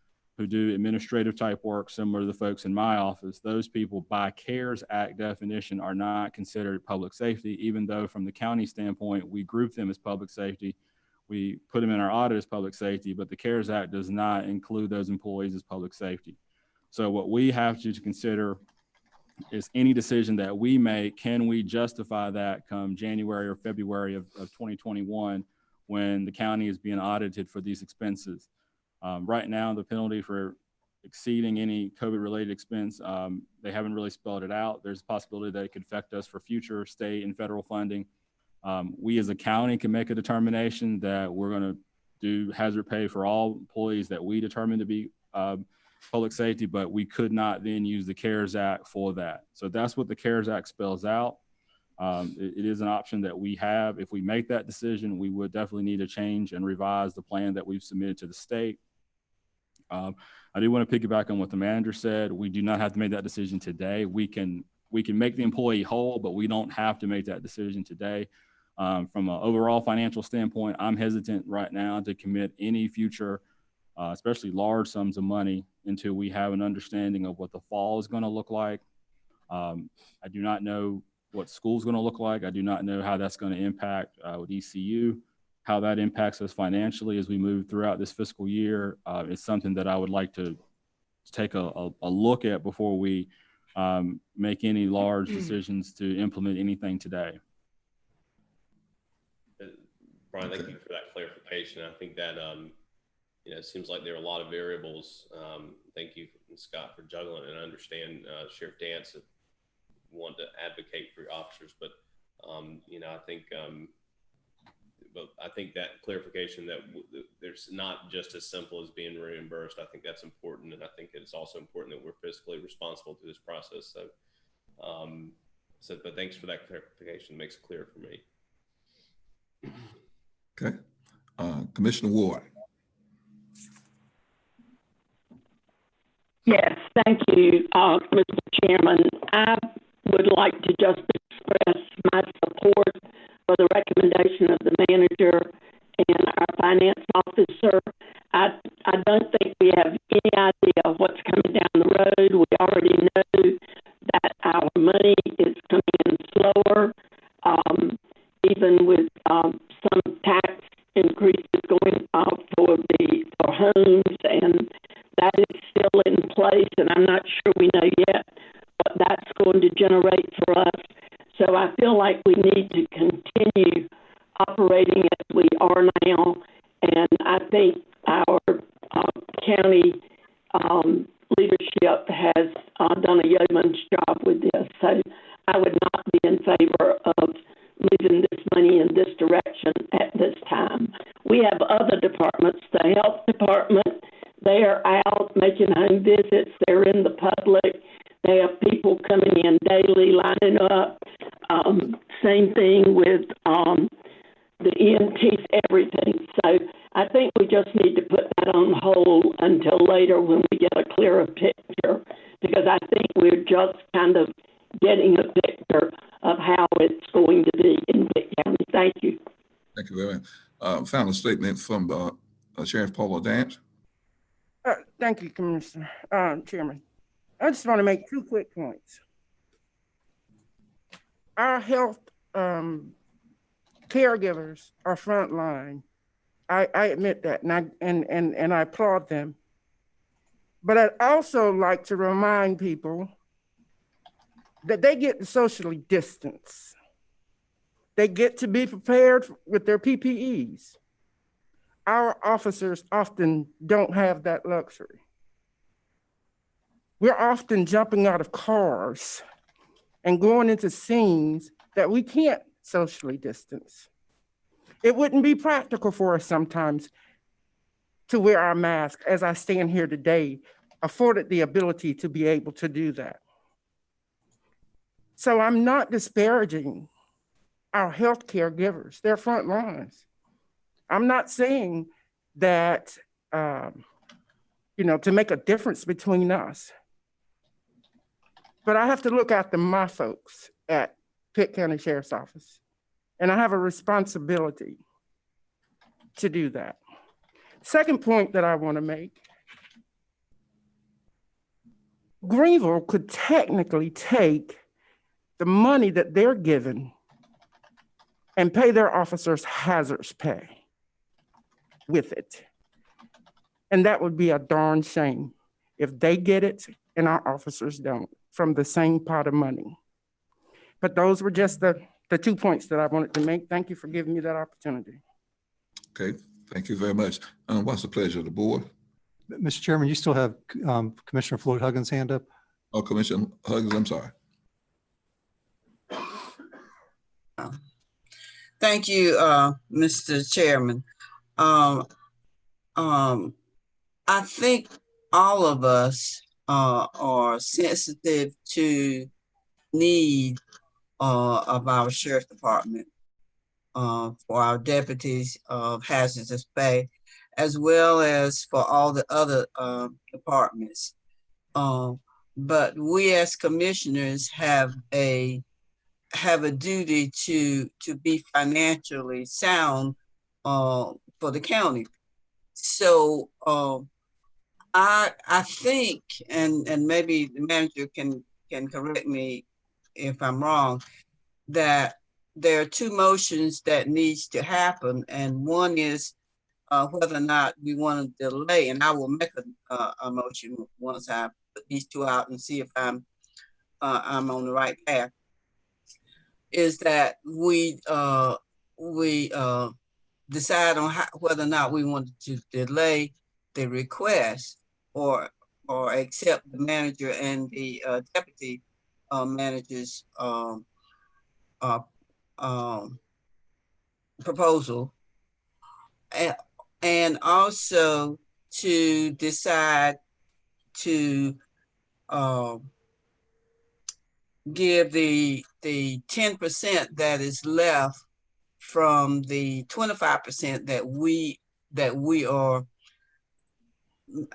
do administrative type work similar to the folks in my office. Those people by CARES Act definition are not considered public safety, even though from the county standpoint, we group them as public safety. We put them in our audit as public safety, but the CARES Act does not include those employees as public safety. So what we have to consider is any decision that we make, can we justify that come January or February of 2021 when the county is being audited for these expenses? Right now, the penalty for exceeding any COVID-related expense, they haven't really spelled it out. There's a possibility that it could affect us for future state and federal funding. We as a county can make a determination that we're going to do hazard pay for all employees that we determine to be public safety, but we could not then use the CARES Act for that. So that's what the CARES Act spells out. It is an option that we have. If we make that decision, we would definitely need to change and revise the plan that we've submitted to the state. I do want to piggyback on what the manager said. We do not have to make that decision today. We can make the employee whole, but we don't have to make that decision today. From an overall financial standpoint, I'm hesitant right now to commit any future especially large sums of money until we have an understanding of what the fall is going to look like. I do not know what school's going to look like. I do not know how that's going to impact with ECU, how that impacts us financially as we move throughout this fiscal year. It's something that I would like to take a look at before we make any large decisions to implement anything today. Brian, thank you for that clarification. I think that it seems like there are a lot of variables. Thank you, Scott, for juggling, and I understand Sheriff Dance want to advocate for your officers, but I think that clarification that there's not just as simple as being reimbursed. I think that's important, and I think it's also important that we're fiscally responsible through this process. But thanks for that clarification. It makes it clear for me. Okay, Commissioner Ward. Yes, thank you, Mr. Chairman. I would like to just express my support for the recommendation of the manager and our finance officer. I don't think we have any idea of what's coming down the road. We already know that our money is coming in slower, even with some tax increases going for homes, and that is still in place, and I'm not sure we know yet what that's going to generate for us. So I feel like we need to continue operating as we are now, and I think our county leadership has done a yeoman's job with this. So I would not be in favor of moving this money in this direction at this time. We have other departments, the health department, they are out making home visits. They're in the public. They have people coming in daily, lining up. Same thing with the EMTs, everything. So I think we just need to put that on hold until later when we get a clearer picture to because I think we're just kind of getting a picture of how it's going to be in Pitt County. Thank you. Thank you very much. Final statement from Sheriff Paula Dance. Thank you, Commissioner, Chairman. I just want to make 2 quick points. Our health caregivers are frontline. I admit that, and I applaud them. But I'd also like to remind people that they get to socially distance. They get to be prepared with their PPEs. Our officers often don't have that luxury. We're often jumping out of cars and going into scenes that we can't socially distance. It wouldn't be practical for us sometimes to wear our mask, as I stand here today, afforded the ability to be able to do that. So I'm not disparaging our health caregivers, they're front lines. I'm not saying that, to make a difference between us. But I have to look after my folks at Pitt County Sheriff's Office. And I have a responsibility to do that. Second point that I want to make, Greenville could technically take the money that they're given and pay their officers hazards pay with it. And that would be a darn shame if they get it and our officers don't, from the same pot of money. But those were just the 2 points that I wanted to make. Thank you for giving me that opportunity. Okay, thank you very much. What's the pleasure of the board? Mr. Chairman, you still have Commissioner Floyd Huggins' hand up. Oh, Commissioner Huggins, I'm sorry. Thank you, Mr. Chairman. I think all of us are sensitive to need of our sheriff department for our deputies of hazardous pay, as well as for all the other departments. But we as commissioners have a duty to be financially sound for the county. So I think, and maybe the manager can correct me if I'm wrong, that there are 2 motions that needs to happen, and one is whether or not we want to delay, and I will make a motion once I put these 2 out and see if I'm on the right path. Is that we decide on whether or not we want to delay the request or accept the manager and the deputy manager's proposal, and also to decide to give the 10% that is left from the 25% that we are,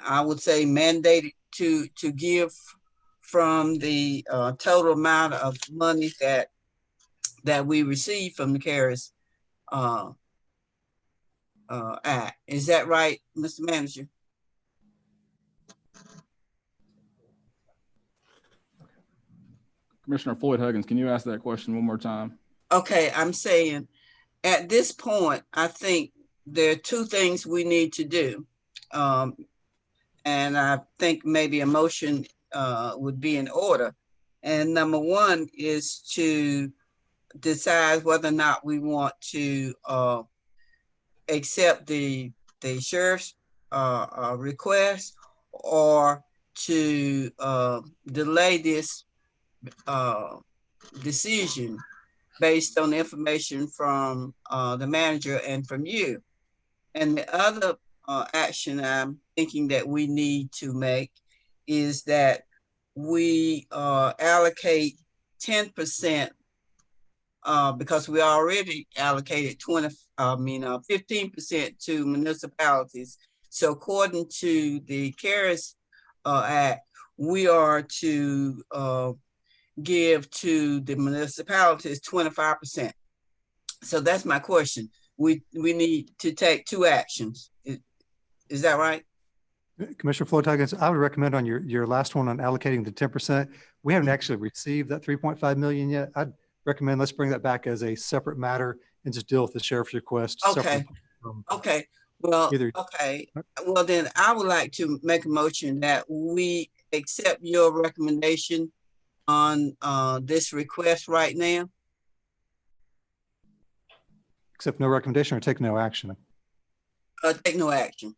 I would say, mandated to give from the total amount of money that we receive from the CARES Act. Is that right, Mr. Manager? Commissioner Floyd Huggins, can you ask that question one more time? Okay, I'm saying at this point, I think there are 2 things we need to do. And I think maybe a motion would be in order. And number 1 is to decide whether or not we want to accept the sheriff's request, or to delay this decision based on the information from the manager and from you. And the other action I'm thinking that we need to make is that we allocate 10%, because we already allocated 15% to municipalities. So according to the CARES Act, we are to give to the municipalities 25%. So that's my question. We need to take 2 actions. Is that right? Commissioner Floyd Huggins, I would recommend on your last one on allocating the 10%, we haven't actually received that 3.5 million yet. I'd recommend let's bring that back as a separate matter and just deal with the sheriff's request. Okay. Okay. Well, either. okay. Well, then I would like to make a motion that we accept your recommendation on this request right now. Accept no recommendation or take no action. Take no action.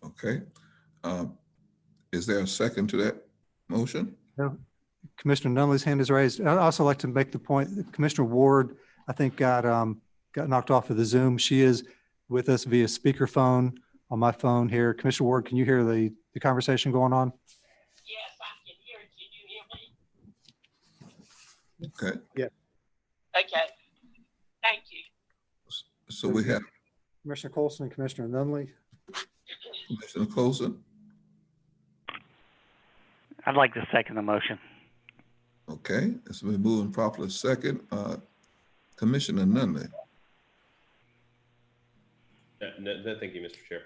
Okay. Is there a second to that motion? No. Commissioner Nunley's hand is raised. I'd also like to make the point that Commissioner Ward, I think, got knocked off of the Zoom. She is with us via speakerphone on my phone here. Commissioner Ward, can you hear the conversation going on? Yes, I can hear it. Can you hear me? Okay. Yeah. Okay. Thank you. So we have Commissioner Colson and Commissioner Nunley. Commissioner Colson. I'd like to second the motion. Okay, it's been moving properly second. Commissioner Nunley. No, thank you, Mr. Chair.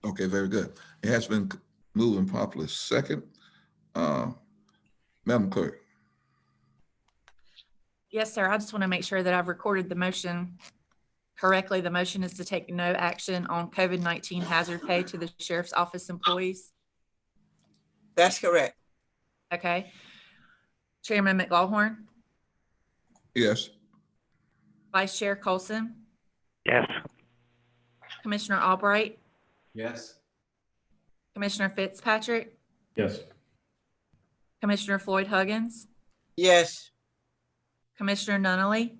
Okay, very good. It has been moving properly second. Madam Clerk. Yes, sir. I just want to make sure that I've recorded the motion correctly. The motion is to take no action on COVID-19 hazard pay to the Sheriff's Office employees. That's correct. Okay. Chairman McLawhorn, Yes. Vice Chair Colson, Yes. Commissioner Albright, Yes. Commissioner Fitzpatrick, Yes. Commissioner Floyd Huggins, Yes. Commissioner Nunley,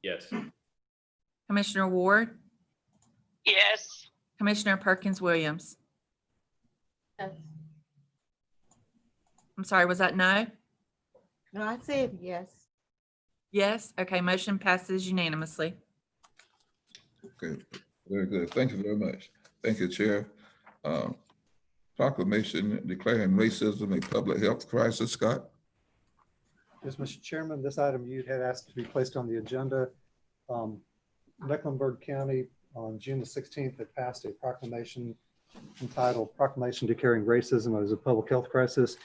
Yes. Commissioner Ward, Yes. Commissioner Perkins Williams. Yes. I'm sorry, was that no? No, I said yes. Yes? Okay, motion passes unanimously. Okay, very good. Thank you very much. Thank you, Chair. Proclamation declaring racism a public health crisis. Scott? Yes, Mr. Chairman, this item you had asked to be placed on the agenda. Mecklenburg County on June the 16th had passed a proclamation entitled Proclamation Declaring Racism as a Public Health Crisis,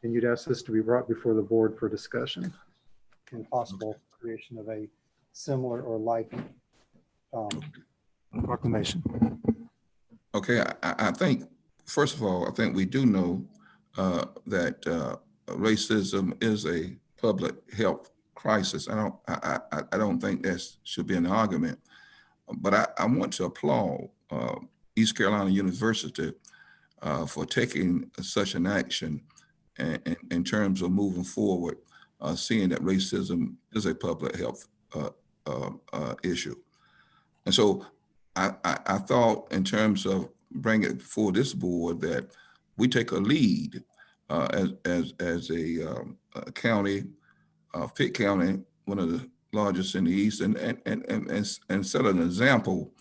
and you'd ask this to be brought before the board for discussion and possible creation of a similar or like proclamation. Okay, I think, first of all, I think we do know that racism is a public health crisis. I don't think that should be an argument, but I want to applaud East Carolina University for taking such an action in terms of moving forward, seeing that racism is a public health issue. And so I thought in terms of bringing it before this board that we take a lead as a county, Pitt County, one of the largest in the East, and set an example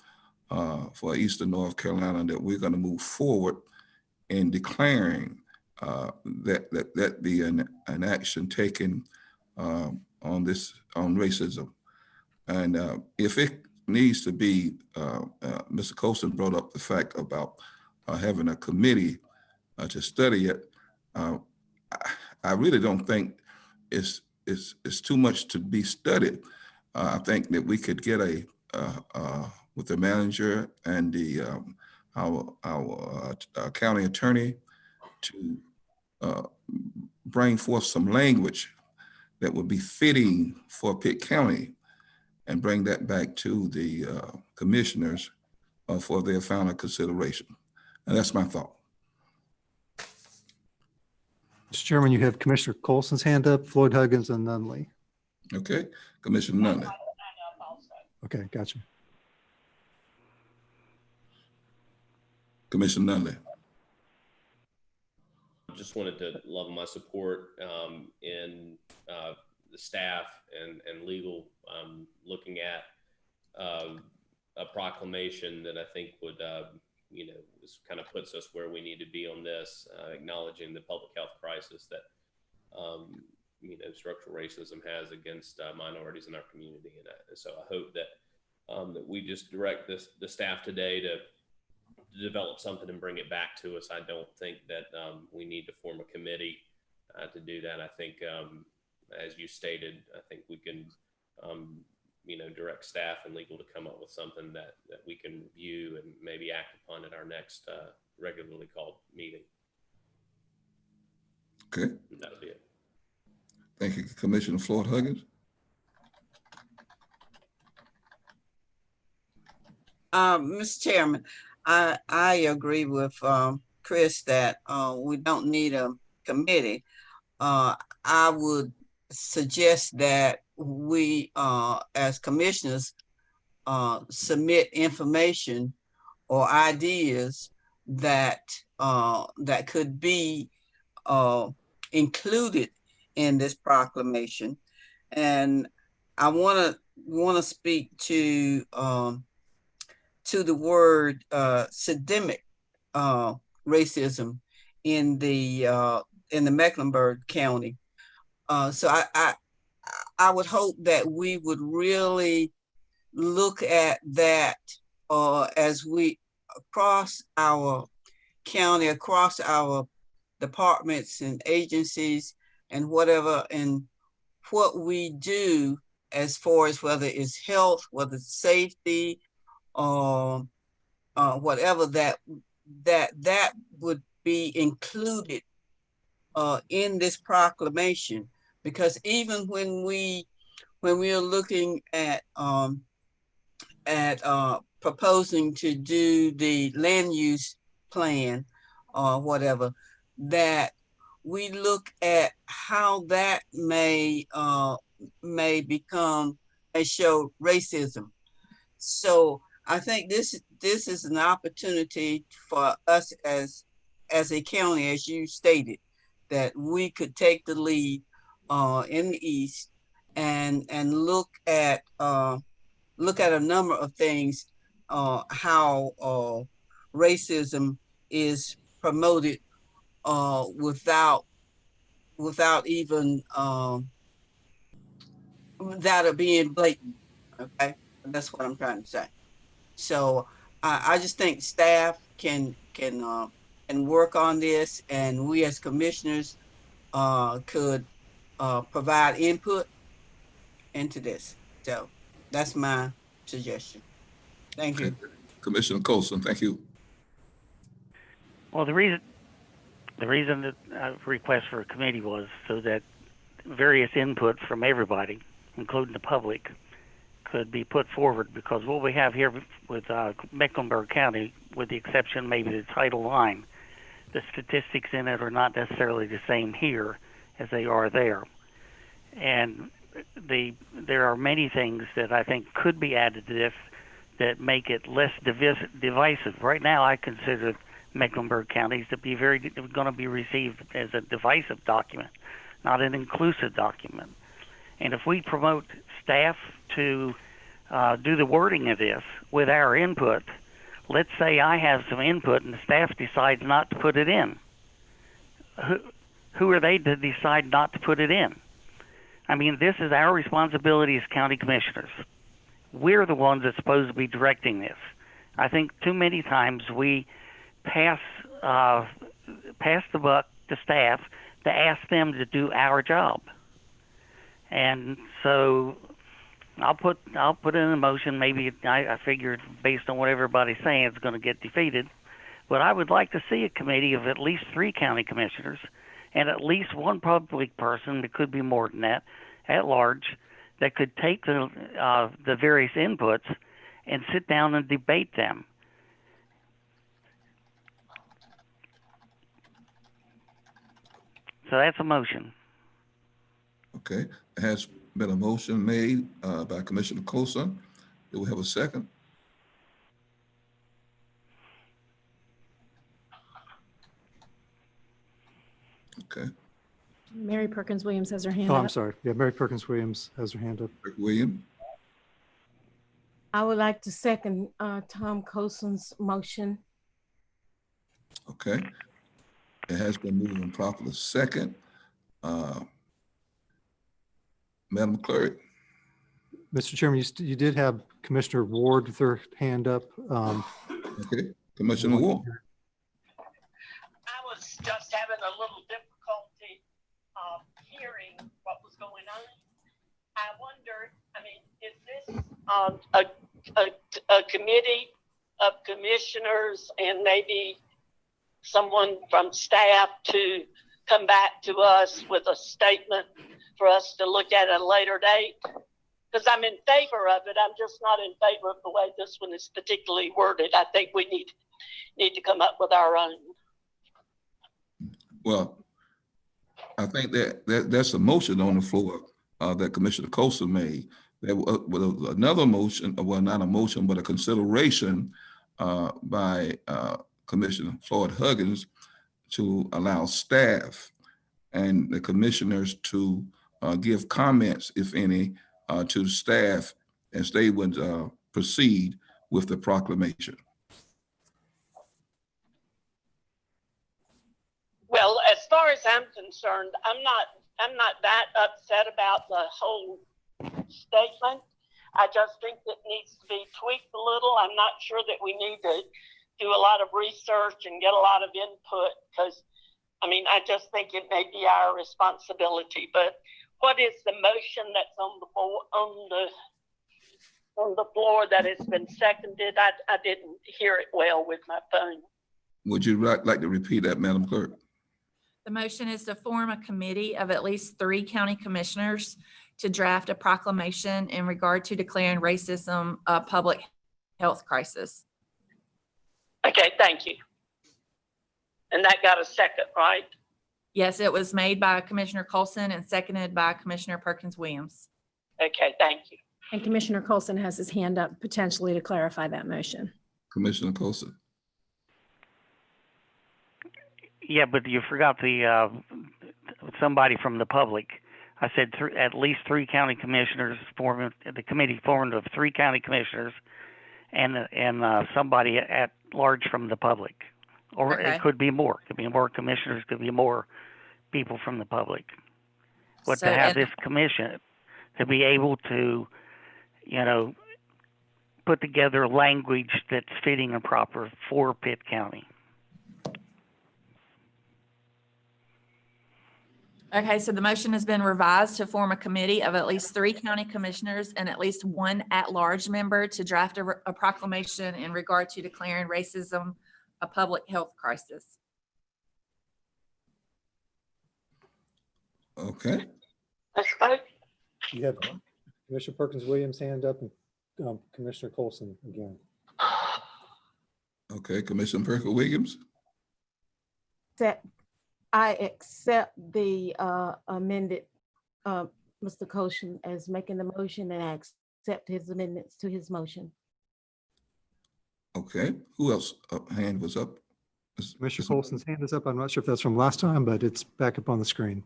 for Eastern North Carolina that we're going to move forward in declaring that be an action taken on racism. And if it needs to be, Mr. Colson brought up the fact about having a committee to study it. I really don't think it's too much to be studied. I think that we could get with the manager and our county attorney to bring forth some language that would be fitting for Pitt County and bring that back to the commissioners for their final consideration. And that's my thought. Mr. Chairman, you have Commissioner Colson's hand up, Floyd Huggins, and Nunley. Okay, Commissioner Nunley. Okay, gotcha. Commissioner Nunley. Just wanted to love my support in the staff and legal looking at a proclamation that I think would this kind of puts us where we need to be on this, acknowledging the public health crisis that, structural racism has against minorities in our community. And so I hope that we just direct the staff today to develop something and bring it back to us. I don't think that we need to form a committee to do that. I think, as you stated, I think we can, direct staff and legal to come up with something that we can review and maybe act upon at our next regularly called meeting. Okay. That'll be it. Thank you, Commissioner Floyd Huggins. Mr. Chairman, I agree with Chris that we don't need a committee. I would suggest that we, as commissioners, submit information or ideas that that could be included in this proclamation. And I want to speak to the word systemic racism in the Mecklenburg County. So I would hope that we would really look at that as we across our county, across our departments and agencies and whatever, and what we do as far as whether it's health, whether it's safety, whatever, that would be included in this proclamation. Because even when we are looking at proposing to do the land use plan or whatever, that we look at how that may show racism. So I think this is an opportunity for us as a county, as you stated, that we could take the lead in the East and look at a number of things, how racism is promoted without even without it being blatant. Okay, that's what I'm trying to say. So I just think staff can work on this, and we as commissioners could provide input into this. So that's my suggestion. Thank you. Commissioner Colson, thank you. Well, the reason that I request for a committee was so that various input from everybody, including the public, could be put forward, because what we have here with Mecklenburg County, with the exception maybe the Title line, the statistics in it are not necessarily the same here as they are there. And there are many things that I think could be added to this that make it less divisive. Right now, I consider Mecklenburg counties to be going to be received as a divisive document, not an inclusive document. And if we promote staff to do the wording of this with our input, let's say I have some input and the staff decides not to put it in. Who are they to decide not to put it in? I mean, this is our responsibility as county commissioners. We're the ones that's supposed to be directing this. I think too many times we pass the buck to staff to ask them to do our job. And so I'll put in a motion. Maybe I figured based on what everybody's saying, it's going to get defeated. But I would like to see a committee of at least 3 county commissioners and at least one public person, that could be more than that, at large, that could take the various inputs and sit down and debate them. So that's a motion. Okay, there has been a motion made by Commissioner Colson. Do we have a second? Okay. Mary Perkins Williams has her hand Oh, up. I'm sorry. Yeah, Mary Perkins Williams has her hand up. William? I would like to second Tom Colson's motion. Okay. It has been moved and properly second. Madam Clerk. Mr. Chairman, you did have Commissioner Ward with her hand up. Okay, Commissioner Ward. I was just having a little difficulty hearing what was going on. I wondered, I mean, is this a committee of commissioners and maybe someone from staff to come back to us with a statement for us to look at a later date? Because I'm in favor of it. I'm just not in favor of the way this one is particularly worded. I think we need to come up with our own. Well, I think that's a motion on the floor that Commissioner Colson made. There was another motion, well, not a motion, but a consideration by Commissioner Floyd Huggins to allow staff and the commissioners to give comments, if any, to staff as they would proceed with the proclamation. Well, as far as I'm concerned, I'm not that upset about the whole statement. I just think it needs to be tweaked a little. I'm not sure that we need to do a lot of research and get a lot of input, because I mean, I just think it may be our responsibility. But what is the motion that's on the floor that has been seconded? I didn't hear it well with my phone. Would you like to repeat that, Madam Clerk? The motion is to form a committee of at least 3 county commissioners to draft a proclamation in regard to declaring racism a public health crisis. Okay, thank you. And that got a second, right? Yes, it was made by Commissioner Colson and seconded by Commissioner Perkins Williams. Okay, thank you. And Commissioner Colson has his hand up potentially to clarify that motion. Commissioner Colson. Yeah, but you forgot the somebody from the public. I said at least 3 county commissioners formed the committee formed of 3 county commissioners and somebody at large from the public. Or Okay. It could be more. Could be more commissioners. Could be more people from the public. But So, to have and- this commission to be able to, put together language that's fitting and proper for Pitt County. Okay, so the motion has been revised to form a committee of at least 3 county commissioners and at least 1 at-large member to draft a proclamation in regard to declaring racism a public health crisis. Okay. Let's vote. You have Commissioner Perkins Williams hand up and Commissioner Colson again. Okay, Commissioner Perkins Williams. That I accept the amended, Mr. Colson as making the motion, and I accept his amendments to his motion. Okay, who else hand was up? Commissioner Colson's hand is up. I'm not sure if that's from last time, but it's back up on the screen.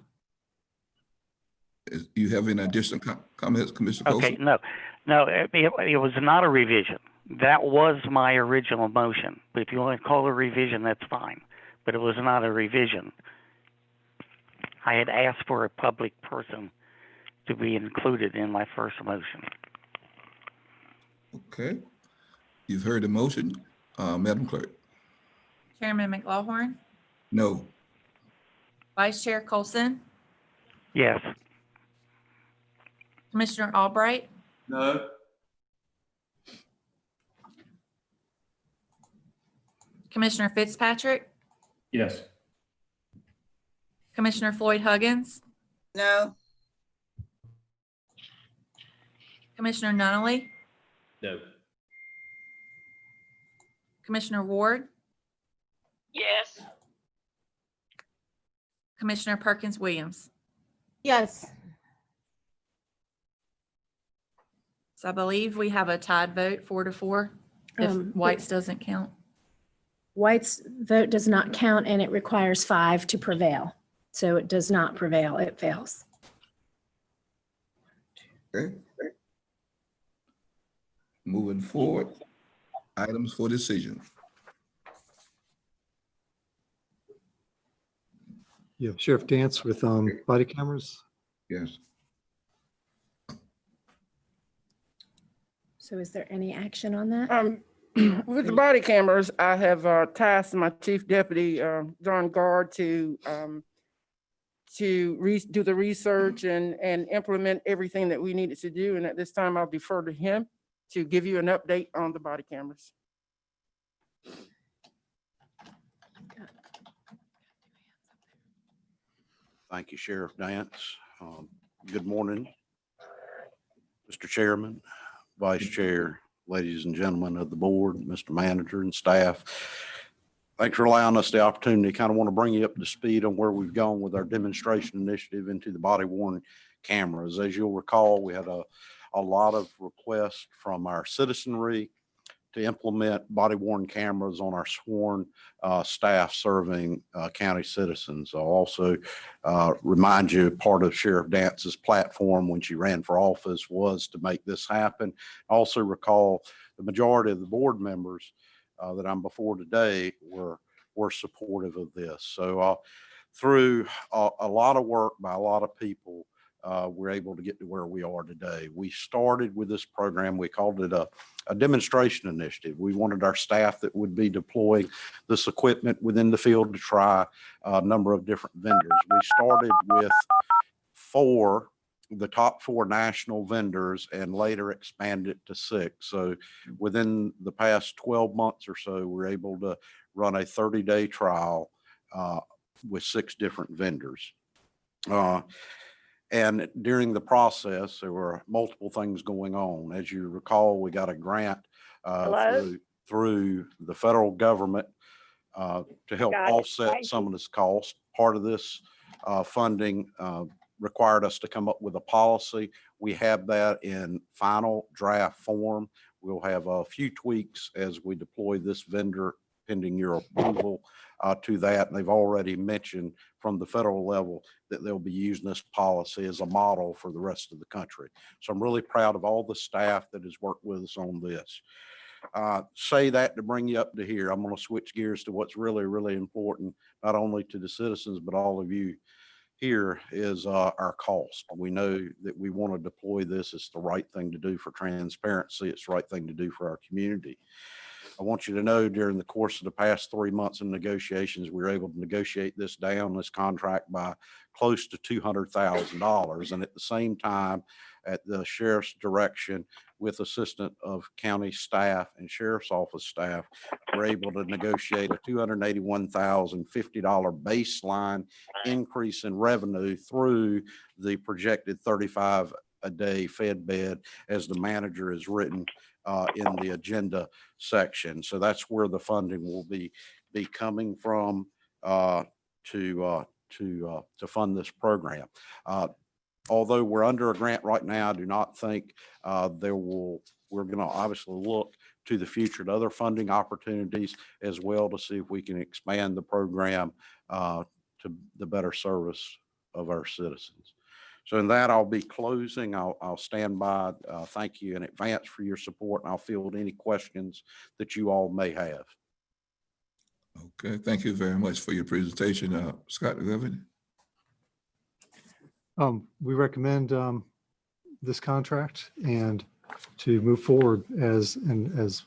You have any additional comments, Commissioner Colson? Okay, no, it was not a revision. That was my original motion. But if you want to call it a revision, that's fine. But it was not a revision. I had asked for a public person to be included in my first motion. Okay, you've heard the motion, Madam Clerk. Chairman McLaughlin, No. Vice Chair Colson, Yes. Commissioner Albright, No. Commissioner Fitzpatrick, Yes. Commissioner Floyd Huggins, No. Commissioner Nunley, No. Commissioner Ward, Yes. Commissioner Perkins Williams. Yes. So I believe we have a tied vote 4-4 if White's doesn't count. White's vote does not count and it requires 5 to prevail. So it does not prevail, it fails. Okay. Moving forward, items for decision. Yeah, Sheriff Dance with body cameras. Yes. So is there any action on that? With the body cameras, I have tasked my chief deputy, John Guard, to do the research and implement everything that we needed to do. And at this time, I'll defer to him to give you an update on the body cameras. Thank you, Sheriff Dance. Good morning, Mr. Chairman, Vice Chair, ladies and gentlemen of the board, Mr. Manager and staff. Thanks for allowing us the opportunity. Kind of want to bring you up to speed on where we've gone with our demonstration initiative into the body worn cameras. As you'll recall, we had a lot of requests from our citizenry to implement body worn cameras on our sworn staff serving county citizens. I'll also remind you, part of Sheriff Dance's platform when she ran for office was to make this happen. Also recall the majority of the board members that I'm before today were supportive of this. So through a lot of work by a lot of people, we're able to get to where we are today. We started with this program. We called it a demonstration initiative. We wanted our staff that would be deploying this equipment within the field to try a number of different vendors. We started with the top 4 national vendors and later expanded to 6. So within the past 12 months or so, we're able to run a 30-day trial with 6 different vendors. And during the process, there were multiple things going on. As you recall, we got a grant through the federal government to help offset some of this cost. Part of this funding required us to come up with a policy. We have that in final draft form. We'll have a few tweaks as we deploy this vendor pending your approval to that. And they've already mentioned from the federal level that they'll be using this policy as a model for the rest of the country. So I'm really proud of all the staff that has worked with us on this. Say that to bring you up to here. I'm going to switch gears to what's really, really important, not only to the citizens, but all of you here is our cost. We know that we want to deploy this. It's the right thing to do for transparency. It's the right thing to do for our community. I want you to know during the course of the past 3 months in negotiations, we were able to negotiate this down, this contract, by close to $200,000. And at the same time, at the sheriff's direction, with assistance of county staff and sheriff's office staff, we're able to negotiate a $281,050 baseline increase in revenue through the projected 35 a day fed bed, as the manager has written in the agenda section. So that's where the funding will be coming from to fund this program. Although we're under a grant right now, I do not think we're going to obviously look to the future to other funding opportunities as well to see if we can expand the program to the better service of our citizens. So in that, I'll be closing. I'll stand by. Thank you in advance for your support, and I'll field any questions that you all may have. Okay, thank you very much for your presentation. Scott, do you have any? We recommend this contract and to move forward as Mr.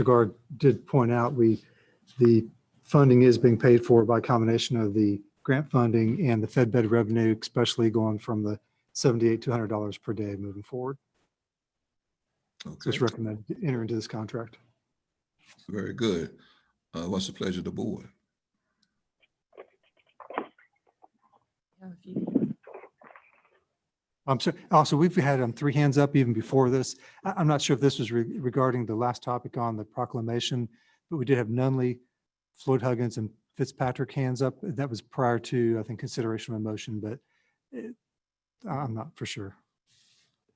Guard did point out, the funding is being paid for by a combination of the grant funding and the fed bed revenue, especially going from the $78 to $100 per day moving forward. Okay. So it's recommended to enter into this contract. Very good. What's the pleasure of the board? So also, we've had 3 hands up even before this. I'm not sure if this was regarding the last topic on the proclamation, but we did have Nunley, Floyd Huggins, and Fitzpatrick hands up. That was prior to, I think, consideration of a motion, but I'm not for sure.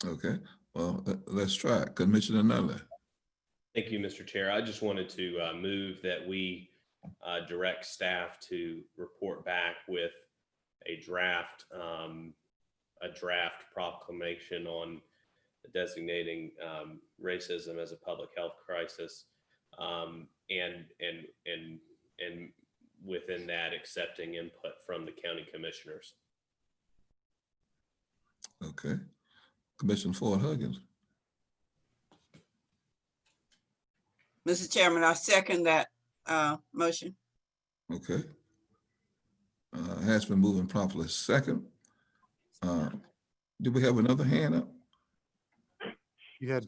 Okay, well, let's try it. Commissioner Nunley. Thank you, Mr. Chair. I just wanted to move that we direct staff to report back with a draft proclamation on designating racism as a public health crisis, and within that, accepting input from the county commissioners. Okay. Commissioner Floyd Huggins. Mr. Chairman, I second that motion. Okay. Has been moving properly second. Do we have another hand up? You had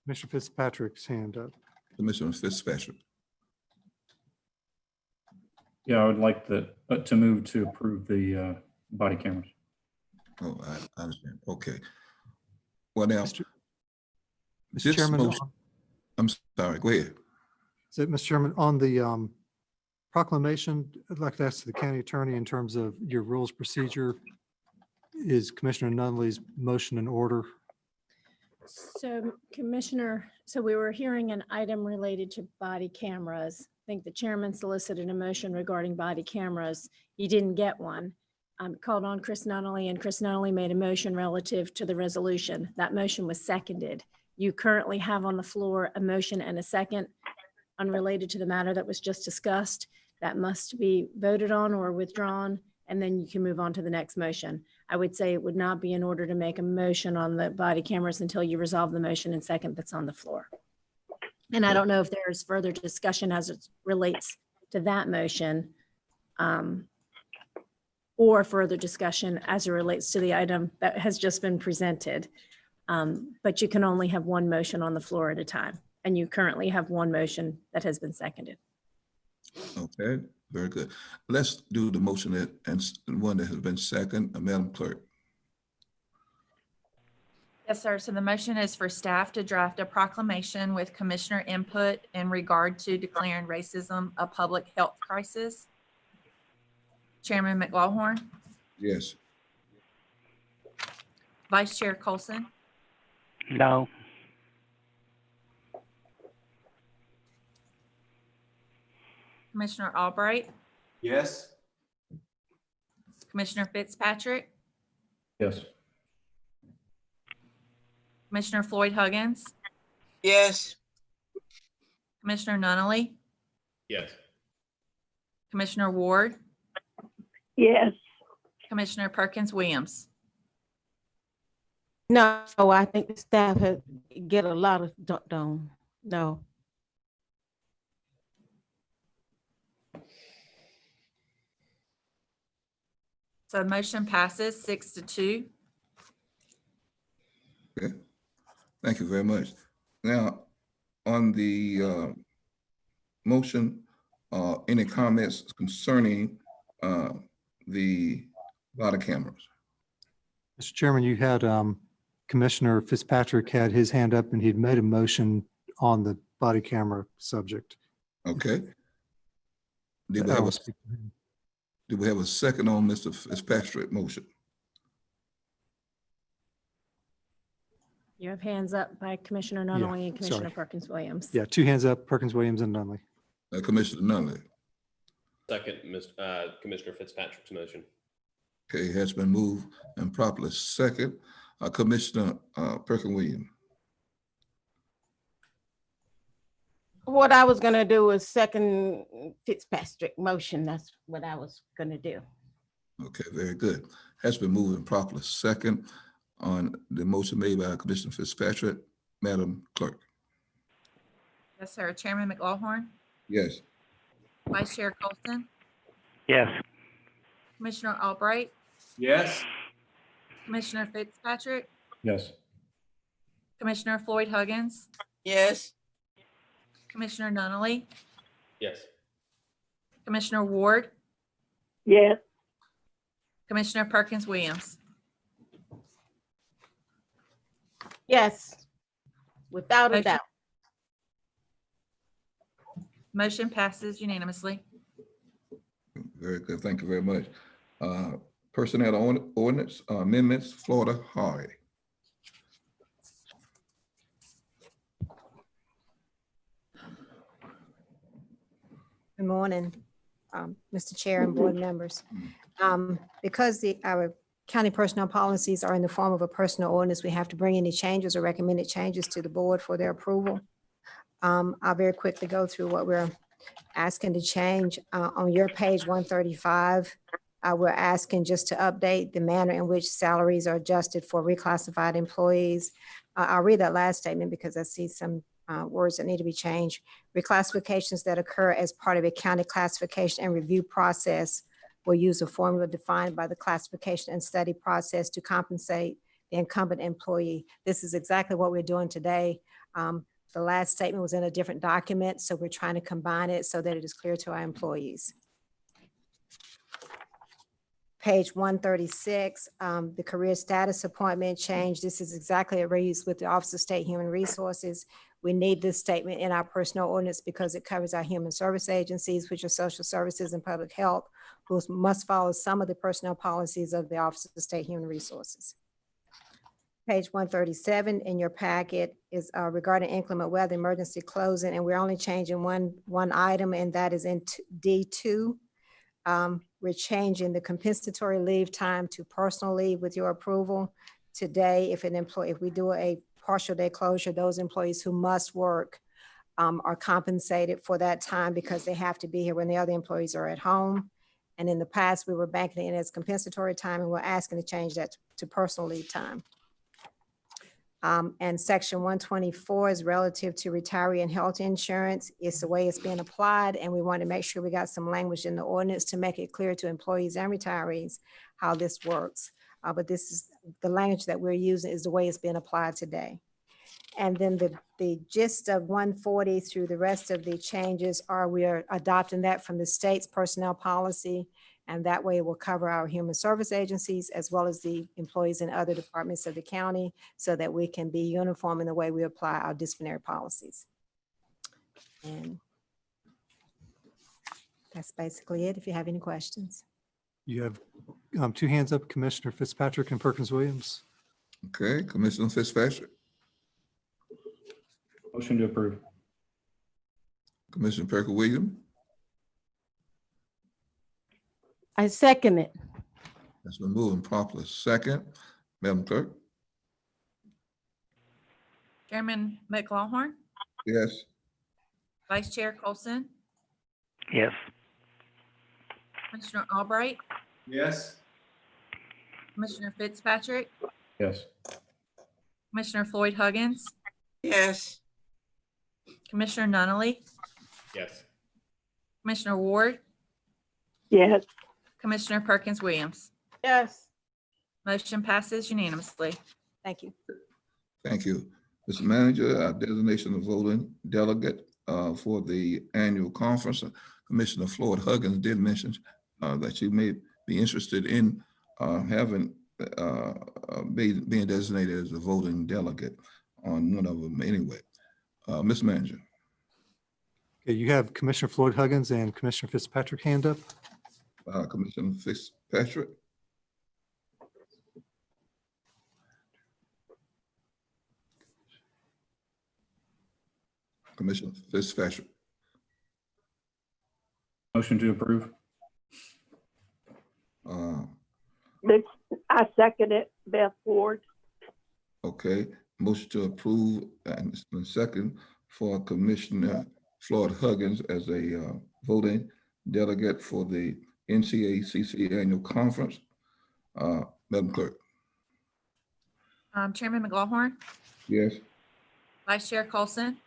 Commissioner Fitzpatrick's hand up. Commissioner Fitzpatrick. Yeah, I would like to move to approve the body cameras. Oh, I understand. Okay. Well, now, Mr. this Chairman, motion, I'm sorry, go ahead. So, Mr. Chairman, on the proclamation, I'd like to ask the county attorney in terms of your rules procedure, is Commissioner Nunley's motion in order? So Commissioner, so we were hearing an item related to body cameras. I think the chairman solicited a motion regarding body cameras. He didn't get one. Called on Chris Nunley, and Chris Nunley made a motion relative to the resolution. That motion was seconded. You currently have on the floor a motion and a second unrelated to the matter that was just discussed. That must be voted on or withdrawn, and then you can move on to the next motion. I would say it would not be in order to make a motion on the body cameras until you resolve the motion and second that's on the floor. And I don't know if there's further discussion as it relates to that motion, or further discussion as it relates to the item that has just been presented. But you can only have one motion on the floor at a time. And you currently have one motion that has been seconded. Okay, very good. Let's do the motion and one that has been second. Madam Clerk. Yes, sir. So the motion is for staff to draft a proclamation with commissioner input in regard to declaring racism a public health crisis. Chairman McLawhorn, Yes. Vice Chair Colson, No. Commissioner Albright, Yes. Commissioner Fitzpatrick, Yes. Commissioner Floyd Huggins, Yes. Commissioner Nunley, Yes. Commissioner Ward, Yes. Commissioner Perkins Williams. No, I think the staff had get a lot of dunked on. No. So motion passes 6-2. Okay. Thank you very much. Now, on the motion, any comments concerning the body cameras? Mr. Chairman, you had Commissioner Fitzpatrick had his hand up and he'd made a motion on the body camera subject. Okay. Did I we will have speak to him. do we have a second on Mr. Fitzpatrick's motion? You have hands up by Commissioner Yeah, Nunley and Commissioner sorry. Perkins Williams. Yeah, two hands up, Perkins Williams and Nunley. Commissioner Nunley. Second, Commissioner Fitzpatrick's motion. Okay, it has been moved and properly second. Commissioner Perkins Williams. What I was gonna do is second Fitzpatrick motion. That's what I was gonna do. Okay, very good. Has been moved and properly second on the motion made by Commissioner Fitzpatrick. Madam Clerk. Yes, sir. Chairman McLawhorn, Yes. Vice Chair Colson, Yes. Commissioner Albright, Yes. Commissioner Fitzpatrick, Yes. Commissioner Floyd Huggins, Yes. Commissioner Nunley, Yes. Commissioner Ward, Yes. Commissioner Perkins Williams. Yes, without a Motion- doubt. Motion passes unanimously. Very good. Thank you very much. Personnel ordinance amendments, Florida Hardy. Good morning, Mr. Chair and board members. Because our county personnel policies are in the form of a personnel ordinance, we have to bring any changes or recommended changes to the board for their approval. I'll very quickly go through what we're asking to change on your page 135. We're asking just to update the manner in which salaries are adjusted for reclassified employees. I'll read that last statement because I see some words that need to be changed. Reclassifications that occur as part of a county classification and review process will use a formula defined by the classification and study process to compensate the incumbent employee. This is exactly what we're doing today. The last statement was in a different document, so we're trying to combine it so that it is clear to our employees. Page 136, the career status appointment change. This is exactly a raise with the Office of State Human Resources. We need this statement in our personnel ordinance because it covers our human service agencies, which are social services and public health, who must follow some of the personnel policies of the Office of State Human Resources. Page 137 in your packet is regarding inclement weather emergency closing, and we're only changing one item, and that is in D2. We're changing the compensatory leave time to personal leave with your approval. Today, if we do a partial day closure, those employees who must work are compensated for that time because they have to be here when the other employees are at home. And in the past, we were banking it as compensatory time, and we're asking to change that to personal leave time. And section 124 is relative to retiree and health insurance. It's the way it's being applied, and we want to make sure we got some language in the ordinance to make it clear to employees and retirees how this works. But this is the language that we're using is the way it's being applied today. And then the gist of 140 through the rest of the changes are we are adopting that from the state's personnel policy, and that way it will cover our human service agencies as well as the employees in other departments of the county so that we can be uniform in the way we apply our disciplinary policies. And that's basically it. If you have any questions. You have two hands up, Commissioner Fitzpatrick and Perkins Williams. Okay, Commissioner Fitzpatrick. Motion to approve. Commissioner Perkins Williams. I second it. That's been moving properly. Second, Madam Clerk. Chairman McLaughlin, Yes. Vice Chair Colson, Yes. Commissioner Albright, Yes. Commissioner Fitzpatrick, Yes. Commissioner Floyd Huggins, Yes. Commissioner Nunley, Yes. Commissioner Ward, Yes. Commissioner Perkins Williams. Yes. Motion passes unanimously. Thank you. Thank you. Mr. Manager, our designation of voting delegate for the annual conference, Commissioner Floyd Huggins did mention that you may be interested in being designated as a voting delegate on one of them anyway. Mr. Manager. Okay, you have Commissioner Floyd Huggins and Commissioner Fitzpatrick hand up. Commissioner Fitzpatrick. Commissioner Fitzpatrick. Motion to approve. I second it, Beth Ward. Okay, motion to approve and it's been second for Commissioner Floyd Huggins as a voting delegate for the NCACC annual conference. Madam Clerk. Chairman McLaughlin, Yes. Vice Chair Colson,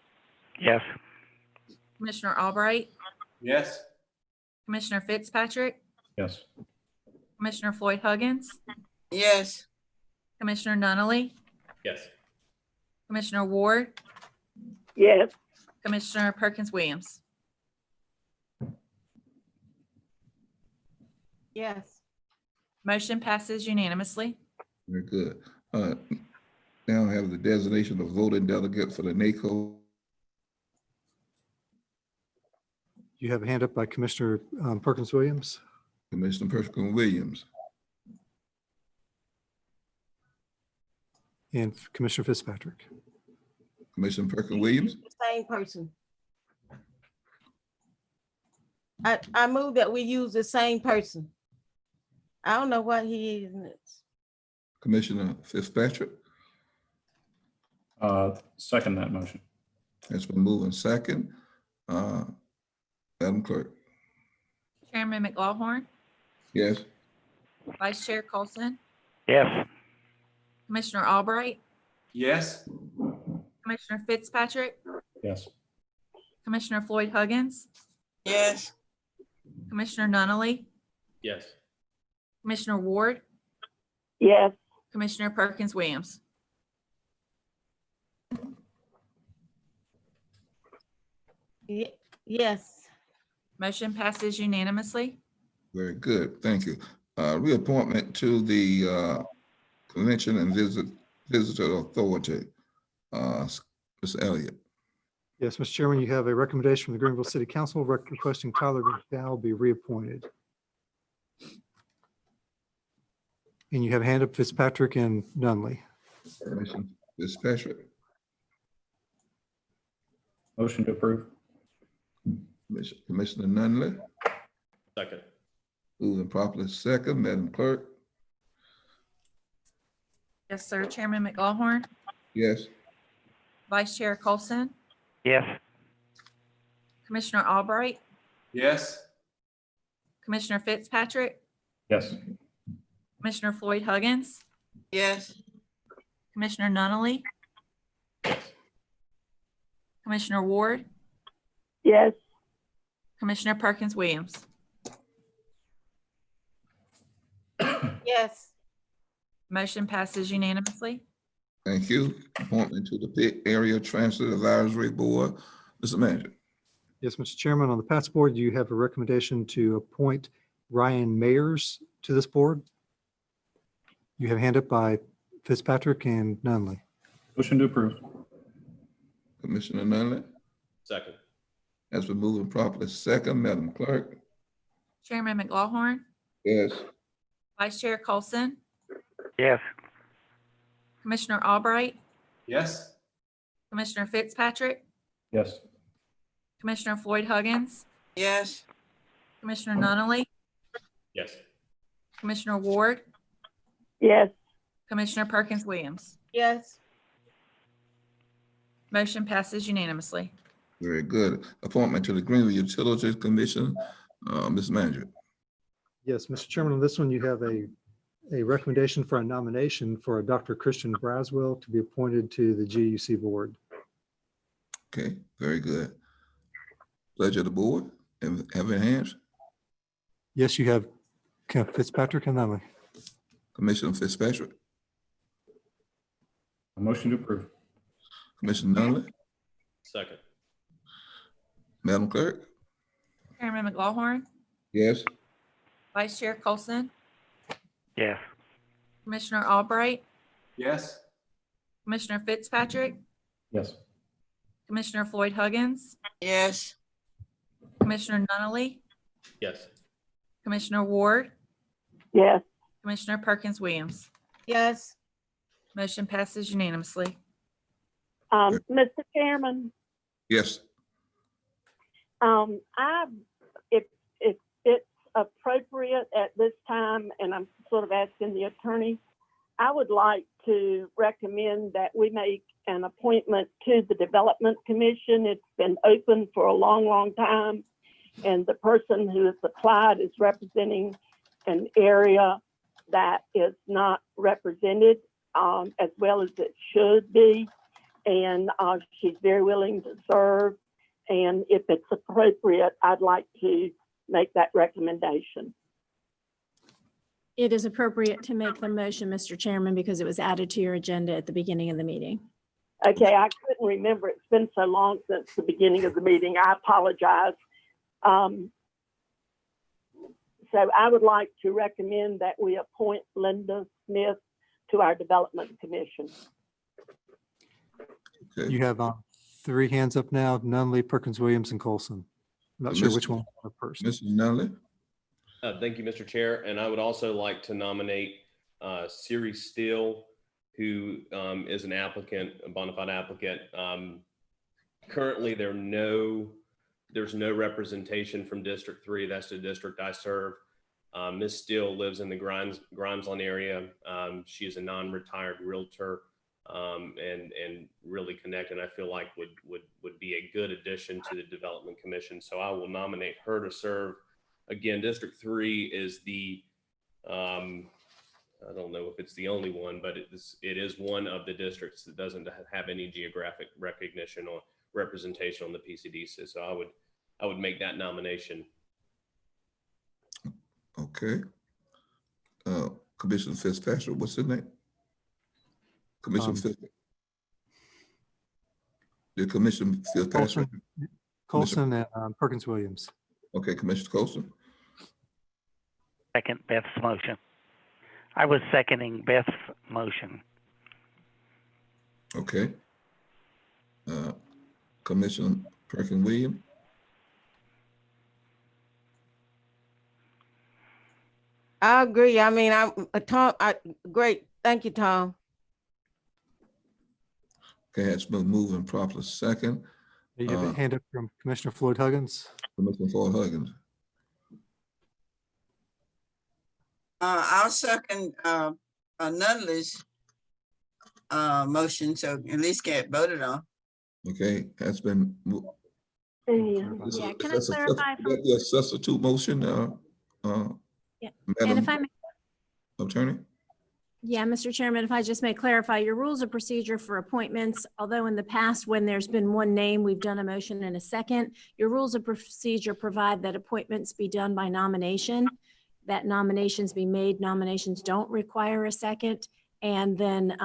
Yes. Commissioner Albright, Yes. Commissioner Fitzpatrick, Yes. Commissioner Floyd Huggins, Yes. Commissioner Nunley, Yes. Commissioner Ward, Yes. Commissioner Perkins Williams. Yes. Motion passes unanimously. Very good. Now I have the designation of voting delegate for the NACO. You have a hand up by Commissioner Perkins Williams. Commissioner Perkins Williams. And Commissioner Fitzpatrick. Commissioner Perkins Williams. Same person. I move that we use the same person. I don't know what he is next. Commissioner Fitzpatrick. Second that motion. It's been moved and second. Madam Clerk. Chairman McLaughlin, Yes. Vice Chair Colson, Yes. Commissioner Albright, Yes. Commissioner Fitzpatrick, Yes. Commissioner Floyd Huggins, Yes. Commissioner Nunley, Yes. Commissioner Ward, Yes. Commissioner Perkins Williams. Yes. Motion passes unanimously. Very good. Thank you. Reappointment to the Convention and Visitor Authority. Mr. Elliott. Yes, Mr. Chairman, you have a recommendation from the Greenville City Council requesting Tyler McDowell be reappointed. And you have a hand up Fitzpatrick and Nunley. Commissioner Fitzpatrick. Motion to approve. Commissioner Nunley. Second. Moving properly second. Madam Clerk. Yes, sir. Chairman McLaughlin, Yes. Vice Chair Colson, Yes. Commissioner Albright, Yes. Commissioner Fitzpatrick, Yes. Commissioner Floyd Huggins, Yes. Commissioner Nunley, Commissioner Ward, Yes. Commissioner Perkins Williams. Yes. Motion passes unanimously. Thank you. Appointment to the Pitt Area Transit Advisory Board. Mr. Manager. Yes, Mr. Chairman, on the PATS board, you have a recommendation to appoint Ryan Mayers to this board. You have a hand up by Fitzpatrick and Nunley. Motion to approve. Commissioner Nunley. Second. Has been moving properly second. Madam Clerk. Chairman McLaughlin, Yes. Vice Chair Colson, Yes. Commissioner Albright, Yes. Commissioner Fitzpatrick, Yes. Commissioner Floyd Huggins, Yes. Commissioner Nunley, Yes. Commissioner Ward, Yes. Commissioner Perkins Williams. Yes. Motion passes unanimously. Very good. Appointment to the Greenville Utilities Commission. Mr. Manager. Yes, Mr. Chairman, on this one, you have a recommendation for a nomination for Dr. Christian Braswell to be appointed to the GUC board. Okay, very good. Pleasure of the board. Have your hands. Yes, you have Fitzpatrick and Nunley. Commissioner Fitzpatrick. A motion to approve. Commissioner Nunley. Second. Madam Clerk. Chairman McLaughlin, Yes. Vice Chair Colson, Yes. Commissioner Albright, Yes. Commissioner Fitzpatrick, Yes. Commissioner Floyd Huggins, Yes. Commissioner Nunley, Yes. Commissioner Ward, Yes. Commissioner Perkins Williams. Yes. Motion passes unanimously. Mr. Chairman, Yes. if it's appropriate at this time, and I'm sort of asking the attorney, I would like to recommend that we make an appointment to the Development Commission. It's been open for a long, long time, and the person who has applied is representing an area that is not represented as well as it should be, and she's very willing to serve. And if it's appropriate, I'd like to make that recommendation. It is appropriate to make the motion, Mr. Chairman, because it was added to your agenda at the beginning of the meeting. Okay, I couldn't remember. It's been so long since the beginning of the meeting. I apologize. So I would like to recommend that we appoint Linda Smith to our Development Commission. Okay. You have 3 hands up now, Nunley, Perkins Williams, and Colson. I'm not sure which one first. Mr. Nunley. Thank you, Mr. Chair. And I would also like to nominate Siri Steele, who is an applicant, a bona fide applicant. Currently, there's no representation from District 3. That's the district I serve. Ms. Steele lives in the Grimesland area. She is a non-retired realtor. and really connect, and I feel like would be a good addition to the Development Commission. So I will nominate her to serve. Again, District 3 is the, I don't know if it's the only one, but it is one of the districts that doesn't have any geographic recognition or representation on the PCDC. So I would make that nomination. Okay. Commissioner Fitzpatrick, what's his name? Commissioner Fitzpatrick. The Commissioner Fitzpatrick. Colson and Perkins Williams. Okay, Commissioner Colson. Second Beth's motion. I was seconding Beth's motion. Okay. Commissioner Perkins Williams. I agree. I mean, Tom, great. Thank you, Tom. Okay, it's been moving properly. Second. You have a hand up from Commissioner Floyd Huggins. Commissioner Floyd Huggins. I'll second Nunley's motion, so at least get voted on. Okay, that's been. Yeah, can I clarify? The substitute motion, Yeah. Madam And if I may, Attorney? yeah, Mr. Chairman, if I just may clarify, your rules of procedure for appointments, although in the past, when there's been one name, we've done a motion and a second, your rules of procedure provide that appointments be done by nomination, that nominations be made, nominations don't require a second, and then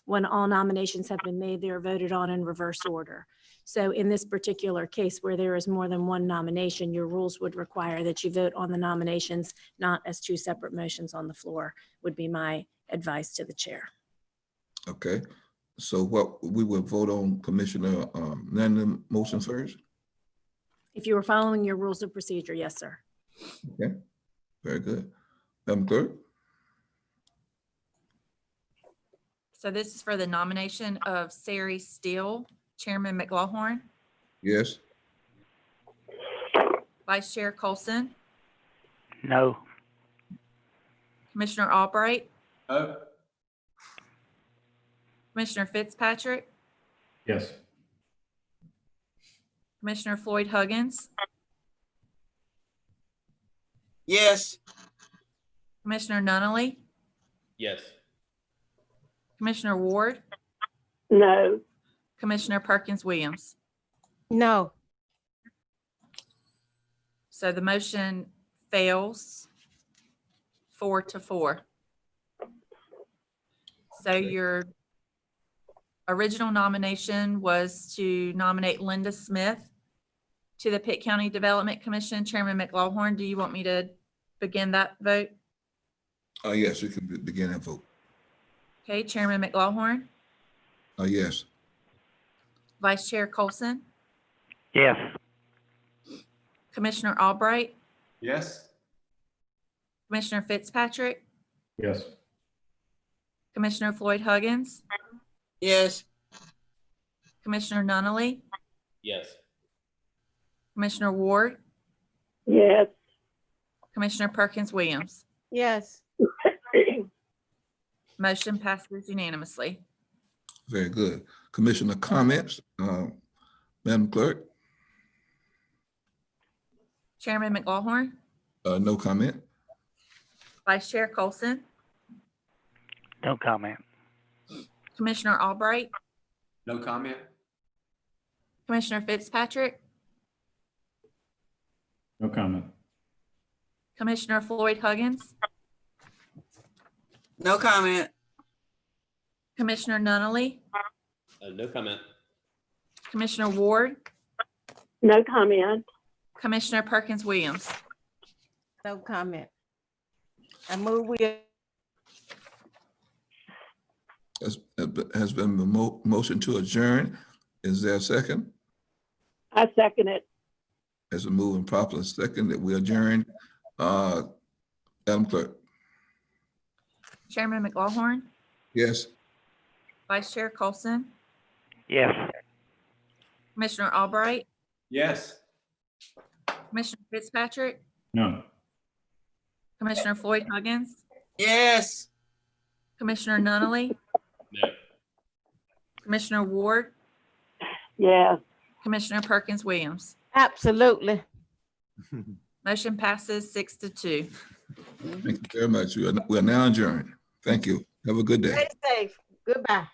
when all nominations have been made, they are voted on in reverse order. So in this particular case where there is more than one nomination, your rules would require that you vote on the nominations, not as two separate motions on the floor, would be my advice to the chair. Okay, so what we would vote on Commissioner Nunley's motion first? If you were following your rules of procedure, yes, sir. Okay, very good. Madam Clerk? So this is for the nomination of Sari Steele, Chairman McLaughlin, Yes. Vice Chair Colson, No. Commissioner Albright, No. Commissioner Fitzpatrick, Yes. Commissioner Floyd Huggins, Yes. Commissioner Nunley, Yes. Commissioner Ward, No. Commissioner Perkins Williams. No. So the motion fails 4-4. So your original nomination was to nominate Linda Smith to the Pitt County Development Commission. Chairman McLaughlin, do you want me to begin that vote? Yes, you can begin that vote. Okay, Chairman McLaughlin, Yes. Vice Chair Colson, Yes. Commissioner Albright, Yes. Commissioner Fitzpatrick, Yes. Commissioner Floyd Huggins, Yes. Commissioner Nunley, Yes. Commissioner Ward, Yes. Commissioner Perkins Williams. Yes. Motion passes unanimously. Very good. Commissioner comments, Madam Clerk? Chairman McLaughlin, No comment. Vice Chair Colson, No comment. Commissioner Albright, No comment. Commissioner Fitzpatrick, No comment. Commissioner Floyd Huggins, No comment. Commissioner Nunley, No comment. Commissioner Ward, No comment. Commissioner Perkins Williams. No comment. I move we. Has been a motion to adjourn. Is there a second? I second it. As a moving properly second that we adjourn. Madam Clerk? Chairman McLaughlin, Yes. Vice Chair Colson, Yes. Commissioner Albright, Yes. Commissioner Fitzpatrick, No. Commissioner Floyd Huggins, Yes. Commissioner Nunley, No. Commissioner Ward, Yes. Commissioner Perkins Williams. Absolutely. Motion passes 6-2. Thank you very much. We are now adjourned. Thank you. Have a good day. Stay safe. Goodbye.